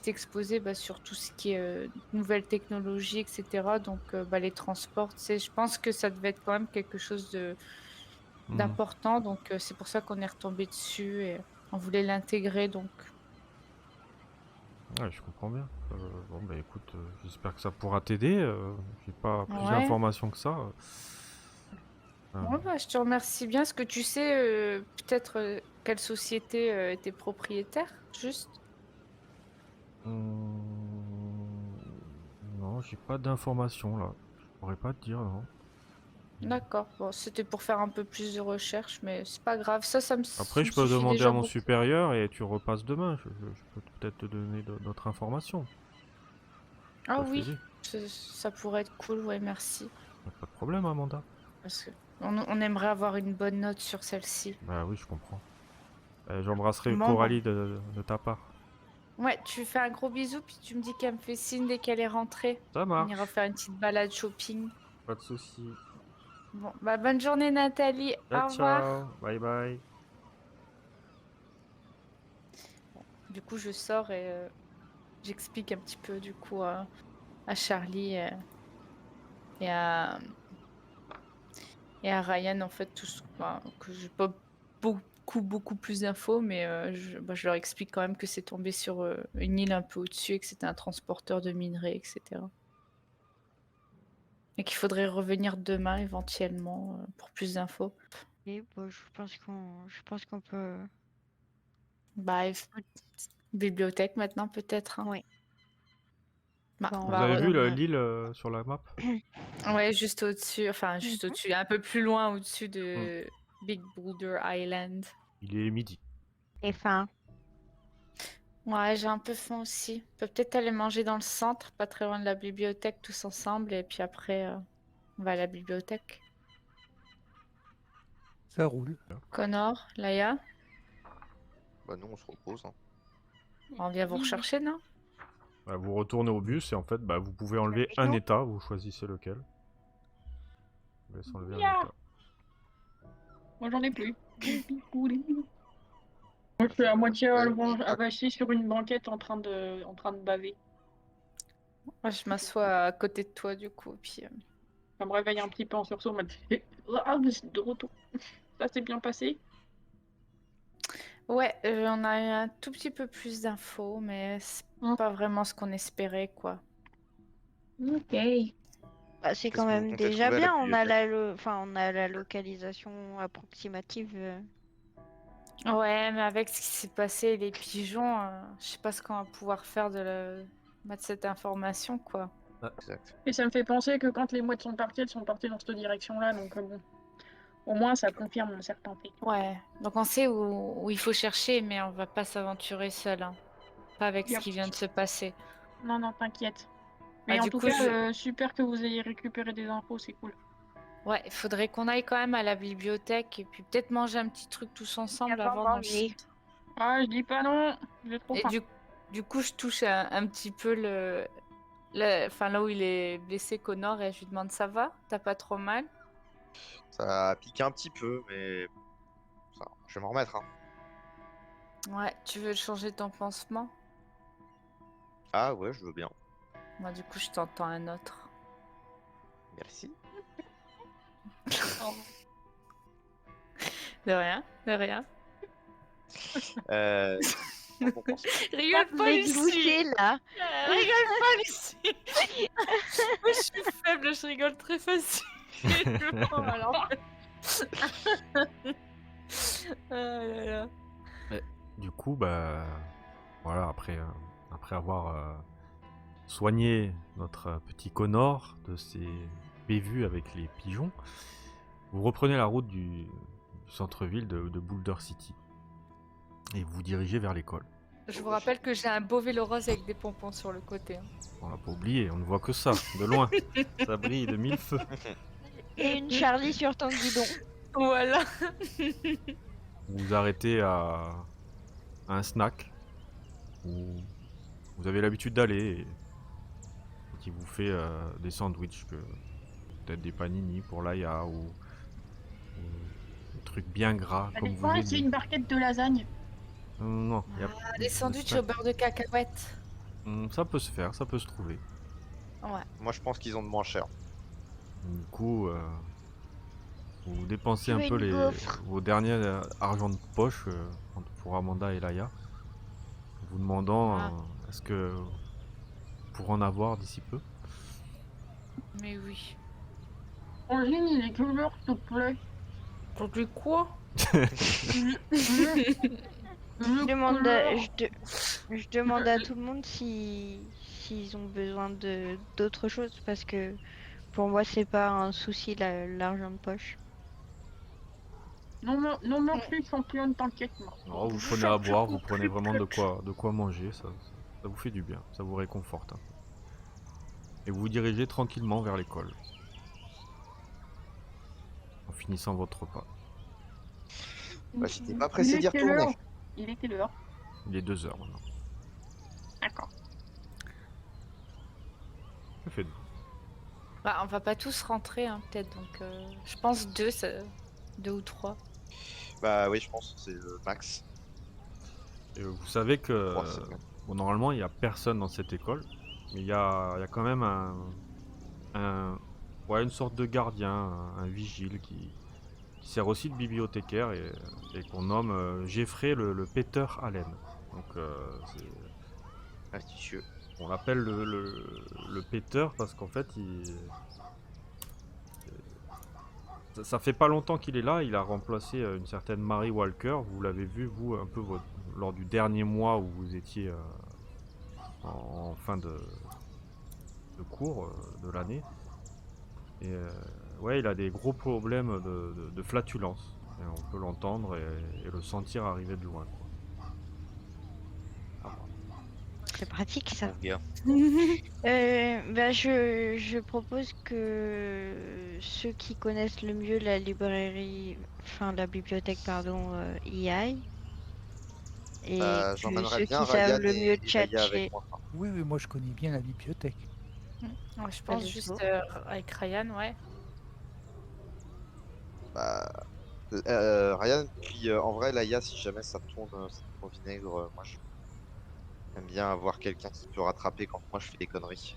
S3: exposé sur tout ce qui est nouvelles technologies, etc. Donc les transports, tu sais, je pense que ça devait être quand même quelque chose d'important. Donc c'est pour ça qu'on est retombé dessus et on voulait l'intégrer. Donc
S1: Ouais, je comprends bien. Bon, bah écoute, j'espère que ça pourra t'aider. J'ai pas plus
S3: ouais.
S1: d'informations que ça.
S3: Ouais, bah, je te remercie bien. Est-ce que tu sais peut-être quelle société était propriétaire, juste?
S1: Non, j'ai pas d'informations là. Je pourrais pas te dire, non.
S3: D'accord. Bon, c'était pour faire un peu plus de recherche, mais c'est pas grave. Ça
S1: Après,
S3: me
S1: je peux
S3: suffit
S1: demander à
S3: déjà
S1: mon
S3: beaucoup.
S1: supérieur et tu repasses demain. Je peux peut-être te donner d'autres informations.
S3: Ah
S1: Peuvent
S3: oui,
S1: t'aider.
S3: ça pourrait être cool, ouais, merci.
S1: Pas de problème, Amanda.
S3: Parce que on aimerait avoir une bonne note sur celle-ci.
S1: Bah oui, je comprends. J'embrasserai
S3: Bon, bah.
S1: Coralie de ta part.
S3: Ouais, tu fais un gros bisou, puis tu me dis qu'elle me fait signe dès qu'elle est rentrée.
S1: Ça
S3: On ira
S1: marche.
S3: faire une petite balade shopping.
S1: Pas de soucis.
S3: Bon, bah bonne journée Nathalie.
S1: Ciao,
S3: Au revoir.
S1: ciao. Bye bye.
S3: Du coup, je sors et j'explique un petit peu du coup à Charlie et à Ryan en fait tout ce que j'ai pas beaucoup plus d'infos, mais je leur explique quand même que c'est tombé sur une île un peu au-dessus et que c'était un transporteur de minerais, etc. Et qu'il faudrait revenir demain éventuellement pour plus d'infos.
S6: Et bon, je pense qu'on peut.
S3: Bah, bibliothèque maintenant peut-être. Hein.
S6: Oui.
S3: Bah,
S6: Bon,
S3: on
S1: Vous
S3: va
S1: avez vu
S6: retourner.
S1: l'île sur la map?
S3: Ouais, juste au-dessus, enfin juste au-dessus, un peu plus loin au-dessus de Big Boulder Island.
S1: Il est midi.
S6: Et fin.
S3: Ouais, j'ai un peu faim aussi. On peut peut-être aller manger dans le centre, pas très loin de la bibliothèque, tous ensemble, et puis après, on va à la bibliothèque.
S2: Ça roule.
S3: Connor, Laïa,
S5: Bah nous on se repose. Hein.
S3: on vient vous rechercher, non?
S1: Bah, vous retournez au bus et en fait, bah, vous pouvez enlever
S6: Avec
S1: un
S6: nous.
S1: état. Vous choisissez lequel. Je vous laisse enlever un
S4: Yeah.
S1: état.
S4: Moi j'en ai plus. Moi, je suis à moitié
S5: Ouais.
S4: avachi sur une banquette en train de baver.
S3: Moi, je m'assois à côté de toi, du coup. Puis,
S4: Ça me réveille un petit peu en sursaut, en mode ah, mais c'est de retour. Ça s'est bien passé.
S3: ouais, on a eu un tout petit peu plus d'infos, mais c'est
S4: Hein.
S3: pas vraiment ce qu'on espérait, quoi.
S4: Ok.
S6: Bah, c'est
S5: Qu'est-ce
S6: quand
S5: que vous
S6: même
S5: comptez
S6: déjà
S5: trouver à la
S6: bien. On a
S5: bibliothèque?
S6: on a la localisation approximative.
S3: Ouais, mais avec ce qui s'est passé, les pigeons, je sais pas ce qu'on va pouvoir faire mettre cette information, quoi.
S5: Exact.
S4: Et ça me fait penser que quand les mouettes sont parties, elles sont parties dans cette direction-là, donc bon. Au moins, ça confirme un certain fait.
S3: Ouais, donc on sait où il faut chercher, mais on va pas s'aventurer seul, hein. Pas avec ce
S4: Yep.
S3: qui vient de se passer.
S4: Non, non, t'inquiète. Mais
S3: Ah,
S4: en
S3: du
S4: tout
S3: coup,
S4: cas, super que vous ayez récupéré des infos, c'est cool.
S3: ouais, il faudrait qu'on aille quand même à la bibliothèque et puis peut-être manger un petit truc tous ensemble
S6: Avant
S3: avant
S6: de
S3: dans le
S6: manger.
S3: site.
S4: Ah, je dis pas non, j'ai trop
S3: Et
S4: faim.
S3: du coup, je touche un petit peu enfin, là où il est blessé, Connor, et je lui demande ça va? T'as pas trop mal?
S5: Ça pique un petit peu, mais ça, je vais m'en remettre, hein.
S3: Ouais, tu veux changer ton pansement?
S5: Ah ouais, je veux bien.
S3: Moi, du coup, je t'entends un autre.
S5: Merci.
S3: De rien, de rien.
S5: Euh, bon, bon,
S3: Rigole
S6: Vous
S3: pas,
S6: êtes
S3: Lucie!
S6: gloussé là.
S3: Rigole pas, Lucie! Moi, je suis faible, je rigole très facile. Je me prends à l'envers. Ah là là.
S1: Du coup, bah, voilà, après avoir soigné notre petit Connor de ses bévues avec les pigeons, vous reprenez la route du centre-ville de Boulder City et vous vous dirigez vers l'école.
S3: Je vous rappelle que j'ai un beau vélo rose avec des pompons sur le côté, hein.
S1: On l'a pas oublié, on ne voit que ça, de loin. Ça brille de mille feux.
S6: Et une Charlie sur ton guidon.
S3: Voilà.
S1: Vous vous arrêtez à un snack où vous avez l'habitude d'aller et qui vous fait des sandwichs, peut-être des panini pour Laïa ou des trucs bien gras
S4: Ça
S1: comme vous
S4: dépend, c'est
S1: aimez.
S4: une barquette de lasagne.
S1: Non, y a
S3: Des sandwichs au beurre de cacahuète.
S1: Ça peut se faire, ça peut se trouver.
S3: Ouais.
S5: moi je pense qu'ils ont de moins cher.
S1: Du coup, vous dépensez
S6: Tu
S1: un
S6: veux
S1: peu
S6: une gaufre?
S1: vos derniers argent de poche pour Amanda et Laïa, vous demandant
S3: Ah.
S1: est-ce que pour en avoir d'ici peu.
S3: Mais oui.
S4: Angine, il est quelle heure, s'il te plaît?
S3: Pour du quoi?
S6: Je demande je demande à tout le monde s'ils ont besoin d'autre chose parce que pour moi c'est pas un souci l'argent de poche.
S4: Non, non, merci, championne, t'inquiète, moi.
S1: Alors, vous prenez à boire, vous prenez vraiment de quoi manger, ça vous fait du bien, ça vous réconforte un peu. Et vous vous dirigez tranquillement vers l'école. En finissant votre repas.
S5: Bah, j'étais pas pressé d'y retourner.
S4: Il est quelle heure?
S1: Il est 2h maintenant.
S4: D'accord.
S1: Que faites-vous?
S3: Bah, on va pas tous rentrer, hein, peut-être. Donc, je pense 2 ou 3.
S5: Bah oui, je pense que c'est le max.
S1: Et vous savez que
S5: Trois, c'est bien.
S1: bon, normalement il n'y a personne dans cette école, mais il y a quand même une sorte de gardien, un vigile qui sert aussi de bibliothécaire et qu'on nomme Jeffrey le Peter Allen. Donc c'est
S5: Astucieux.
S1: on l'appelle le Peter parce qu'en fait ça fait pas longtemps qu'il est là, il a remplacé une certaine Mary Walker, vous l'avez vu vous un peu lors du dernier mois où vous étiez en fin de cours de l'année. Et ouais, il a des gros problèmes de flatulence. Et on peut l'entendre et le sentir arriver de loin, quoi.
S6: C'est pratique ça.
S5: Mon gars.
S6: Je propose que ceux qui connaissent le mieux la librairie, enfin la bibliothèque pardon, y aillent. Et
S5: Bah,
S6: que
S5: j'emmènerais
S6: ceux
S5: bien
S6: qui savent
S5: Ryan
S6: le mieux
S5: et Laïa
S6: tchatcher.
S5: avec moi.
S2: Oui, oui, moi je connais bien la bibliothèque.
S3: Ouais, je pense
S6: Allez,
S3: juste
S6: go.
S3: avec Ryan, ouais.
S5: Bah, Ryan, puis en vrai, Laïa, si jamais ça tourne au vinaigre, moi j'aime bien avoir quelqu'un qui peut rattraper quand moi je fais des conneries.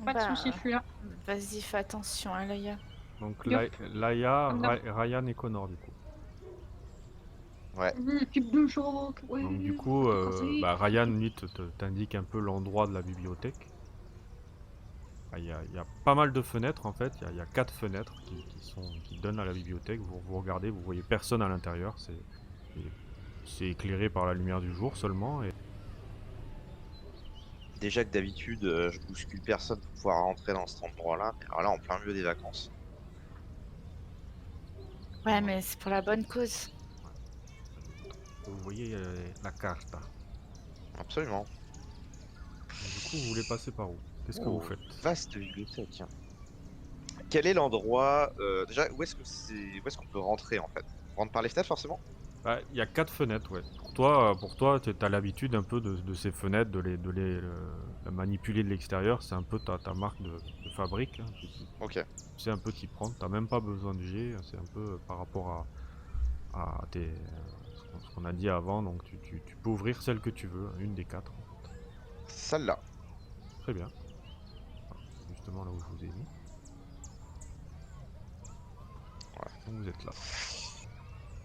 S4: Pas de soucis,
S3: Bah,
S4: je suis là.
S3: vas-y, fais attention, hein, Laïa.
S1: Donc
S4: Yup.
S1: Laïa,
S4: Comme d'hab.
S1: Ryan et Connor du coup.
S5: Ouais.
S4: Type de choc, ouais.
S1: Donc du coup,
S4: déconcé.
S1: Ryan lui t'indique un peu l'endroit de la bibliothèque. Ah, il y a pas mal de fenêtres en fait, il y a 4 fenêtres qui donnent à la bibliothèque. Vous regardez, vous voyez personne à l'intérieur, c'est éclairé par la lumière du jour seulement. Et...
S5: Déjà que d'habitude, je bouscule personne pour pouvoir rentrer dans cet endroit-là, mais alors là, en plein milieu des vacances.
S3: Ouais, mais c'est pour la bonne cause.
S1: Vous voyez la carte.
S5: Absolument.
S1: Du coup, vous voulez passer par où? Qu'est-ce que vous faites?
S5: Vaste bibliothèque. Quel est l'endroit déjà, où est-ce qu'on peut rentrer en fait? On rentre par les fenêtres forcément?
S1: Bah, il y a 4 fenêtres, ouais. Pour toi, t'as l'habitude un peu de ces fenêtres, de les manipuler de l'extérieur. C'est un peu ta marque de fabrique, hein.
S5: Ok.
S1: Tu sais un peu t'y prendre. T'as même pas besoin de G. C'est un peu par rapport à ce qu'on a dit avant. Donc tu peux ouvrir celle que tu veux, une des 4.
S5: Celle-là.
S1: Très bien. Justement là où je vous ai mis. Voilà, donc vous êtes là.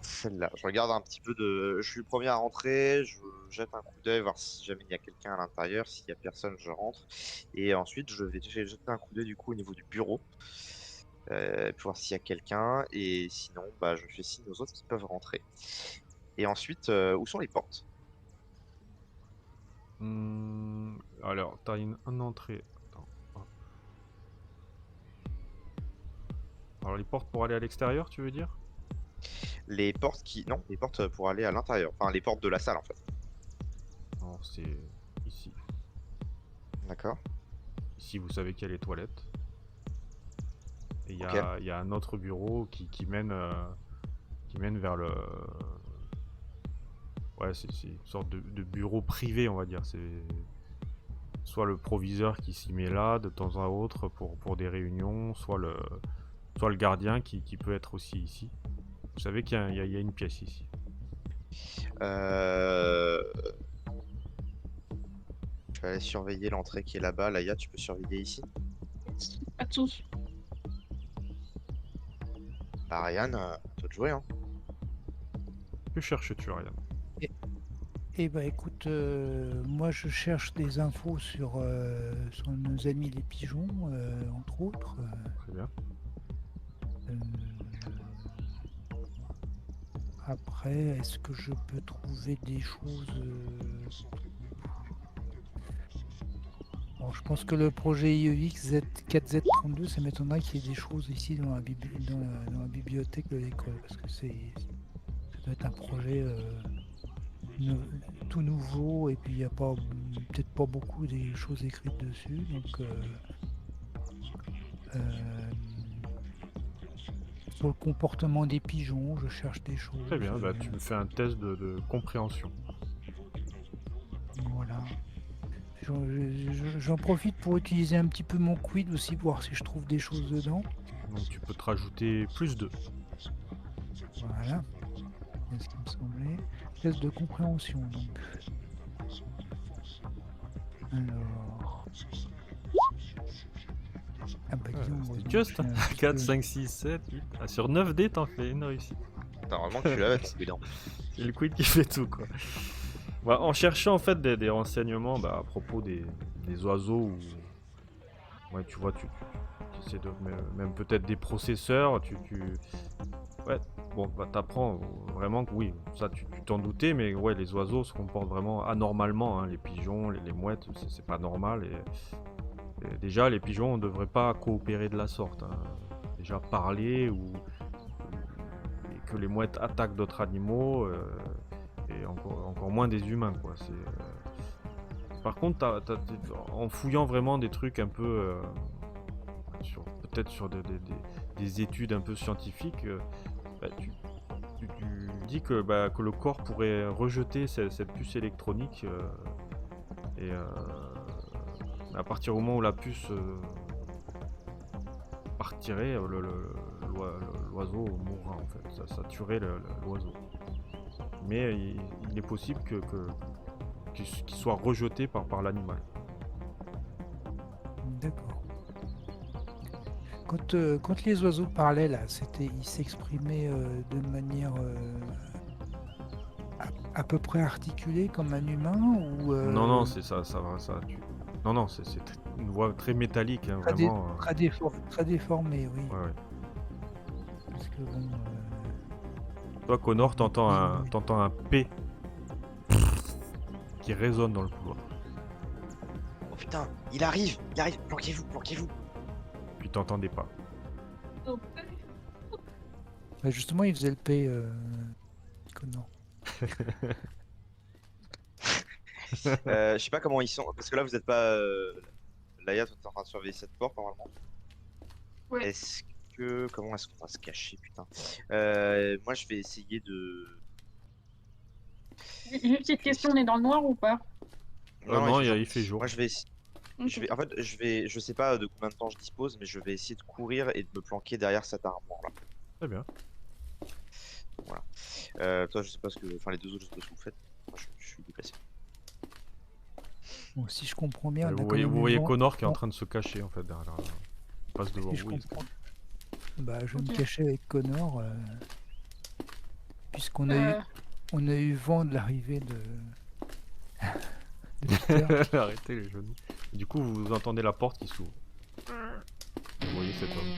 S5: Celle-là. Je regarde un petit peu de. Je suis le premier à rentrer, je jette un coup d'œil, voir si jamais il y a quelqu'un à l'intérieur. S'il y a personne, je rentre. Et ensuite, je vais jeter un coup d'œil du coup au niveau du bureau. Pour voir s'il y a quelqu'un. Et sinon, bah, je fais signe aux autres qui peuvent rentrer. Et ensuite, où sont les portes?
S1: Alors, t'as une entrée. Attends, hop. Alors les portes pour aller à l'extérieur, tu veux dire?
S5: Les portes qui. Non, les portes pour aller à l'intérieur. Enfin, les portes de la salle en fait.
S1: Non, c'est ici.
S5: D'accord.
S1: Ici, vous savez qu'il y a les toilettes. Et
S5: Ok.
S1: il y a un autre bureau qui mène vers le... Ouais, c'est une sorte de bureau privé, on va dire. C'est soit le proviseur qui s'y met là de temps à autre pour des réunions, soit le gardien qui peut être aussi ici. Vous savez qu'il y a une pièce ici.
S5: Je vais aller surveiller l'entrée qui est là-bas. Laïa, tu peux surveiller ici.
S4: Pas de soucis.
S5: Bah, Ryan, à toi de jouer, hein.
S1: Que cherches-tu, Ryan?
S2: Eh ben écoute, moi je cherche des infos sur nos amis les pigeons, entre autres.
S1: Très bien.
S2: Après, est-ce que je peux trouver des choses bon, je pense que le projet IEX Z4Z32, ça m'étonnerait qu'il y ait des choses ici dans la bibliothèque de l'école, parce que ça doit être un projet tout nouveau, et puis il n'y a pas peut-être pas beaucoup des choses écrites dessus, donc sur le comportement des pigeons, je cherche des choses.
S1: Très bien, bah, tu me fais un test de compréhension.
S2: Voilà. J'en profite pour utiliser un petit peu mon quid aussi, voir si je trouve des choses dedans.
S1: Donc tu peux te rajouter plus 2.
S2: Voilà. C'est ce qui me semblait. Test de compréhension, donc. Alors. Ah bah dis donc,
S1: C'est juste
S2: heureusement que j'ai un
S1: 4,
S2: peu-
S1: 5, 6, 7, 8. Ah, sur 9 dés, t'en fais une réussite.
S5: T'as vraiment que tu l'avais, c'est évident.
S1: C'est le quid qui fait tout, quoi. Bah, en cherchant en fait des renseignements à propos des oiseaux ou. Ouais, tu vois, tu essaies de. Même peut-être des processeurs, Ouais, bon, bah t'apprends vraiment que oui, ça tu t'en doutais, mais ouais, les oiseaux se comportent vraiment anormalement, hein, les pigeons, les mouettes, c'est pas normal. Et déjà, les pigeons ne devraient pas coopérer de la sorte, hein. Déjà parler et que les mouettes attaquent d'autres animaux, et encore moins des humains, quoi. Par contre, en fouillant vraiment des trucs un peu, peut-être sur des études un peu scientifiques, tu dis que le corps pourrait rejeter cette puce électronique, et à partir du moment où la puce partirait, l'oiseau mourra en fait. Ça tuerait l'oiseau. Mais il est possible qu'il soit rejeté par l'animal.
S2: D'accord. Quand les oiseaux parlaient là, ils s'exprimaient de manière à peu près articulée comme un humain ou
S1: Non, c'est ça va, ça tue. Non, c'est une voix très métallique, hein, vraiment.
S2: très déformé, oui.
S1: Ouais.
S2: Parce que bon,
S1: Toi, Connor, t'entends
S2: oui.
S1: un P qui résonne dans le couloir.
S5: Oh putain, il arrive, planquez-vous.
S1: Puis t'entends des pas.
S2: Bah, justement, il faisait le P. Connor.
S5: Je sais pas comment ils sont, parce que là vous êtes pas. Laïa, toi t'es en train de surveiller cette porte normalement.
S4: Ouais.
S5: Comment est-ce qu'on va se cacher, putain? Moi je vais essayer de.
S4: J'ai une petite question, on est dans le noir ou pas?
S1: Non,
S5: il fait jour.
S1: il fait jour.
S5: Moi je vais. Je sais pas de combien de temps je dispose, mais je vais essayer de courir et de me planquer derrière cette armoire là.
S1: Très bien.
S5: Toi, je sais pas enfin les deux autres, je sais pas ce que vous faites. Moi, je suis déplacé.
S2: Bon, si je comprends bien, on a
S1: Vous
S2: quand même
S1: voyez
S2: eu vent-
S1: Connor qui est en
S2: vent-
S1: train de se cacher en fait derrière. Il passe devant
S2: si je
S1: vous.
S2: comprends. Bah, je vais me
S4: Ok.
S2: cacher avec Connor, puisqu'on
S4: Euh,
S2: a eu vent de l'arrivée de Peter.
S1: Arrêtez les genoux. Du coup, vous entendez la porte qui s'ouvre. Vous voyez cet homme.